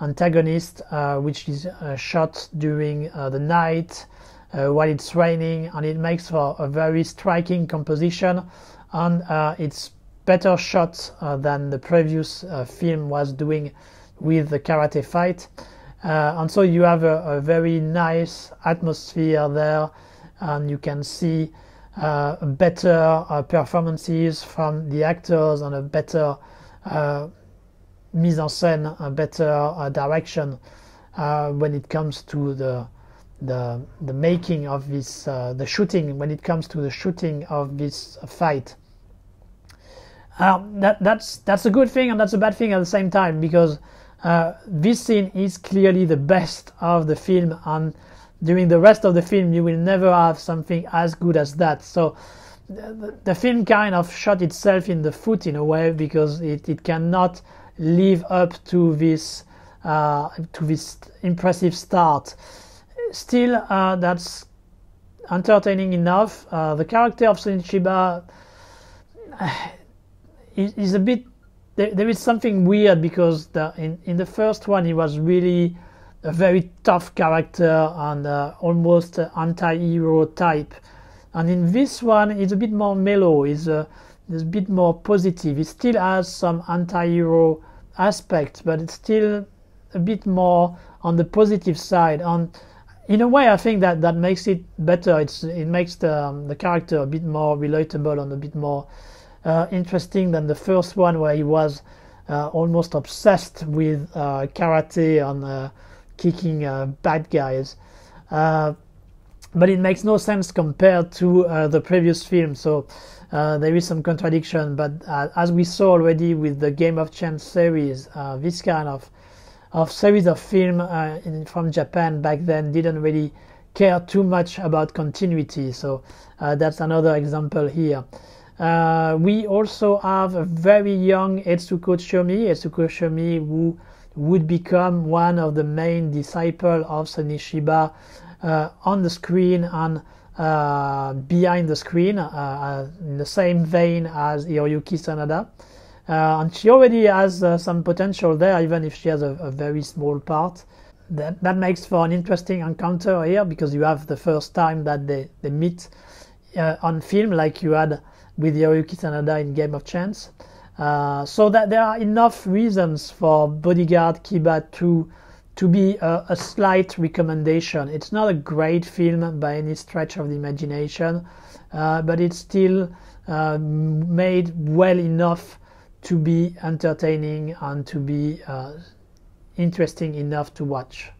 antagonists, which is shot during the night while it's raining, and it makes for a very striking composition, and it's better shot than the previous film was doing with the karate fight. And so you have a very nice atmosphere there, and you can see better performances from the actors and a better mise en scène, a better direction when it comes to the making of this, the shooting, when it comes to the shooting of this fight. That's a good thing and that's a bad thing at the same time, because this scene is clearly the best of the film, and during the rest of the film you will never have something as good as that. So the film kind of shot itself in the foot in a way, because it cannot live up to this impressive start. Still, that's entertaining enough. The character of Sonny Chiba is a bit, there is something weird, because in the first one he was really a very tough character and almost anti-hero type, and in this one it's a bit more mellow, it's a bit more positive. It still has some anti-hero aspect, but it's still a bit more on the positive side, and in a way I think that makes it better. It makes the character a bit more relatable and a bit more interesting than the first one, where he was almost obsessed with karate and kicking bad guys. But it makes no sense compared to the previous film, so there is some contradiction. But as we saw already with the Game of Chance series, this kind of series of film from Japan back then didn't really care too much about continuity, so that's another example here. We also have a very young Etsuko Shomi, who would become one of the main disciples of Sonny Chiba on the screen and behind the screen, in the same vein as Hiroyuki Sanada. And she already has some potential there, even if she has a very small part. That makes for an interesting encounter here, because you have the first time that they meet on film, like you had with Hiroyuki Sanada in Game of Chance. So that there are enough reasons for Bodyguard Kiba to be a slight recommendation. It's not a great film by any stretch of the imagination, but it's still made well enough to be entertaining and to be interesting enough to watch.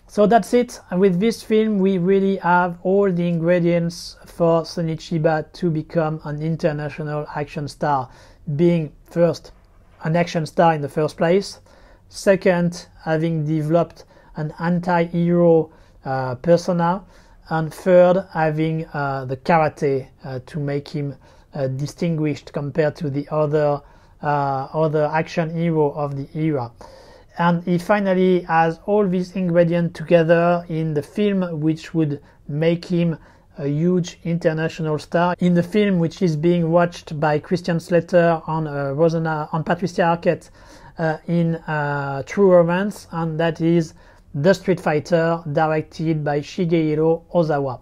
So that's it. With this film we really have all the ingredients for Sonny Chiba to become an international action star, being first an action star in the first place, second having developed an anti-hero persona, and third having the karate to make him distinguished compared to the other other action hero of the era. And he finally has all these ingredients together in the film, which would make him a huge international star. In the film, which is being watched by Christian Slater on Patricia Arquette in True Romance, and that is The Street Fighter, directed by Shigehiro Ozawa.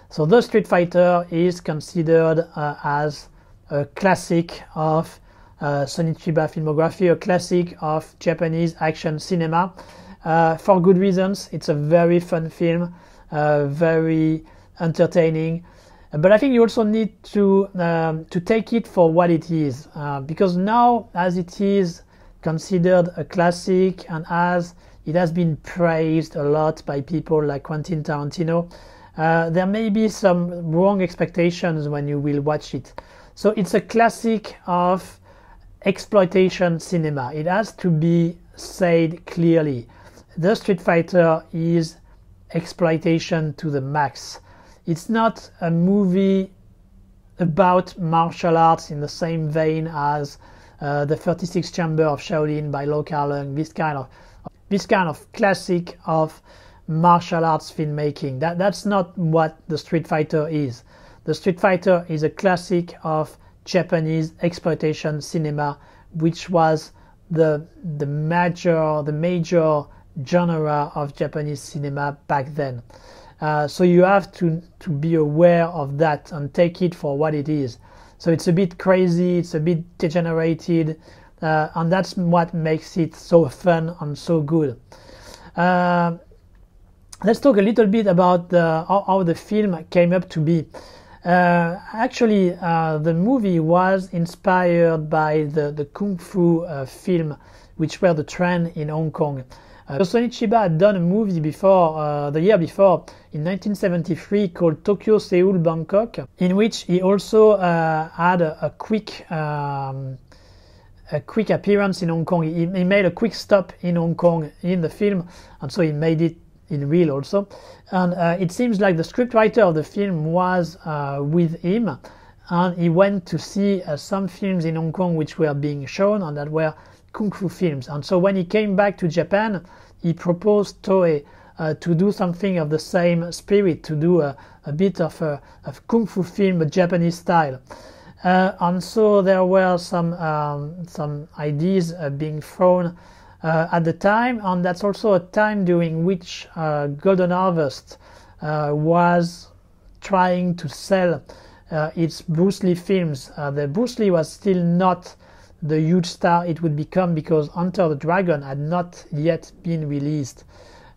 So The Street Fighter is considered as a classic of Sonny Chiba filmography, a classic of Japanese action cinema, for good reasons. It's a very fun film, very entertaining, but I think you also need to take it for what it is, because now, as it is considered a classic and as it has been praised a lot by people like Quentin Tarantino, there may be some wrong expectations when you will watch it. So it's a classic of exploitation cinema. It has to be said clearly. The Street Fighter is exploitation to the max. It's not a movie about martial arts in the same vein as the 36 Chamber of Shaolin by Lo Kar-leung, this kind of classic of martial arts filmmaking. That's not what the Street Fighter is. The Street Fighter is a classic of Japanese exploitation cinema, which was the major genre of Japanese cinema back then. So you have to be aware of that and take it for what it is. So it's a bit crazy, it's a bit degenerated, and that's what makes it so fun and so good. Let's talk a little bit about how the film came up to be. Actually, the movie was inspired by the Kung Fu film, which were the trend in Hong Kong. Sonny Chiba had done a movie before, the year before, in 1973, called Tokyo, Seoul, Bangkok, in which he also had a quick appearance in Hong Kong. He made a quick stop in Hong Kong in the film, and so he made it in real also. And it seems like the scriptwriter of the film was with him, and he went to see some films in Hong Kong which were being shown, and that were Kung Fu films. And so when he came back to Japan, he proposed Toei to do something of the same spirit, to do a bit of Kung Fu film, but Japanese style. And so there were some ideas being thrown at the time, and that's also a time during which Golden Harvest was trying to sell its Bruce Lee films. The Bruce Lee was still not the huge star it would become, because Enter the Dragon had not yet been released.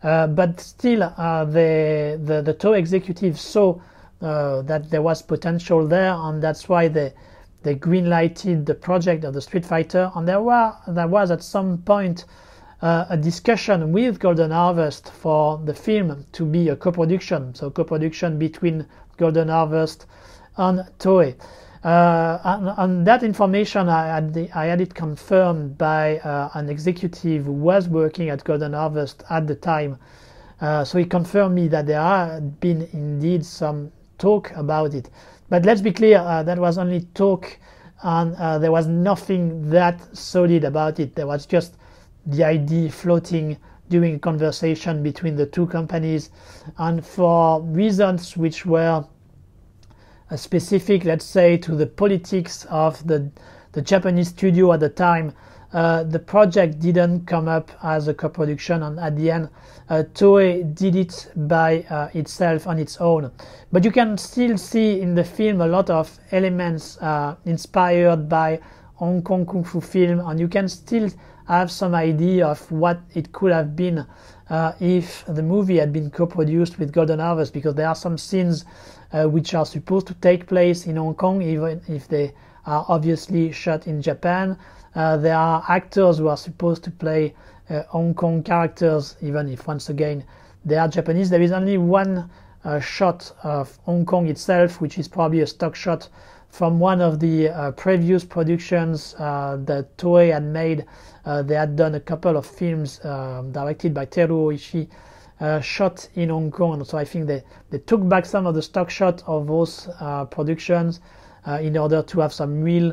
But still, the Toei executives saw that there was potential there, and that's why they green-lighted the project of the Street Fighter. And there was at some point a discussion with Golden Harvest for the film to be a co-production, so co-production between Golden Harvest and Toei. And that information, I had it confirmed by an executive who was working at Golden Harvest at the time. So he confirmed me that there had been indeed some talk about it. But let's be clear, that was only talk, and there was nothing that solid about it. There was just the idea floating during a conversation between the two companies, and for reasons which were specific, let's say, to the politics of the Japanese studio at the time, the project didn't come up as a co-production, and at the end Toei did it by itself on its own. But you can still see in the film a lot of elements inspired by Hong Kong Kung Fu film, and you can still have some idea of what it could have been if the movie had been co-produced with Golden Harvest, because there are some scenes which are supposed to take place in Hong Kong, even if they are obviously shot in Japan. There are actors who are supposed to play Hong Kong characters, even if once again they are Japanese. There is only one shot of Hong Kong itself, which is probably a stock shot from one of the previous productions that Toei had made. They had done a couple of films directed by Teruo Ishii, shot in Hong Kong. So I think they took back some of the stock shots of those productions in order to have some real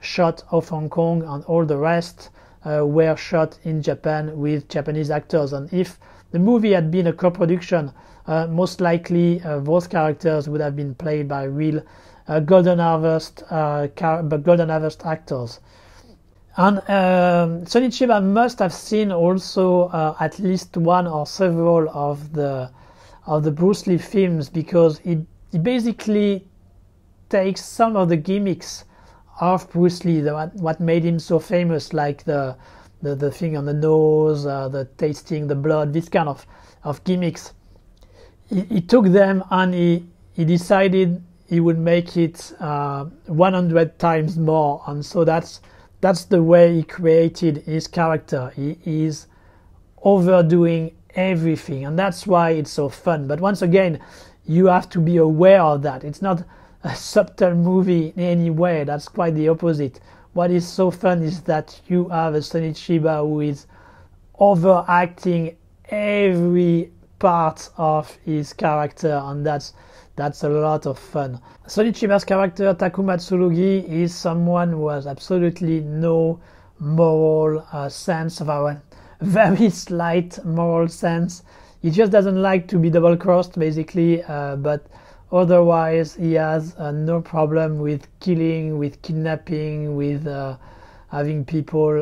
shot off Hong Kong, and all the rest were shot in Japan with Japanese actors. And if the movie had been a co-production, most likely those characters would have been played by real Golden Harvest actors. And Sonny Chiba must have seen also at least one or several of the Bruce Lee films, because he basically takes some of the gimmicks of Bruce Lee, what made him so famous, like the thing on the nose, the tasting the blood, this kind of gimmicks. He took them and he decided he would make it 100 times more, and so that's the way he created his character. He is overdoing everything, and that's why it's so fun. But once again, you have to be aware of that. It's not a subtle movie in any way. That's quite the opposite. What is so fun is that you have a Sonny Chiba who is overacting every part of his character, and that's a lot of fun. Sonny Chiba's character, Takuma Tsurugi, is someone who has absolutely no moral sense, of our very slight moral sense. He just doesn't like to be double-crossed, basically, but otherwise he has no problem with killing, with kidnapping, with having people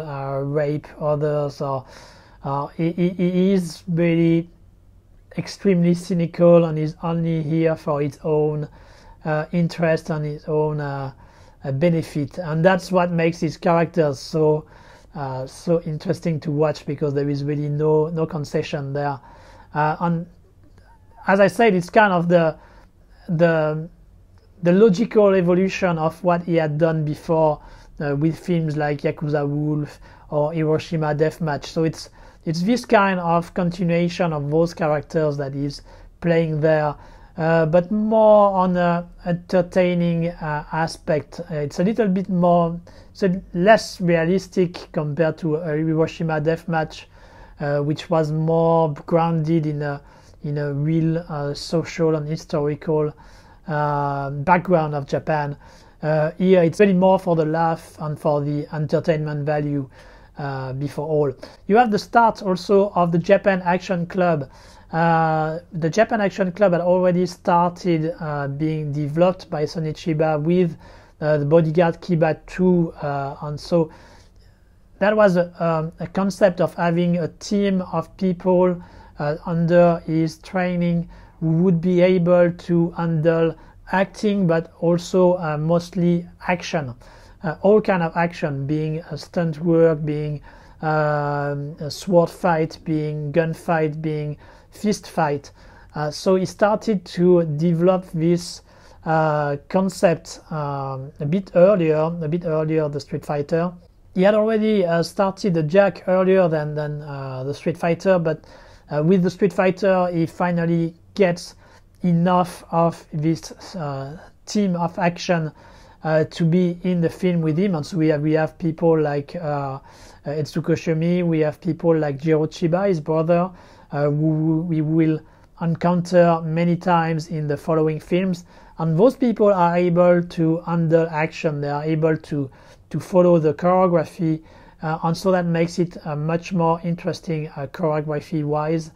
rape others, or he is really extremely cynical and is only here for his own interest and his own benefit, and that's what makes his characters so interesting to watch, because there is really no concession there. And as I said, it's kind of the logical evolution of what he had done before with films like Yakuza Wolf or Hiroshima Deathmatch. So it's this kind of continuation of those characters that he's playing there, but more on a entertaining aspect. It's a little bit more, so less realistic compared to Hiroshima Deathmatch, which was more grounded in a real social and historical background of Japan. Here it's really more for the laugh and for the entertainment value before all. You have the start also of the Japan Action Club. The Japan Action Club had already started being developed by Sonny Chiba with the Bodyguard Kiba 2, and so that was a concept of having a team of people under his training who would be able to handle acting, but also mostly action, all kind of action, being stunt work, being a sword fight, being gunfight, being fist fight. So he started to develop this concept a bit earlier, the Street Fighter. He had already started the Jack earlier than the Street Fighter, but with the Street Fighter he finally gets enough of this team of action to be in the film with him. And so we have people like Etsuko Shomi, we have people like Jiro Chiba, his brother, who we will encounter many times in the following films. And those people are able to handle action, they are able to follow the choreography, and so that makes it much more interesting choreography wise.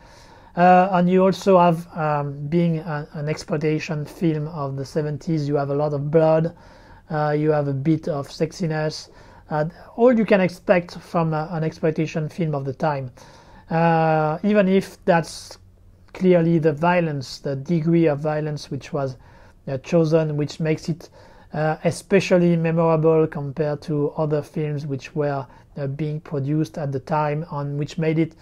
And you also have, being an exploitation film of the 70s, you have a lot of blood, you have a bit of sexiness, all you can expect from an exploitation film of the time, even if that's clearly the violence, the degree of violence which was chosen, which makes it especially memorable compared to other films which were being produced at the time, and which made it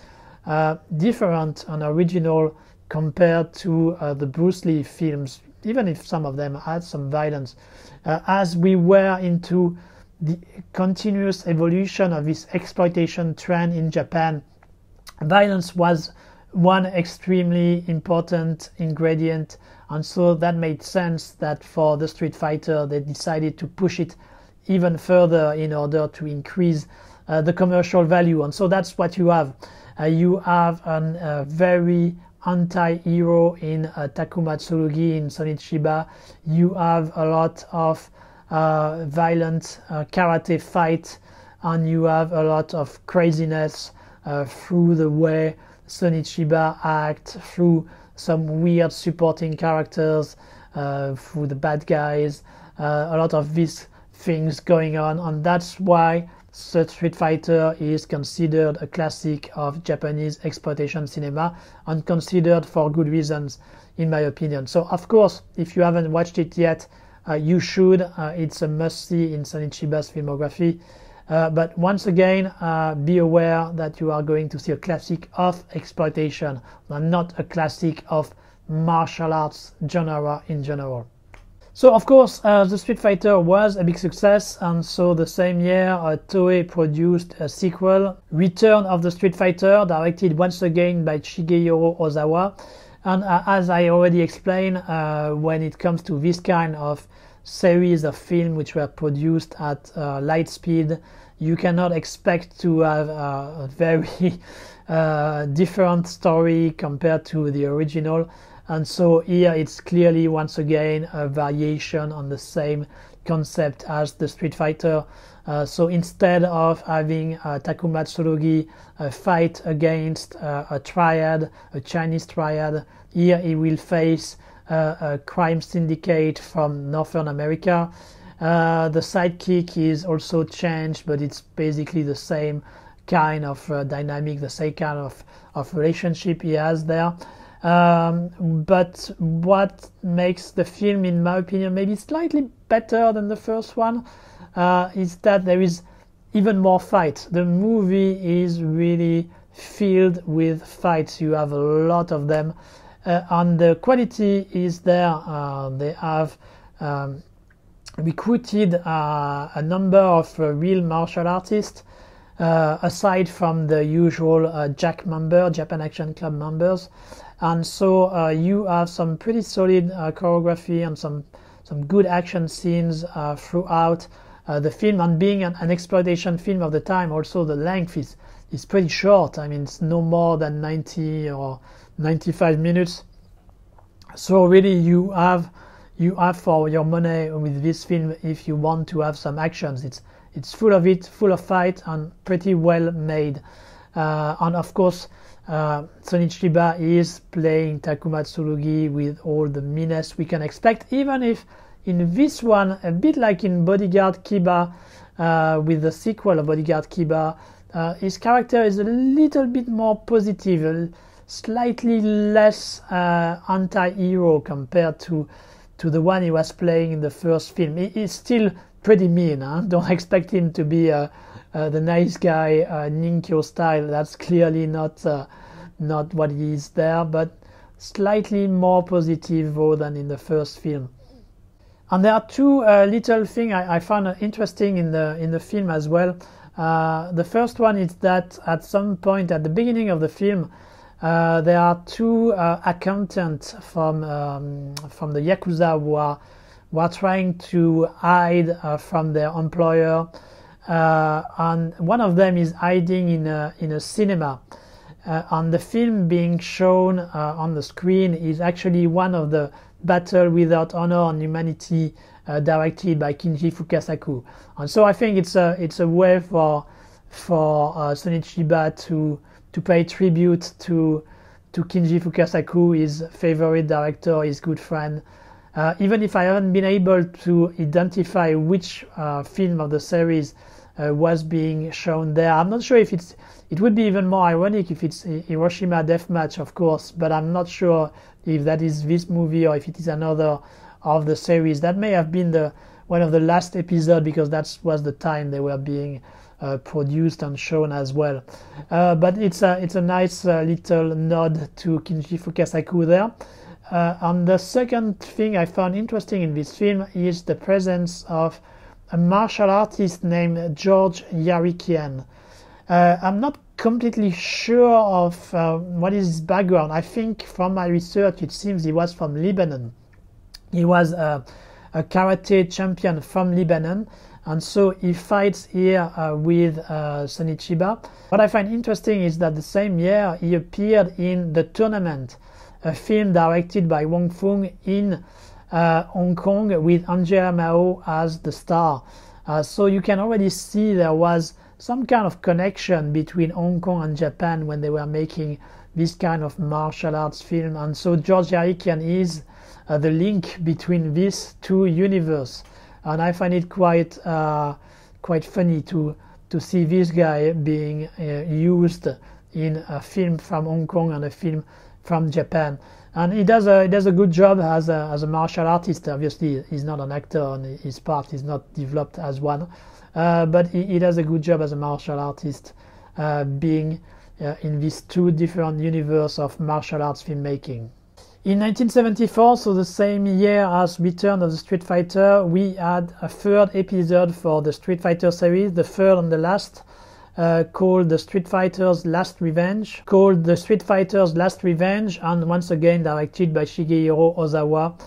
different and original compared to the Bruce Lee films, even if some of them had some violence. As we were into the continuous evolution of this exploitation trend in Japan, violence was one extremely important ingredient, and so that made sense that for the Street Fighter they decided to push it even further in order to increase the commercial value. And so that's what you have. You have a very anti-hero in Takuma Tsurugi, in Sonny Chiba. You have a lot of violent karate fight, and you have a lot of craziness through the way Sonny Chiba act, through some weird supporting characters, through the bad guys, a lot of these things going on, and that's why Street Fighter is considered a classic of Japanese exploitation cinema, and considered for good reasons, in my opinion. So of course, if you haven't watched it yet, you should. It's a must-see in Sonny Chiba's filmography. But once again, be aware that you are going to see a classic of exploitation, and not a classic of martial arts genre in general. So of course, the Street Fighter was a big success, and so the same year Toei produced a sequel, Return of the Street Fighter, directed once again by Shigehiro Ozawa. And as I already explained, when it comes to this kind of series of films which were produced at light speed, you cannot expect to have a very different story compared to the original. And so here it's clearly once again a variation on the same concept as the Street Fighter. So instead of having Takuma Tsurugi fight against a triad, a Chinese triad, here he will face a crime syndicate from Northern America. The sidekick is also changed, but it's basically the same kind of dynamic, the same kind of relationship he has there. But what makes the film, in my opinion, maybe slightly better than the first one, is that there is even more fight. The movie is really filled with fights. You have a lot of them, and the quality is there. They have recruited a number of real martial artists, aside from the usual Japan Action Club members. And so you have some pretty solid choreography and some good action scenes throughout the film. And being an exploitation film of the time, also the length is pretty short. I mean, it's no more than 90 or 95 minutes. So really you have for your money with this film if you want to have some actions. It's full of fight, and pretty well made. And of course, Sonny Chiba is playing Takuma Tsurugi with all the meanness we can expect, even if in this one, a bit like in Bodyguard Kiba, with the sequel of Bodyguard Kiba, his character is a little bit more positive, slightly less anti-hero compared to the one he was playing in the first film. He's still pretty mean, huh? Don't expect him to be the nice guy, Ninkyo style. That's clearly not what he is there, but slightly more positive though than in the first film. And there are two little things I found interesting in the film as well. The first one is that at some point at the beginning of the film, there are two accountants from the Yakuza who are trying to hide from their employer, and one of them is hiding in a cinema. And the film being shown on the screen is actually one of the Battle Without Honor and Humanity, directed by Kinji Fukasaku. And so I think it's a way for Sonny Chiba to pay tribute to Kinji Fukasaku, his favorite director, his good friend. Even if I haven't been able to identify which film of the series was being shown there, I'm not sure if it would be even more ironic if it's Hiroshima Deathmatch, of course, but I'm not sure if that is this movie or if it is another of the series. That may have been one of the last episodes, because that was the time they were being produced and shown as well. But it's a nice little nod to Kinji Fukasaku there. And the second thing I found interesting in this film is the presence of a martial artist named George Yarikian. I'm not completely sure of what is his background. I think from my research it seems he was from Lebanon. He was a karate champion from Lebanon, and so he fights here with Sonny Chiba. What I find interesting is that the same year he appeared in The Tournament, a film directed by Wong Fung in Hong Kong with Angela Mao as the star. So you can already see there was some kind of connection between Hong Kong and Japan when they were making this kind of martial arts film, and so George Yarikian is the link between these two universes, and I find it quite funny to see this guy being used in a film from Hong Kong and a film from Japan. And he does a good job as a martial artist. Obviously, he's not an actor, and his part is not developed as one, but he does a good job as a martial artist, being in these two different universes of martial arts filmmaking. In 1974, so the same year as Return of the Street Fighter, we had a third episode for the Street Fighter series, the third and the last, called The Street Fighter's Last Revenge, and once again directed by Shigehiro Ozawa.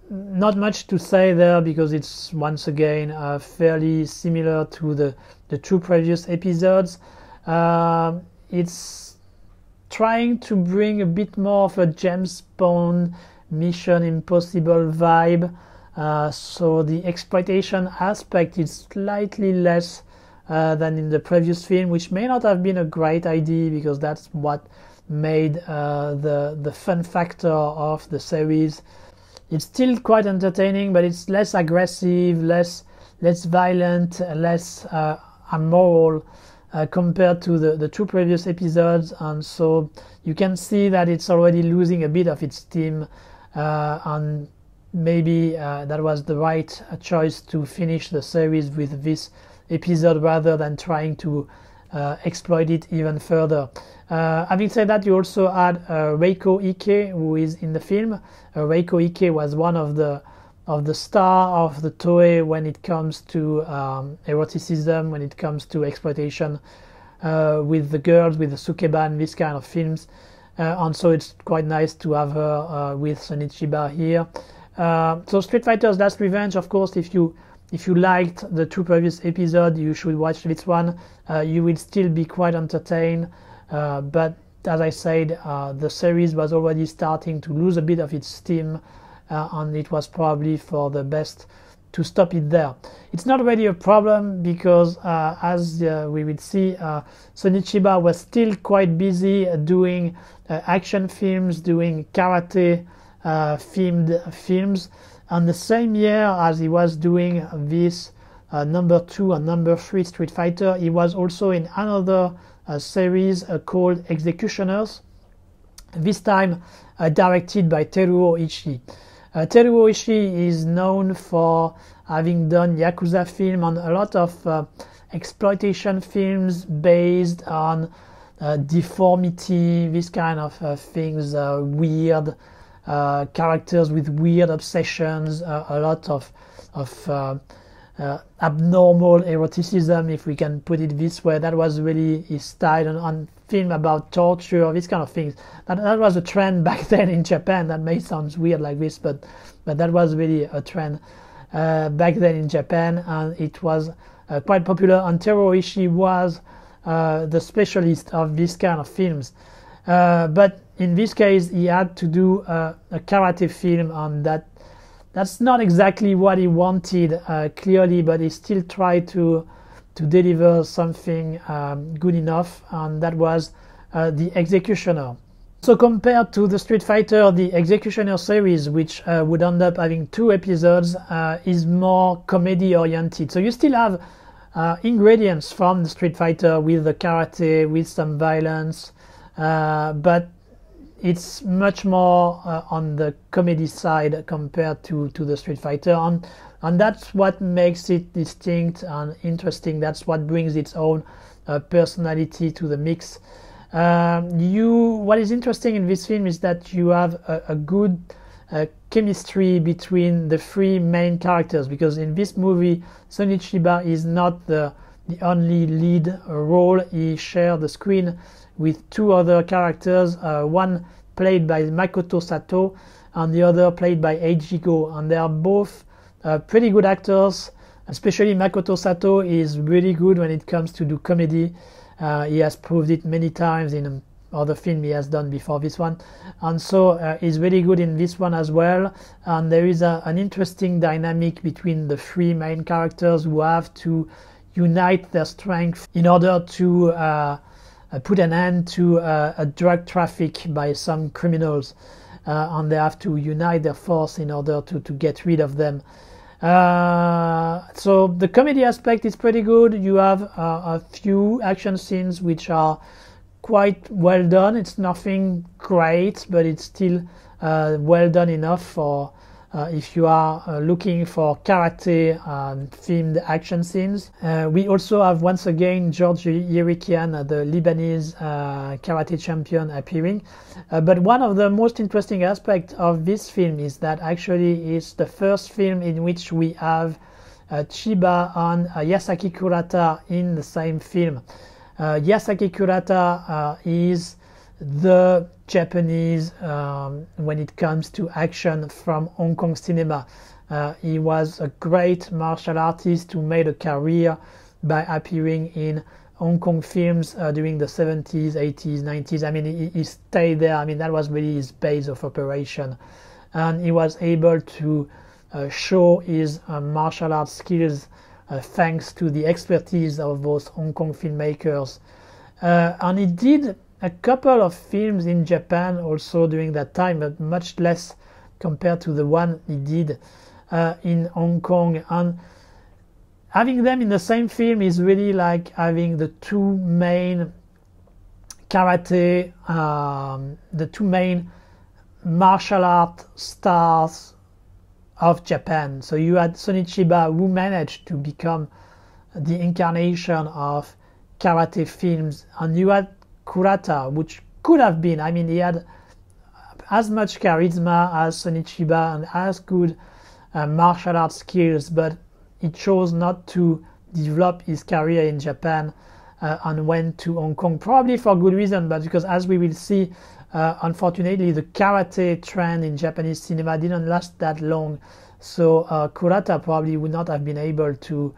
Not much to say there because it's once again fairly similar to the two previous episodes. It's trying to bring a bit more of a James Bond, Mission Impossible vibe, so the exploitation aspect is slightly less than in the previous film, which may not have been a great idea because that's what made the fun factor of the series. It's still quite entertaining, but it's less aggressive, less violent, less immoral compared to the two previous episodes, and so you can see that it's already losing a bit of its steam, and maybe that was the right choice to finish the series with this episode rather than trying to exploit it even further. Having said that, you also had Reiko Ike, who is in the film. Reiko Ike was one of the star of the Toei when it comes to eroticism, when it comes to exploitation with the girls, with the Sukeba and this kind of films. And so it's quite nice to have her with Sonny Chiba here. So Street Fighter's Last Revenge, of course, if you liked the two previous episodes, you should watch this one. You will still be quite entertained, but as I said, the series was already starting to lose a bit of its steam, and it was probably for the best to stop it there. It's not really a problem because as we will see, Sonny Chiba was still quite busy doing action films, doing karate themed films, and the same year as he was doing this number 2 and number 3 Street Fighter, he was also in another series called Executioners, this time directed by Teruo Ishii. Teruo Ishii is known for having done Yakuza film and a lot of exploitation films based on deformity, this kind of things, weird characters with weird obsessions, a lot of abnormal eroticism, if we can put it this way. That was really his style, on film about torture, these kind of things. That was a trend back then in Japan. That may sound weird like this, but that was really a trend back then in Japan, and it was quite popular. And Teruo Ishii was the specialist of this kind of films. But in this case, he had to do a karate film, and that's not exactly what he wanted, clearly, but he still tried to deliver something good enough, and that was The Executioner. So compared to the Street Fighter, the Executioner series, which would end up having 2 episodes, is more comedy-oriented. So you still have ingredients from the Street Fighter with the karate, with some violence, but it's much more on the comedy side compared to the Street Fighter, and that's what makes it distinct and interesting. That's what brings its own personality to the mix. What is interesting in this film is that you have a good chemistry between the 3 main characters, because in this movie Sonny Chiba is not the only lead role. He shared the screen with 2 other characters, one played by Makoto Sato and the other played by Eiji Go, and they are both pretty good actors. Especially Makoto Sato is really good when it comes to do comedy. He has proved it many times in other film he has done before this one, and so he's really good in this one as well. And there is an interesting dynamic between the three main characters who have to unite their strength in order to put an end to a drug traffic by some criminals, and they have to unite their force in order to get rid of them. So the comedy aspect is pretty good. You have a few action scenes which are quite well done. It's nothing great, but it's still well done enough for if you are looking for karate themed action scenes. We also have once again George Yerikian, the Lebanese karate champion, appearing. But one of the most interesting aspects of this film is that actually it's the first film in which we have Chiba and Yasaki Kurata in the same film. Yasaki Kurata is the Japanese when it comes to action from Hong Kong cinema. He was a great martial artist who made a career by appearing in Hong Kong films during the 70s, 80s, 90s. I mean, he stayed there. I mean, that was really his base of operation. And he was able to show his martial arts skills thanks to the expertise of those Hong Kong filmmakers. And he did a couple of films in Japan also during that time, but much less compared to the one he did in Hong Kong. And having them in the same film is really like having the two main karate, the two main martial art stars of Japan. So you had Sonny Chiba, who managed to become the incarnation of karate films, and you had Kurata, which could have been, I mean, he had as much charisma as Sonny Chiba and as good martial arts skills, but he chose not to develop his career in Japan and went to Hong Kong, probably for good reason, but because, as we will see, unfortunately the karate trend in Japanese cinema didn't last that long, so Kurata probably would not have been able to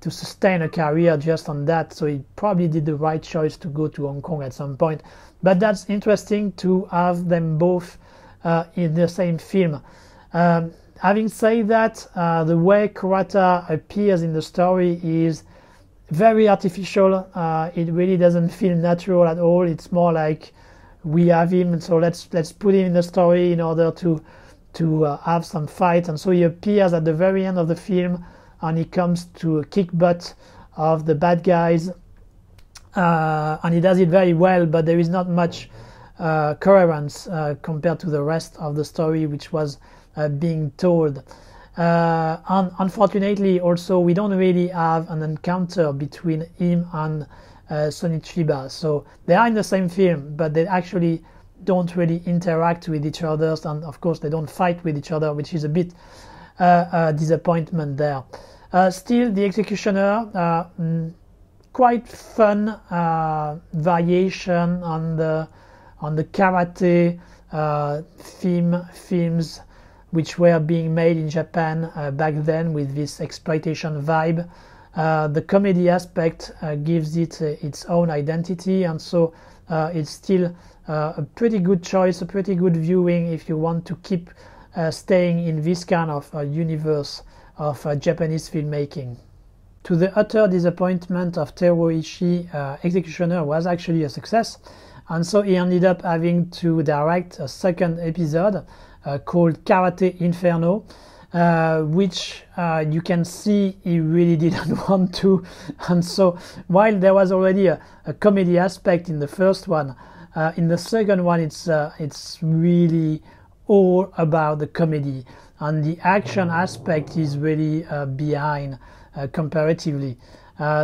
sustain a career just on that, so he probably did the right choice to go to Hong Kong at some point. But that's interesting to have them both in the same film. Having said that, the way Kurata appears in the story is very artificial. It really doesn't feel natural at all. It's more like we have him, so let's put him in the story in order to have some fight. And so he appears at the very end of the film, and he comes to kick butt of the bad guys, and he does it very well, but there is not much coherence compared to the rest of the story which was being told. And unfortunately also we don't really have an encounter between him and Sonny Chiba, so they are in the same film but they actually don't really interact with each other, and of course they don't fight with each other, which is a bit disappointment there. Still, the Executioner, quite fun variation on the karate films which were being made in Japan back then with this exploitation vibe. The comedy aspect gives it its own identity, and so it's still a pretty good choice, a pretty good viewing if you want to keep staying in this kind of universe of Japanese filmmaking. To the utter disappointment of Teruo Ishii, Executioner was actually a success, and so he ended up having to direct a second episode called Karate Inferno, which you can see he really didn't want to. And so while there was already a comedy aspect in the first one, in the second one it's really all about the comedy, and the action aspect is really behind comparatively.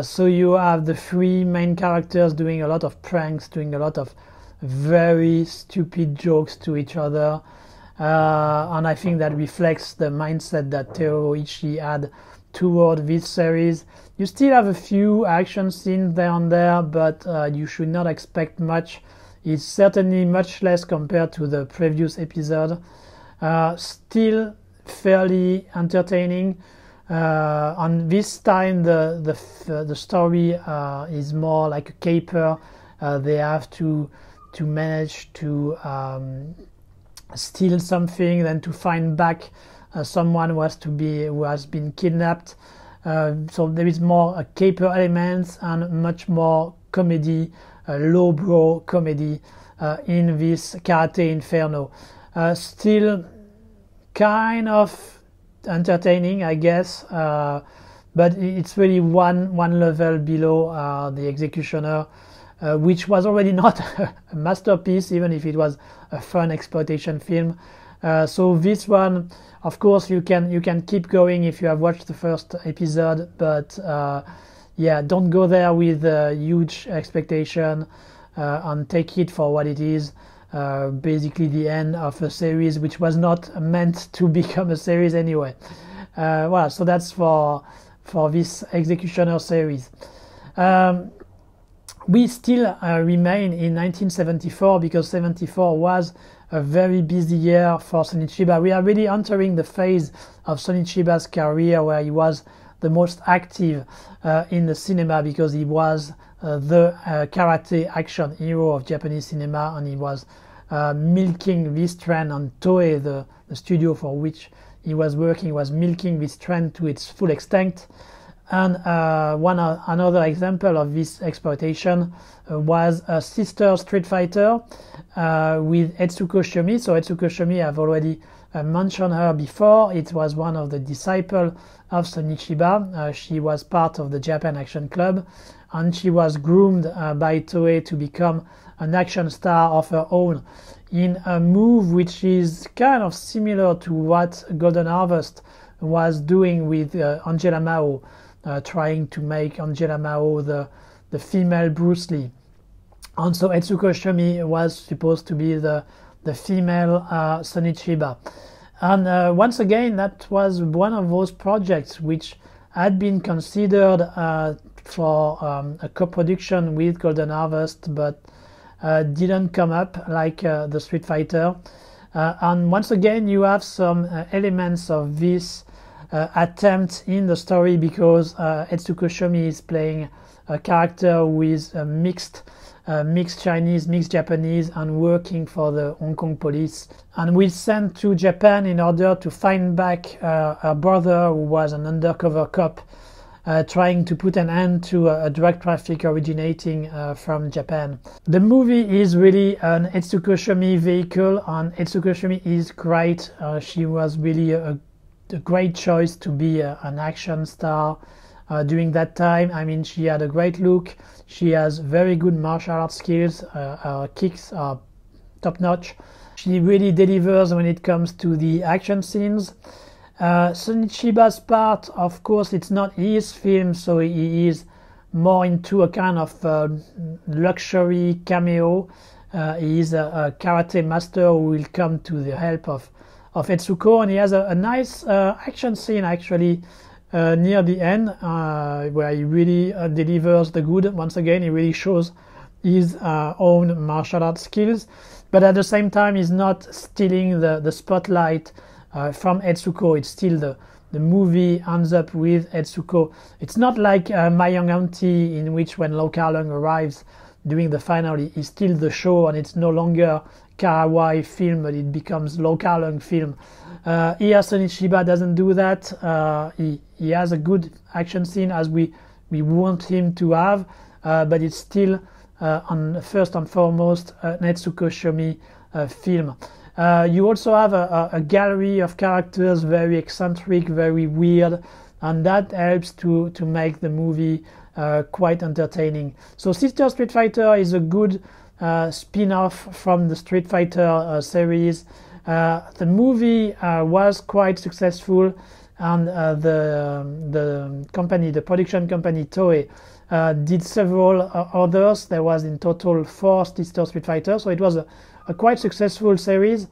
So you have the three main characters doing a lot of pranks, doing a lot of very stupid jokes to each other, and I think that reflects the mindset that Teruo Ishii had toward this series. You still have a few action scenes there and there, but you should not expect much. It's certainly much less compared to the previous episode. Still fairly entertaining. And this time the story is more like a caper. They have to to manage to steal something, then to find back someone who has been kidnapped. So there is more caper elements and much more comedy, lowbrow comedy in this Karate Inferno. Still kind of entertaining, I guess, but it's really one level below the Executioner, which was already not a masterpiece, even if it was a fun exploitation film. So this one, of course, you can keep going if you have watched the first episode, but yeah, don't go there with a huge expectation and take it for what it is. Basically the end of a series which was not meant to become a series anyway. Well, so that's for this Executioner series. We still remain in 1974 because 74 was a very busy year for Sonny Chiba. We are really entering the phase of Sonny Chiba's career where he was the most active in the cinema, because he was the karate action hero of Japanese cinema, and he was milking this trend, and Toei, the studio for which he was working, was milking this trend to its full extent. And another example of this exploitation was Sister Street Fighter with Etsuko Shomi. So Etsuko Shomi, I've already mentioned her before. It was one of the disciples of Sonny Chiba. She was part of the Japan Action Club, and she was groomed by Toei to become an action star of her own in a move which is kind of similar to what Golden Harvest was doing with Angela Mao, trying to make Angela Mao the female Bruce Lee. And so Etsuko Shomi was supposed to be the female Sonny Chiba. And once again, that was one of those projects which had been considered for a co-production with Golden Harvest, but didn't come up like the Street Fighter. And once again, you have some elements of this attempt in the story, because Etsuko Shomi is playing a character with mixed Chinese, mixed Japanese, and working for the Hong Kong police, and was sent to Japan in order to find back her brother, who was an undercover cop trying to put an end to a drug traffic originating from Japan. The movie is really an Etsuko Shomi vehicle, and Etsuko Shomi is great. She was really a great choice to be an action star during that time. I mean, she had a great look. She has very good martial arts skills. Her kicks are top-notch. She really delivers when it comes to the action scenes. Sonny Chiba's part, of course, it's not his film, so he is more into a kind of luxury cameo. He is a karate master who will come to the help of Etsuko, and he has a nice action scene actually near the end where he really delivers the good. Once again, he really shows his own martial arts skills, but at the same time he's not stealing the spotlight from Etsuko. It's still the movie ends up with Etsuko. It's not like My Young Auntie, in which when Lau Kar-leung arrives during the finale, he steals the show, and it's no longer Karawai film, but it becomes Lau Kar-leung film. Here Sonny Chiba doesn't do that. He has a good action scene as we want him to have, but it's still first and foremost an Etsuko Shomi film. You also have a gallery of characters, very eccentric, very weird, and that helps to make the movie quite entertaining. So Sister Street Fighter is a good spin-off from the Street Fighter series. The movie was quite successful, and the production company Toei did several others. There was in total 4 Sister Street Fighter, so it was a quite successful series.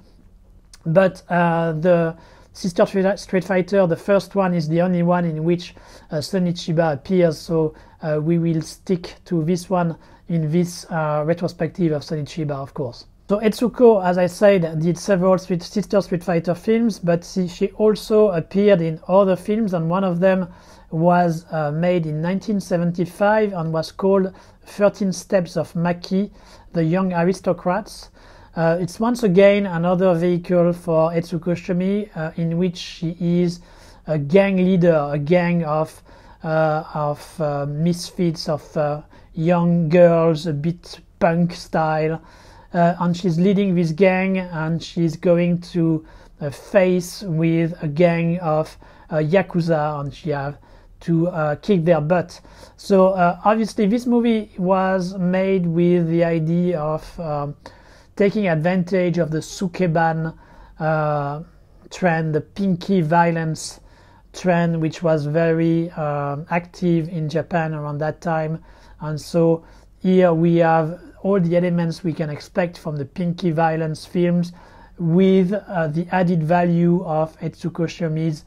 But the Sister Street Fighter, the first one, is the only one in which Sonny Chiba appears, so we will stick to this one in this retrospective of Sonny Chiba, of course. So Etsuko, as I said, did several Sister Street Fighter films, but she also appeared in other films, and one of them was made in 1975 and was called 13 Steps of Maki, the Young Aristocrats. It's once again another vehicle for Etsuko Shomi, in which she is a gang leader, a gang of misfits, of young girls, a bit punk style, and she's leading this gang, and she's going to face with a gang of Yakuza, and she have to kick their butt. So obviously this movie was made with the idea of taking advantage of the sukeban trend, the pinky violence trend, which was very active in Japan around that time. And so here we have all the elements we can expect from the pinky violence films, with the added value of Etsuko Shomi's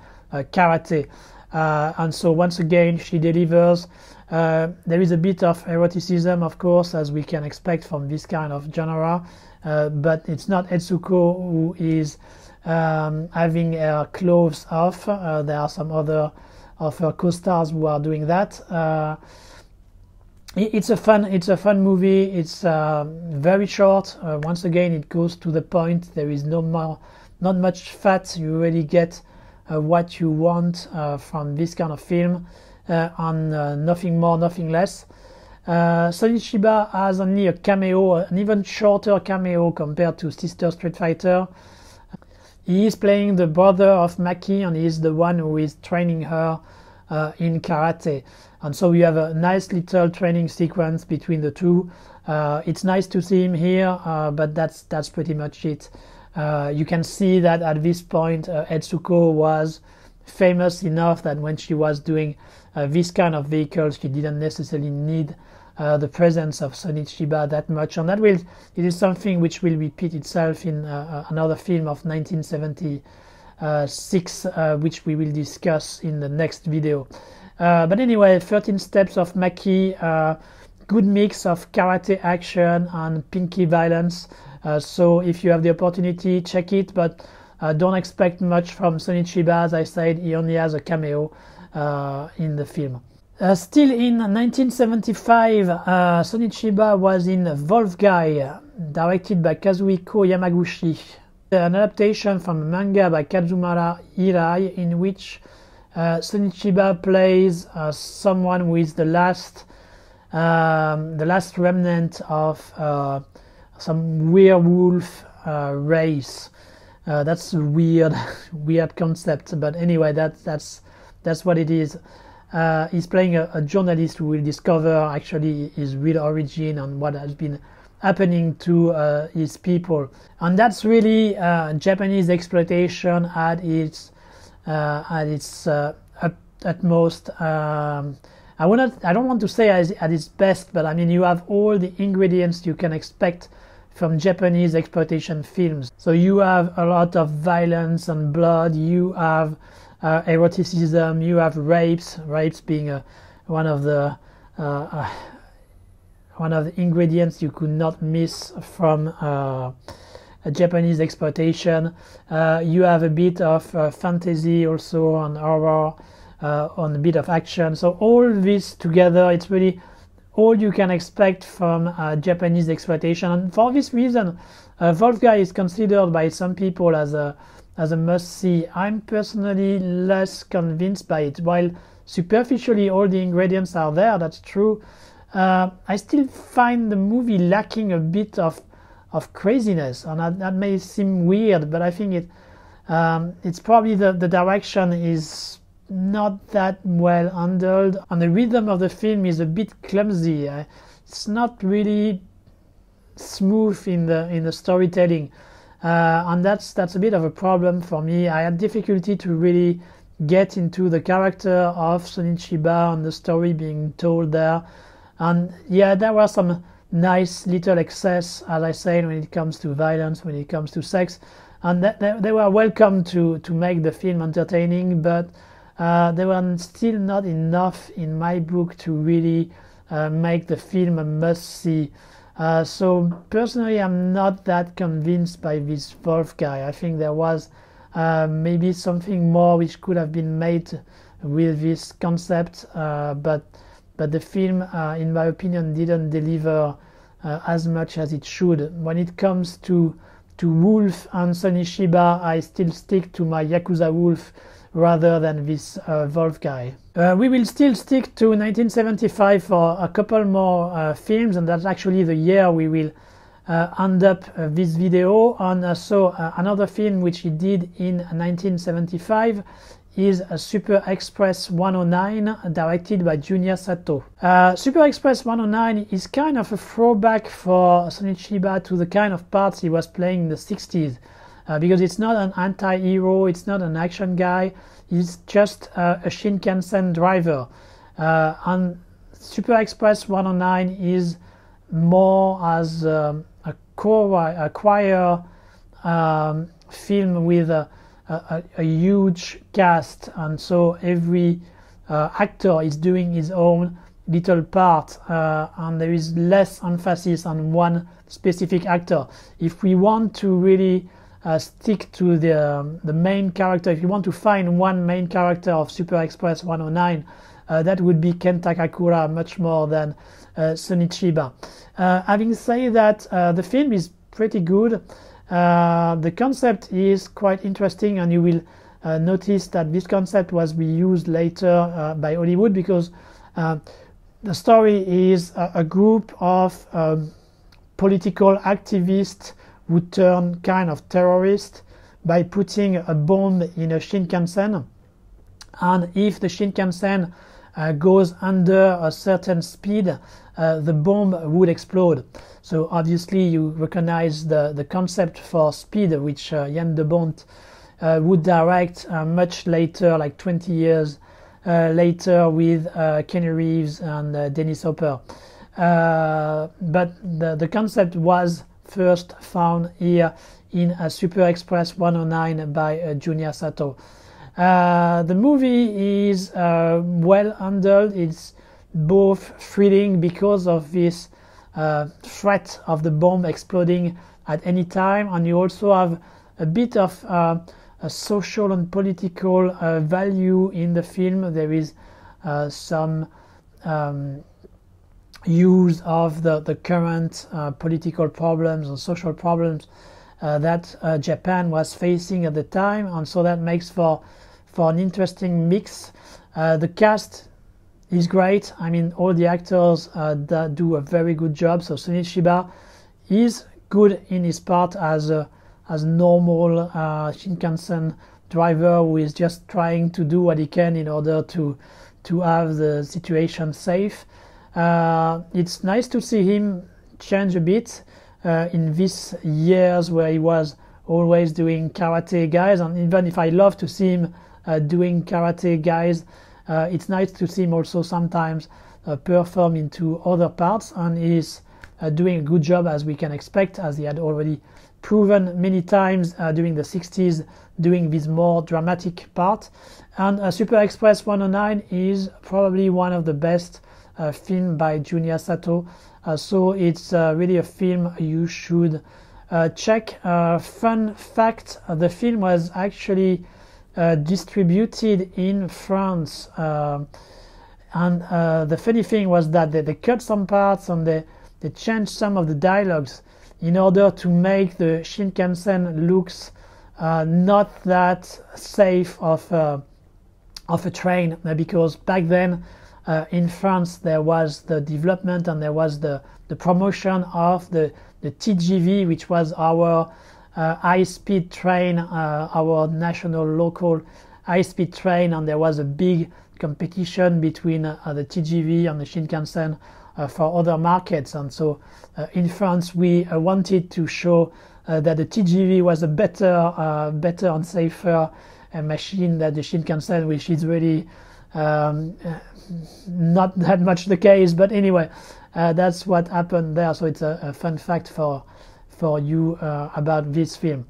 karate. And so once again she delivers. There is a bit of eroticism, of course, as we can expect from this kind of genre, but it's not Etsuko who is having her clothes off. There are some other of her co-stars who are doing that. It's a fun movie. It's very short. Once again, it goes to the point. There is not much fat. You really get what you want from this kind of film, and nothing more, nothing less. Sonny Chiba has only a cameo, an even shorter cameo compared to Sister Street Fighter. He is playing the brother of Maki, and he is the one who is training her in karate. And so we have a nice little training sequence between the two. It's nice to see him here, but that's pretty much it. You can see that at this point Etsuko was famous enough that when she was doing this kind of vehicles, she didn't necessarily need the presence of Sonny Chiba that much, and it is something which will repeat itself in another film of 1976, which we will discuss in the next video. But anyway, 13 Steps of Maki, good mix of karate action and pinky violence. So if you have the opportunity, check it, but don't expect much from Sonny Chiba. As I said, he only has a cameo in the film. Still in 1975, Sonny Chiba was in Wolf Guy, directed by Kazuhiko Yamaguchi, an adaptation from a manga by Kazumara Hirai, in which Sonny Chiba plays someone who is the last remnant of some werewolf race. That's a weird concept, but anyway, that's what it is. He's playing a journalist who will discover actually his real origin and what has been happening to his people, and that's really Japanese exploitation at its utmost. I don't want to say at its best, but I mean, you have all the ingredients you can expect from Japanese exploitation films. So you have a lot of violence and blood, you have eroticism, you have rapes being one of the ingredients you could not miss from a Japanese exploitation. You have a bit of fantasy also, on horror, on a bit of action. So all this together, it's really all you can expect from Japanese exploitation. And for this reason, Wolf Guy is considered by some people as a must-see. I'm personally less convinced by it. While superficially all the ingredients are there, that's true, I still find the movie lacking a bit of craziness, and that may seem weird, but I think it's probably the direction is not that well handled, and the rhythm of the film is a bit clumsy. It's not really smooth in the storytelling, and that's a bit of a problem for me. I had difficulty to really get into the character of Sonny Chiba and the story being told there. And yeah, there were some nice little excess, as I said, when it comes to violence, when it comes to sex, and they were welcome to make the film entertaining, but they were still not enough in my book to really make the film a must-see. So personally, I'm not that convinced by this Wolf Guy. I think there was maybe something more which could have been made with this concept, but the film, in my opinion, didn't deliver as much as it should. When it comes to Wolf and Sonny Chiba, I still stick to my Yakuza Wolf rather than this Wolf guy. We will still stick to 1975 for a couple more films, and that's actually the year we will end up this video on. So another film which he did in 1975 is Super Express 109, directed by Junya Sato. Super Express 109 is kind of a throwback for Sonny Chiba to the kind of parts he was playing in the 60s, because it's not an anti-hero, it's not an action guy, he's just a Shinkansen driver. And Super Express 109 is more as a choir film with a huge cast, and so every actor is doing his own little part, and there is less emphasis on one specific actor. If we want to really stick to the main character, if you want to find one main character of Super Express 109, that would be Kenta Kakura much more than Sonny Chiba. Having said that, the film is pretty good. The concept is quite interesting, and you will notice that this concept was reused later by Hollywood, because the story is a group of political activists who turn kind of terrorist by putting a bomb in a Shinkansen, and if the Shinkansen goes under a certain speed, the bomb would explode. So obviously you recognize the concept for Speed, which Jan de Bont would direct much later, like 20 years later, with Kenny Reeves and Dennis Hopper. But the concept was first found here in Super Express 109 by Junya Sato. The movie is well handled. It's both thrilling because of this threat of the bomb exploding at any time, and you also have a bit of a social and political value in the film. There is some use of the current political problems and social problems that Japan was facing at the time, and so that makes for an interesting mix. The cast is great. I mean, all the actors that do a very good job. So Sonny Chiba is good in his part as normal Shinkansen driver who is just trying to do what he can in order to have the situation safe. It's nice to see him change a bit in these years where he was always doing Karate Guys, and even if I love to see him doing Karate Guys, it's nice to see him also sometimes perform into other parts, and he's doing a good job, as we can expect, as he had already proven many times during the 60s, doing this more dramatic part. And Super Express 109 is probably one of the best film by Junya Sato, so it's really a film you should check. Fun fact, the film was actually distributed in France, and the funny thing was that they cut some parts and they changed some of the dialogues in order to make the Shinkansen looks not that safe of a train, because back then in France there was the development and there was the promotion of the TGV, which was our high-speed train, our national local high-speed train, and there was a big competition between the TGV and the Shinkansen for other markets. And so in France we wanted to show that the TGV was a better and safer machine than the Shinkansen, which is really not that much the case, but anyway, that's what happened there. So it's a fun fact for you about this film.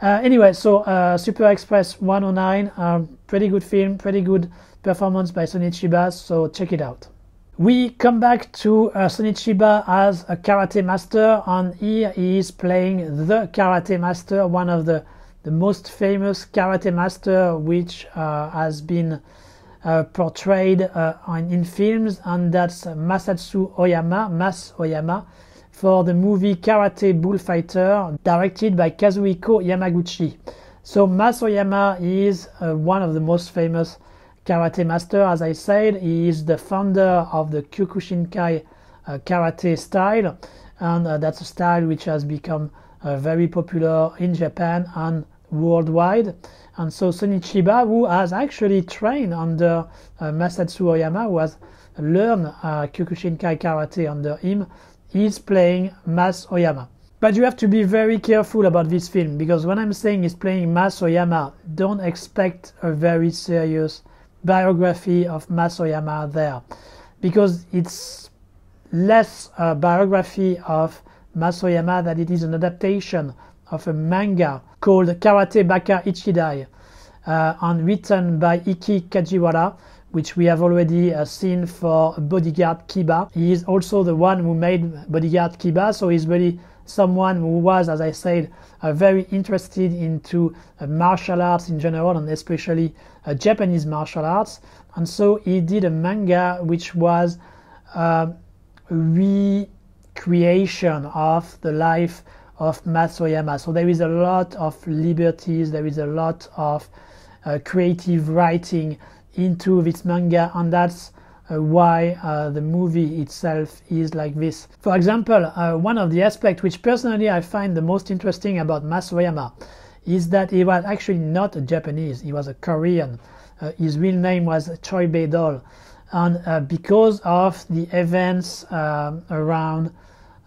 Anyway, so Super Express 109, pretty good film, pretty good performance by Sonny Chiba, so check it out. We come back to Sonny Chiba as a karate master, and here he is playing the karate master, one of the most famous karate master, which has been portrayed in films, and that's Masatsu Oyama, Mas Oyama, for the movie Karate Bullfighter, directed by Kazuhiko Yamaguchi. So Mas Oyama is one of the most famous karate master. As I said, he is the founder of the Kyokushinkai karate style, and that's a style which has become very popular in Japan and worldwide. And so Sonny Chiba, who has actually trained under Masatsu Oyama, who has learned Kyokushinkai karate under him, is playing Mas Oyama. But you have to be very careful about this film, because when I'm saying he's playing Mas Oyama, don't expect a very serious biography of Mas Oyama there, because it's less a biography of Mas Oyama than it is an adaptation of a manga called Karate Baka Ichidai, and written by Iki Kajiwara, which we have already seen for Bodyguard Kiba. He is also the one who made Bodyguard Kiba, so he's really someone who was, as I said, very interested into martial arts in general, and especially Japanese martial arts. And so he did a manga which was recreation of the life of Mas Oyama. So there is a lot of liberties, there is a lot of creative writing into this manga, and that's why the movie itself is like this. For example, one of the aspects which personally I find the most interesting about Mas Oyama is that he was actually not a Japanese, he was a Korean. His real name was Choi Bae-dol, and because of the events around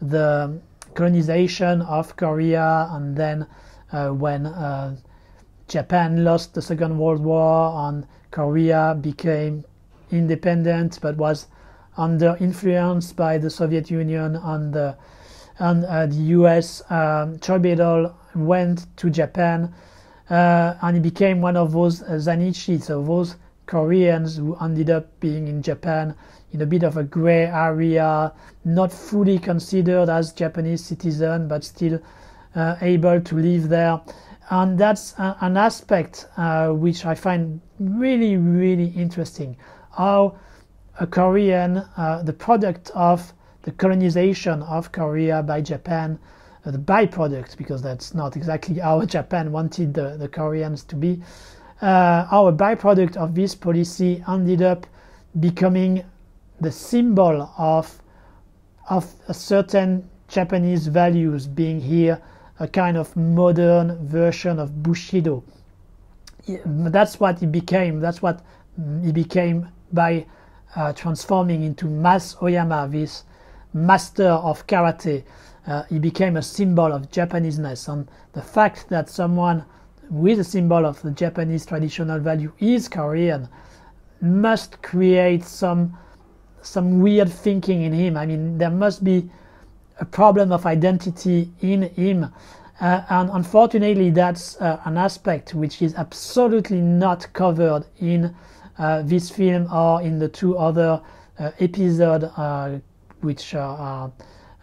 the colonization of Korea, and then when Japan lost the Second World War and Korea became independent but was under influence by the Soviet Union and the US, Choi Bae-dol went to Japan and he became one of those Zanichi, so those Koreans who ended up being in Japan in a bit of a gray area, not fully considered as Japanese citizen but still able to live there. And that's an aspect which I find really, really interesting. How a Korean, the product of the colonization of Korea by Japan, the byproduct, because that's not exactly how Japan wanted the Koreans to be, how a byproduct of this policy ended up becoming the symbol of a certain Japanese values, being here a kind of modern version of Bushido. That's what he became. That's what he became by transforming into Mas Oyama, this master of karate. He became a symbol of Japaneseness, and the fact that someone with a symbol of the Japanese traditional value is Korean must create some weird thinking in him. I mean, there must be a problem of identity in him, and unfortunately that's an aspect which is absolutely not covered in this film or in the two other episodes which are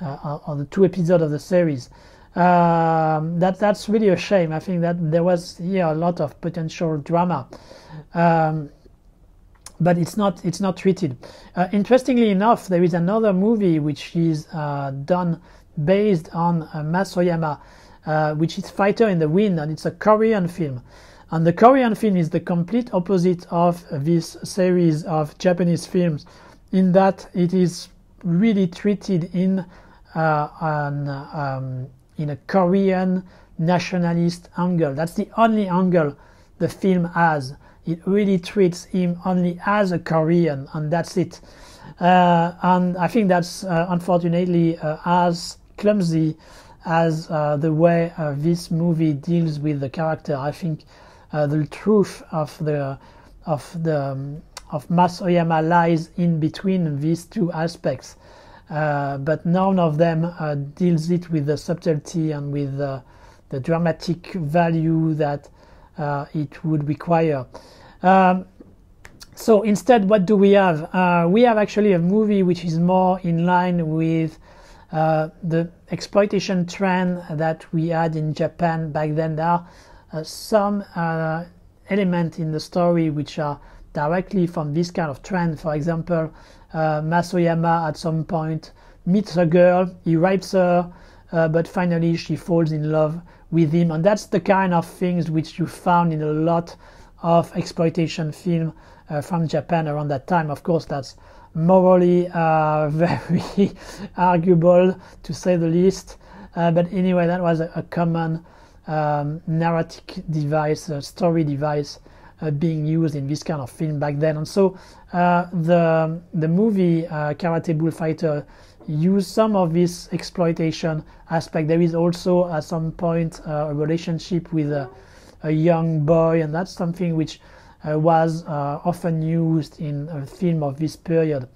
the two episodes of the series. That's really a shame. I think that there was here a lot of potential drama, but it's not treated. Interestingly enough, there is another movie which is done based on Mas Oyama, which is Fighter in the Wind, and it's a Korean film. And the Korean film is the complete opposite of this series of Japanese films, in that it is really treated in a Korean nationalist angle. That's the only angle the film has. It really treats him only as a Korean, and that's it. And I think that's unfortunately as clumsy as the way this movie deals with the character. I think the truth of Mas Oyama lies in between these two aspects, but none of them deals it with the subtlety and with the dramatic value that it would require. So instead, what do we have? We have actually a movie which is more in line with the exploitation trend that we had in Japan back then. There are some elements in the story which are directly from this kind of trend. For example, Masoyama at some point meets a girl, he rapes her, but finally she falls in love with him, and that's the kind of things which you found in a lot of exploitation film from Japan around that time. Of course, that's morally very arguable, to say the least, but anyway, that was a common narrative device, story device being used in this kind of film back then. And so the movie Karate Bullfighter used some of this exploitation aspect. There is also at some point a relationship with a young boy, and that's something which was often used in a film of this period.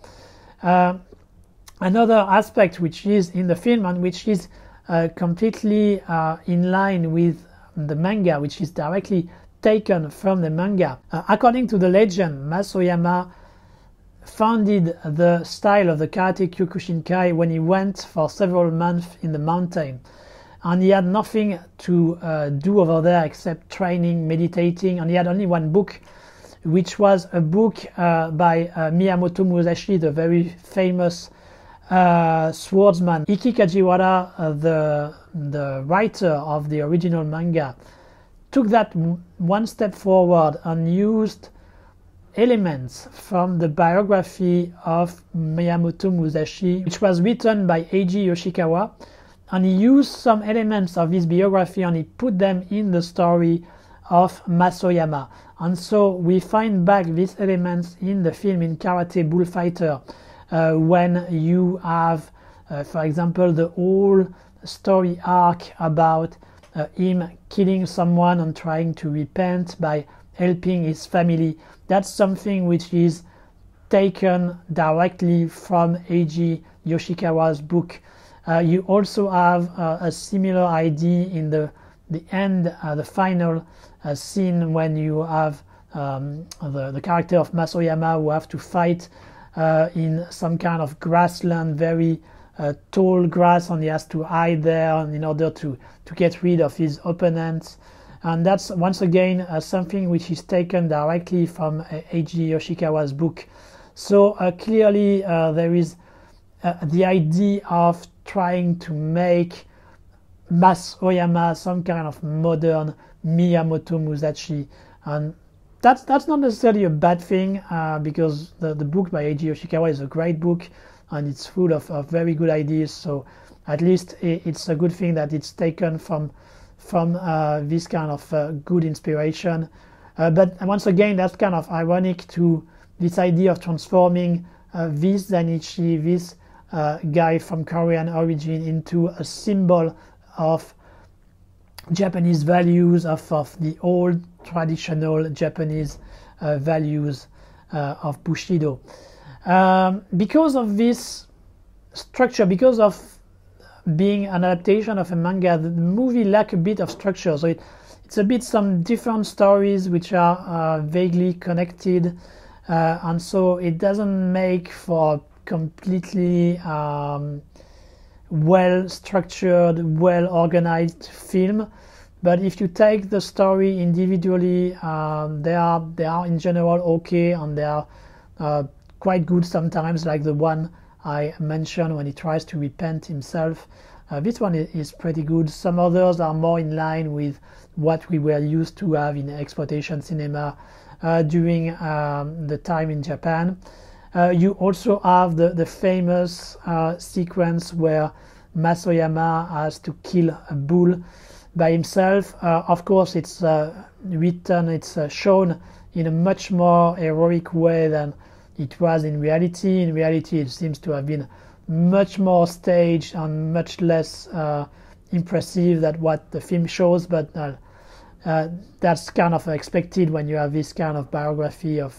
Another aspect which is in the film and which is completely in line with the manga, which is directly taken from the manga. According to the legend, Masoyama founded the style of the Karate Kyokushinkai when he went for several months in the mountain, and he had nothing to do over there except training, meditating, and he had only one book, which was a book by Miyamoto Musashi, the very famous swordsman. Ikki Kajiwara, the writer of the original manga, took that one step forward and used elements from the biography of Miyamoto Musashi, which was written by Eiji Yoshikawa, and he used some elements of his biography and he put them in the story of Masoyama. And so we find back these elements in the film, in Karate Bullfighter, when you have, for example, the whole story arc about him killing someone and trying to repent by helping his family. That's something which is taken directly from Eiji Yoshikawa's book. You also have a similar idea in the end, the final scene, when you have the character of Masoyama who have to fight in some kind of grassland, very tall grass, and he has to hide there in order to get rid of his opponents. And that's once again something which is taken directly from Eiji Yoshikawa's book. So clearly there is the idea of trying to make Masoyama some kind of modern Miyamoto Musashi, and that's not necessarily a bad thing, because the book by Eiji Yoshikawa is a great book and it's full of very good ideas. So at least it's a good thing that it's taken from this kind of good inspiration. But once again, that's kind of ironic to this idea of transforming this Zainichi, this guy from Korean origin, into a symbol of Japanese values, of the old traditional Japanese values of Bushido. Because of this structure, because of being an adaptation of a manga, the movie lacks a bit of structure. So it's a bit some different stories which are vaguely connected, and so it doesn't make for completely well-structured, well-organized film. But if you take the story individually, they are in general okay, and they are quite good sometimes, like the one I mentioned when he tries to repent himself. This one is pretty good. Some others are more in line with what we were used to have in exploitation cinema during the time in Japan. You also have the famous sequence where Masoyama has to kill a bull by himself. Of course, it's written, it's shown in a much more heroic way than it was in reality. In reality, it seems to have been much more staged and much less impressive than what the film shows, but that's kind of expected when you have this kind of biography of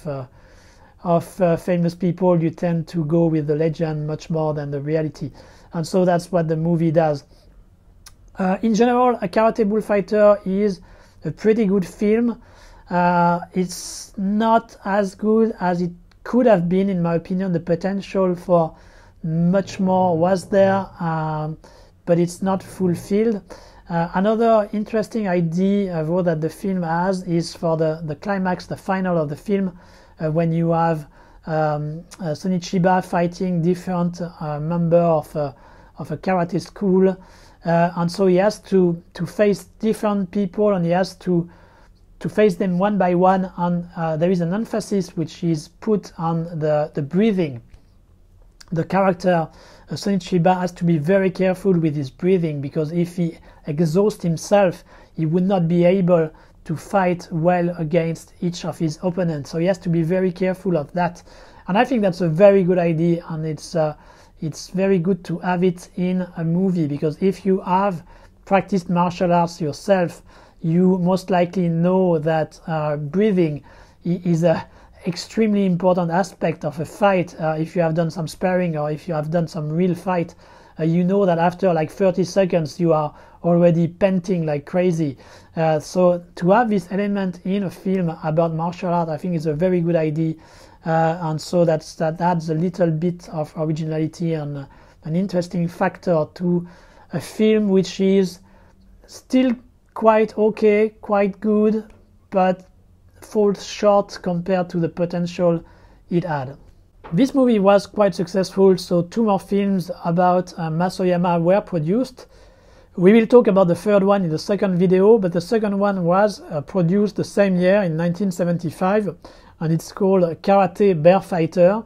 famous people. You tend to go with the legend much more than the reality, and so that's what the movie does. In general, A Karate Bullfighter is a pretty good film. It's not as good as it could have been, in my opinion. The potential for much more was there, but it's not fulfilled. Another interesting idea that the film has is for the climax, the final of the film, when you have Sonny Chiba fighting different member of a karate school, and so he has to face different people, and he has to face them one by one, and there is an emphasis which is put on the breathing. The character Sonny Chiba has to be very careful with his breathing, because if he exhausts himself, he would not be able to fight well against each of his opponents. So he has to be very careful of that, and I think that's a very good idea, and it's very good to have it in a movie, because if you have practiced martial arts yourself, you most likely know that breathing is a extremely important aspect of a fight. If you have done some sparring, or if you have done some real fight, you know that after like 30 seconds you are already panting like crazy. So to have this element in a film about martial art, I think is a very good idea, and so that adds a little bit of originality and an interesting factor to a film which is still quite okay, quite good, but falls short compared to the potential it had. This movie was quite successful, so 2 more films about Masoyama were produced. We will talk about the third one in the second video, but the second one was produced the same year in 1975, and it's called Karate Bear Fighter,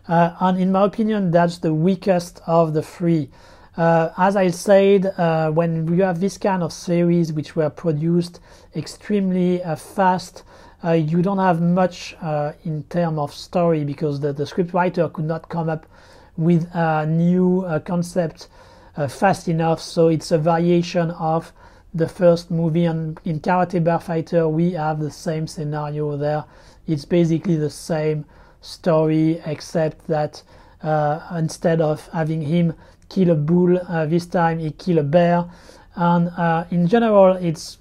and in my opinion that's the weakest of the 3. As I said, when you have this kind of series which were produced extremely fast, you don't have much in terms of story, because the scriptwriter could not come up with a new concept fast enough, so it's a variation of the first movie. And in Karate Bear Fighter we have the same scenario there. It's basically the same story, except that instead of having him kill a bull, this time he kill a bear, and in general it's,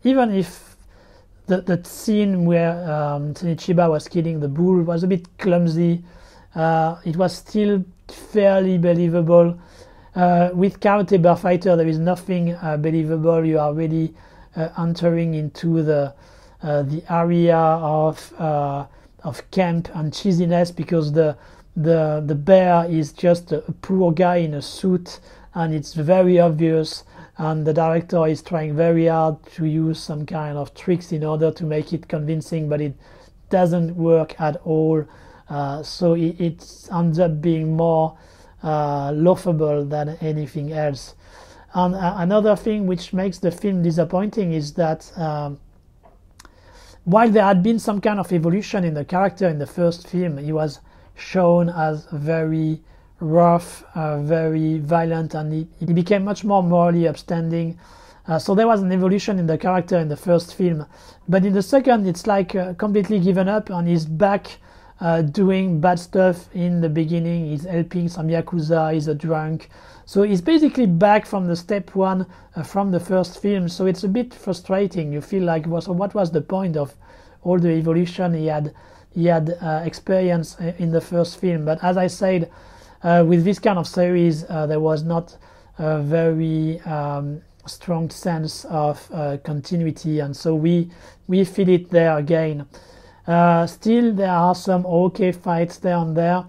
even if the scene where Sonny Chiba was killing the bull was a bit clumsy, it was still fairly believable. With Karate Bear Fighter there is nothing believable. You are really entering into the area of camp and cheesiness, because the bear is just a poor guy in a suit, and it's very obvious, and the director is trying very hard to use some kind of tricks in order to make it convincing, but it doesn't work at all. So it ends up being more laughable than anything else. And another thing which makes the film disappointing is that while there had been some kind of evolution in the character in the first film, he was shown as very rough, very violent, and he became much more morally upstanding. So there was an evolution in the character in the first film, but in the second it's like completely given up, and he's back doing bad stuff. In the beginning he's helping some Yakuza, he's a drunk, so he's basically back from the step 1 from the first film. So it's a bit frustrating. You feel like, so what was the point of all the evolution he had experienced in the first film? But as I said, with this kind of series there was not a very strong sense of continuity, and so we feel it there again. Still there are some okay fights there and there,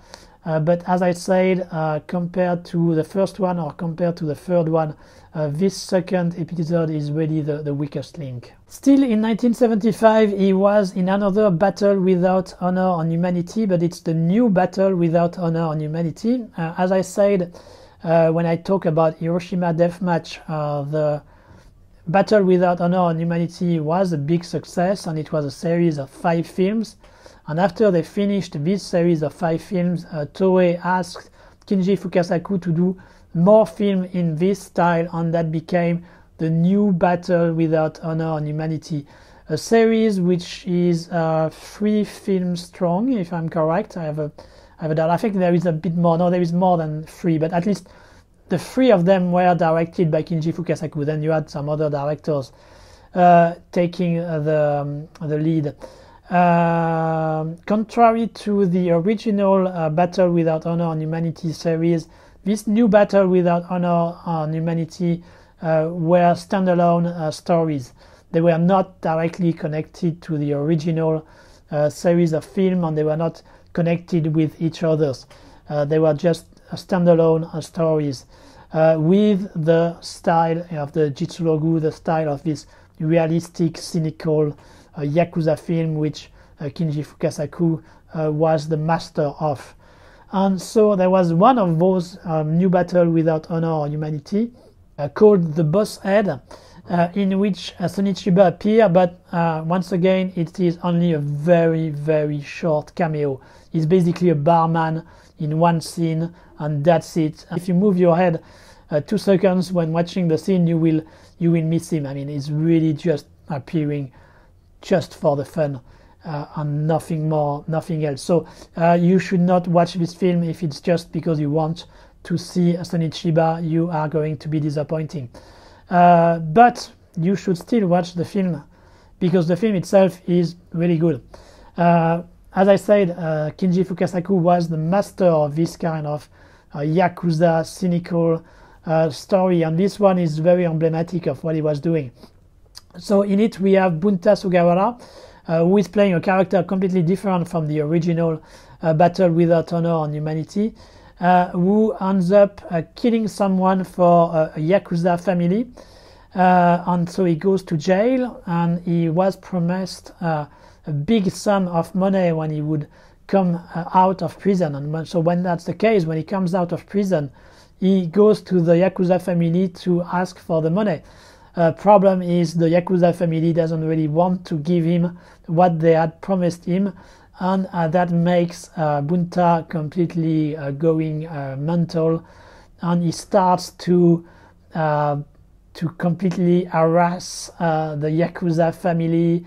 but as I said, compared to the first one or compared to the third one, this second episode is really the weakest link. Still in 1975 he was in another Battle Without Honor on Humanity, but it's the new Battle Without Honor on Humanity. As I said when I talk about Hiroshima Deathmatch, the Battle Without Honor on Humanity was a big success, and it was a series of 5 films. And after they finished this series of 5 films, Toei asked Kinji Fukasaku to do more film in this style, and that became the new Battle Without Honor on Humanity, a series which is 3 films strong, if I'm correct. I have a doubt. I think there is a bit more. No, there is more than 3, but at least the 3 of them were directed by Kinji Fukasaku. Then you had some other directors taking the lead. Contrary to the original Battle Without Honor on Humanity series, this new Battle Without Honor on Humanity were standalone stories. They were not directly connected to the original series of film, and they were not connected with each other. They were just standalone stories with the style of the Jitsurogu, the style of this realistic, cynical Yakuza film, which Kinji Fukasaku was the master of. And so there was one of those new battle without honor or humanity called the Boss Head, in which Sonny Chiba appears, but once again it is only a very, very short cameo. He's basically a barman in one scene, and that's it. If you move your head 2 seconds when watching the scene, you will miss him. I mean, he's really just appearing just for the fun and nothing more, nothing else. So you should not watch this film if it's just because you want to see Sonny Chiba. You are going to be disappointing. But you should still watch the film because the film itself is really good. As I said, Kinji Fukasaku was the master of this kind of Yakuza cynical story, and this one is very emblematic of what he was doing. So in it we have Bunta Sugawara, who is playing a character completely different from the original Battle Without Honor and Humanity, who ends up killing someone for a Yakuza family, and so he goes to jail, and he was promised a big sum of money when he would come out of prison. And so when that's the case, when he comes out of prison, he goes to the Yakuza family to ask for the money. Problem is the Yakuza family doesn't really want to give him what they had promised him, and that makes Bunta completely going mental, and he starts to completely harass the Yakuza family.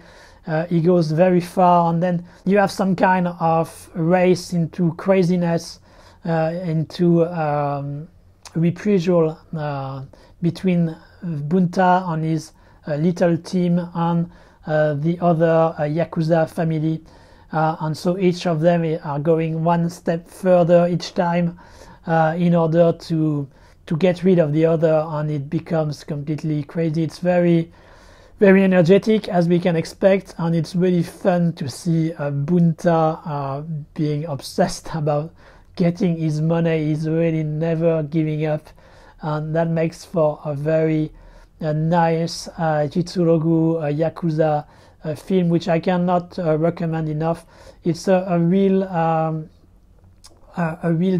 He goes very far, and then you have some kind of race into craziness, into reprisal between Bunta and his little team and the other Yakuza family, and so each of them are going one step further each time in order to get rid of the other, and it becomes completely crazy. It's very, very energetic, as we can expect, and it's really fun to see Bunta being obsessed about getting his money. He's really never giving up, and that makes for a very nice Jitsurogu Yakuza film, which I cannot recommend enough. It's a real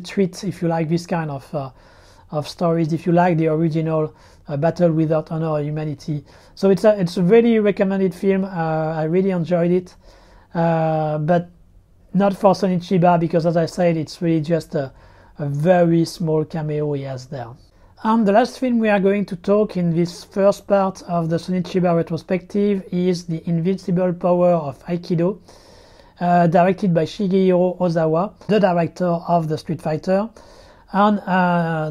treat if you like this kind of stories, if you like the original Battle Without Honor or Humanity. So it's a really recommended film. I really enjoyed it, but not for Sonny Chiba, because as I said, it's really just a very small cameo he has there. And the last film we are going to talk in this first part of the Sonny Chiba retrospective is The Invincible Power of Aikido, directed by Shigeru Ozawa, the director of the Street Fighter. And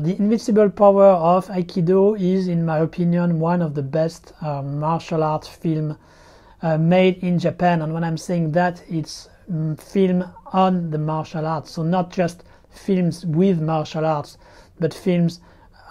The Invincible Power of Aikido is, in my opinion, one of the best martial arts films made in Japan. And when I'm saying that, it's film on the martial arts, so not just films with martial arts, but films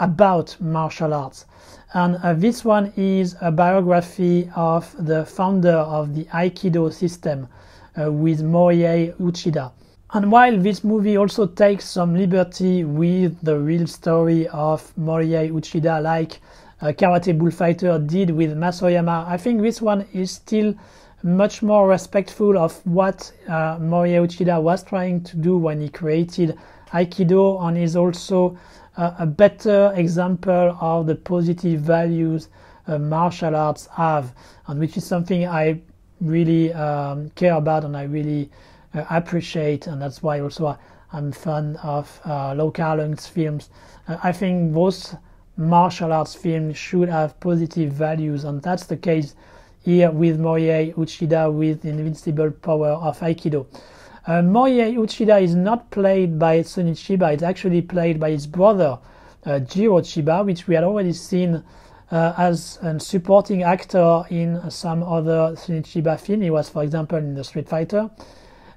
about martial arts. And this one is a biography of the founder of the Aikido system with Morihei Uchida. And while this movie also takes some liberty with the real story of Morihei Uchida, like Karate Bullfighter did with Masoyama, I think this one is still much more respectful of what Morihei Uchida was trying to do when he created Aikido, and is also a better example of the positive values martial arts have, and which is something I really care about and I really appreciate, and that's why also I'm fan of Low-Carling's films. I think most martial arts films should have positive values, and that's the case here with Morihei Uchida with The Invincible Power of Aikido. Morihei Uchida is not played by Sonny Chiba, it's actually played by his brother Jiro Chiba, which we had already seen as a supporting actor in some other Sonny Chiba film. He was, for example, in The Street Fighter.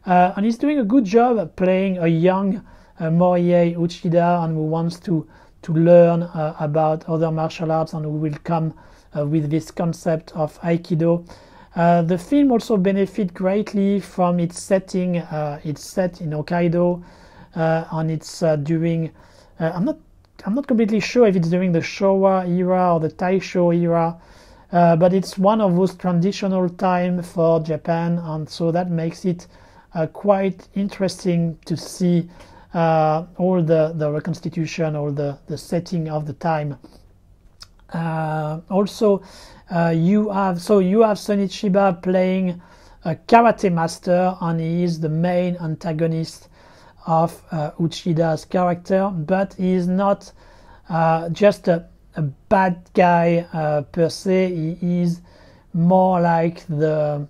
And he's doing a good job playing a young Morihei Uchida, and who wants to learn about other martial arts, and who will come with this concept of Aikido. The film also benefits greatly from its setting. It's set in Hokkaido, and it's during. I'm not completely sure if it's during the Showa era or the Taisho era, but it's one of those transitional time for Japan, and so that makes it quite interesting to see all the reconstitution, all the setting of the time. Also, you have Sonny Chiba playing a karate master, and he is the main antagonist of Uchida's character, but he is not just a bad guy per se. He is more like the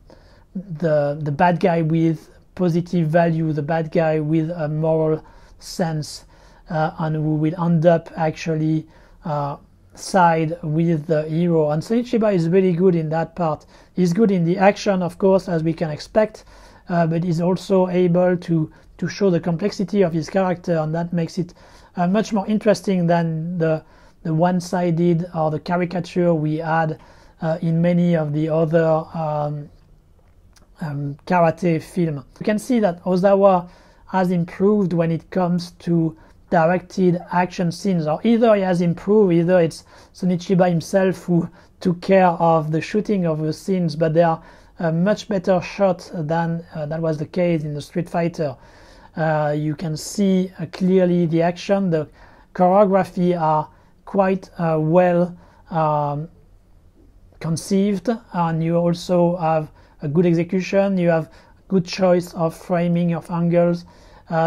bad guy with positive value, the bad guy with a moral sense, and who will end up actually side with the hero. And Sonny Chiba is really good in that part. He's good in the action, of course, as we can expect, but he's also able to show the complexity of his character, and that makes it much more interesting than the one-sided or the caricature we had in many of the other karate film. You can see that Ozawa has improved when it comes to directed action scenes, or either he has improved, either it's Sonny Chiba himself who took care of the shooting of the scenes, but they are much better shot than that was the case in the Street Fighter. You can see clearly the action, the choreography are quite well conceived, and you also have a good execution, you have good choice of framing, of angles,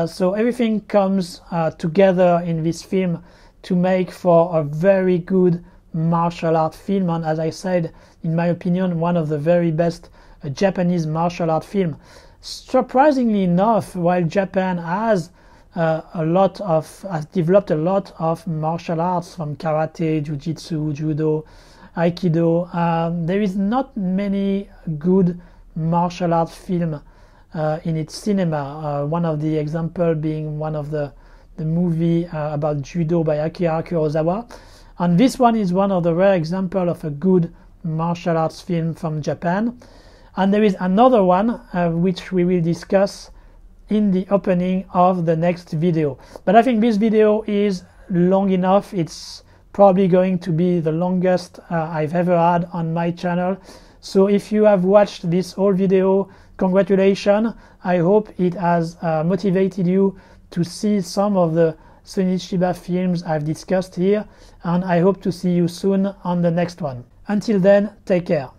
so everything comes together in this film to make for a very good martial art film, and as I said, in my opinion, one of the very best Japanese martial art film. Surprisingly enough, while Japan has developed a lot of martial arts from karate, jiu-jitsu, judo, aikido, there is not many good martial arts film in its cinema. One of the example being one of the movie about judo by Akira Kurosawa, and this one is one of the rare example of a good martial arts film from Japan. And there is another one which we will discuss in the opening of the next video. But I think this video is long enough. It's probably going to be the longest I've ever had on my channel. So if you have watched this whole video, congratulations. I hope it has motivated you to see some of the Sonny Chiba films I've discussed here, and I hope to see you soon on the next one. Until then, take care.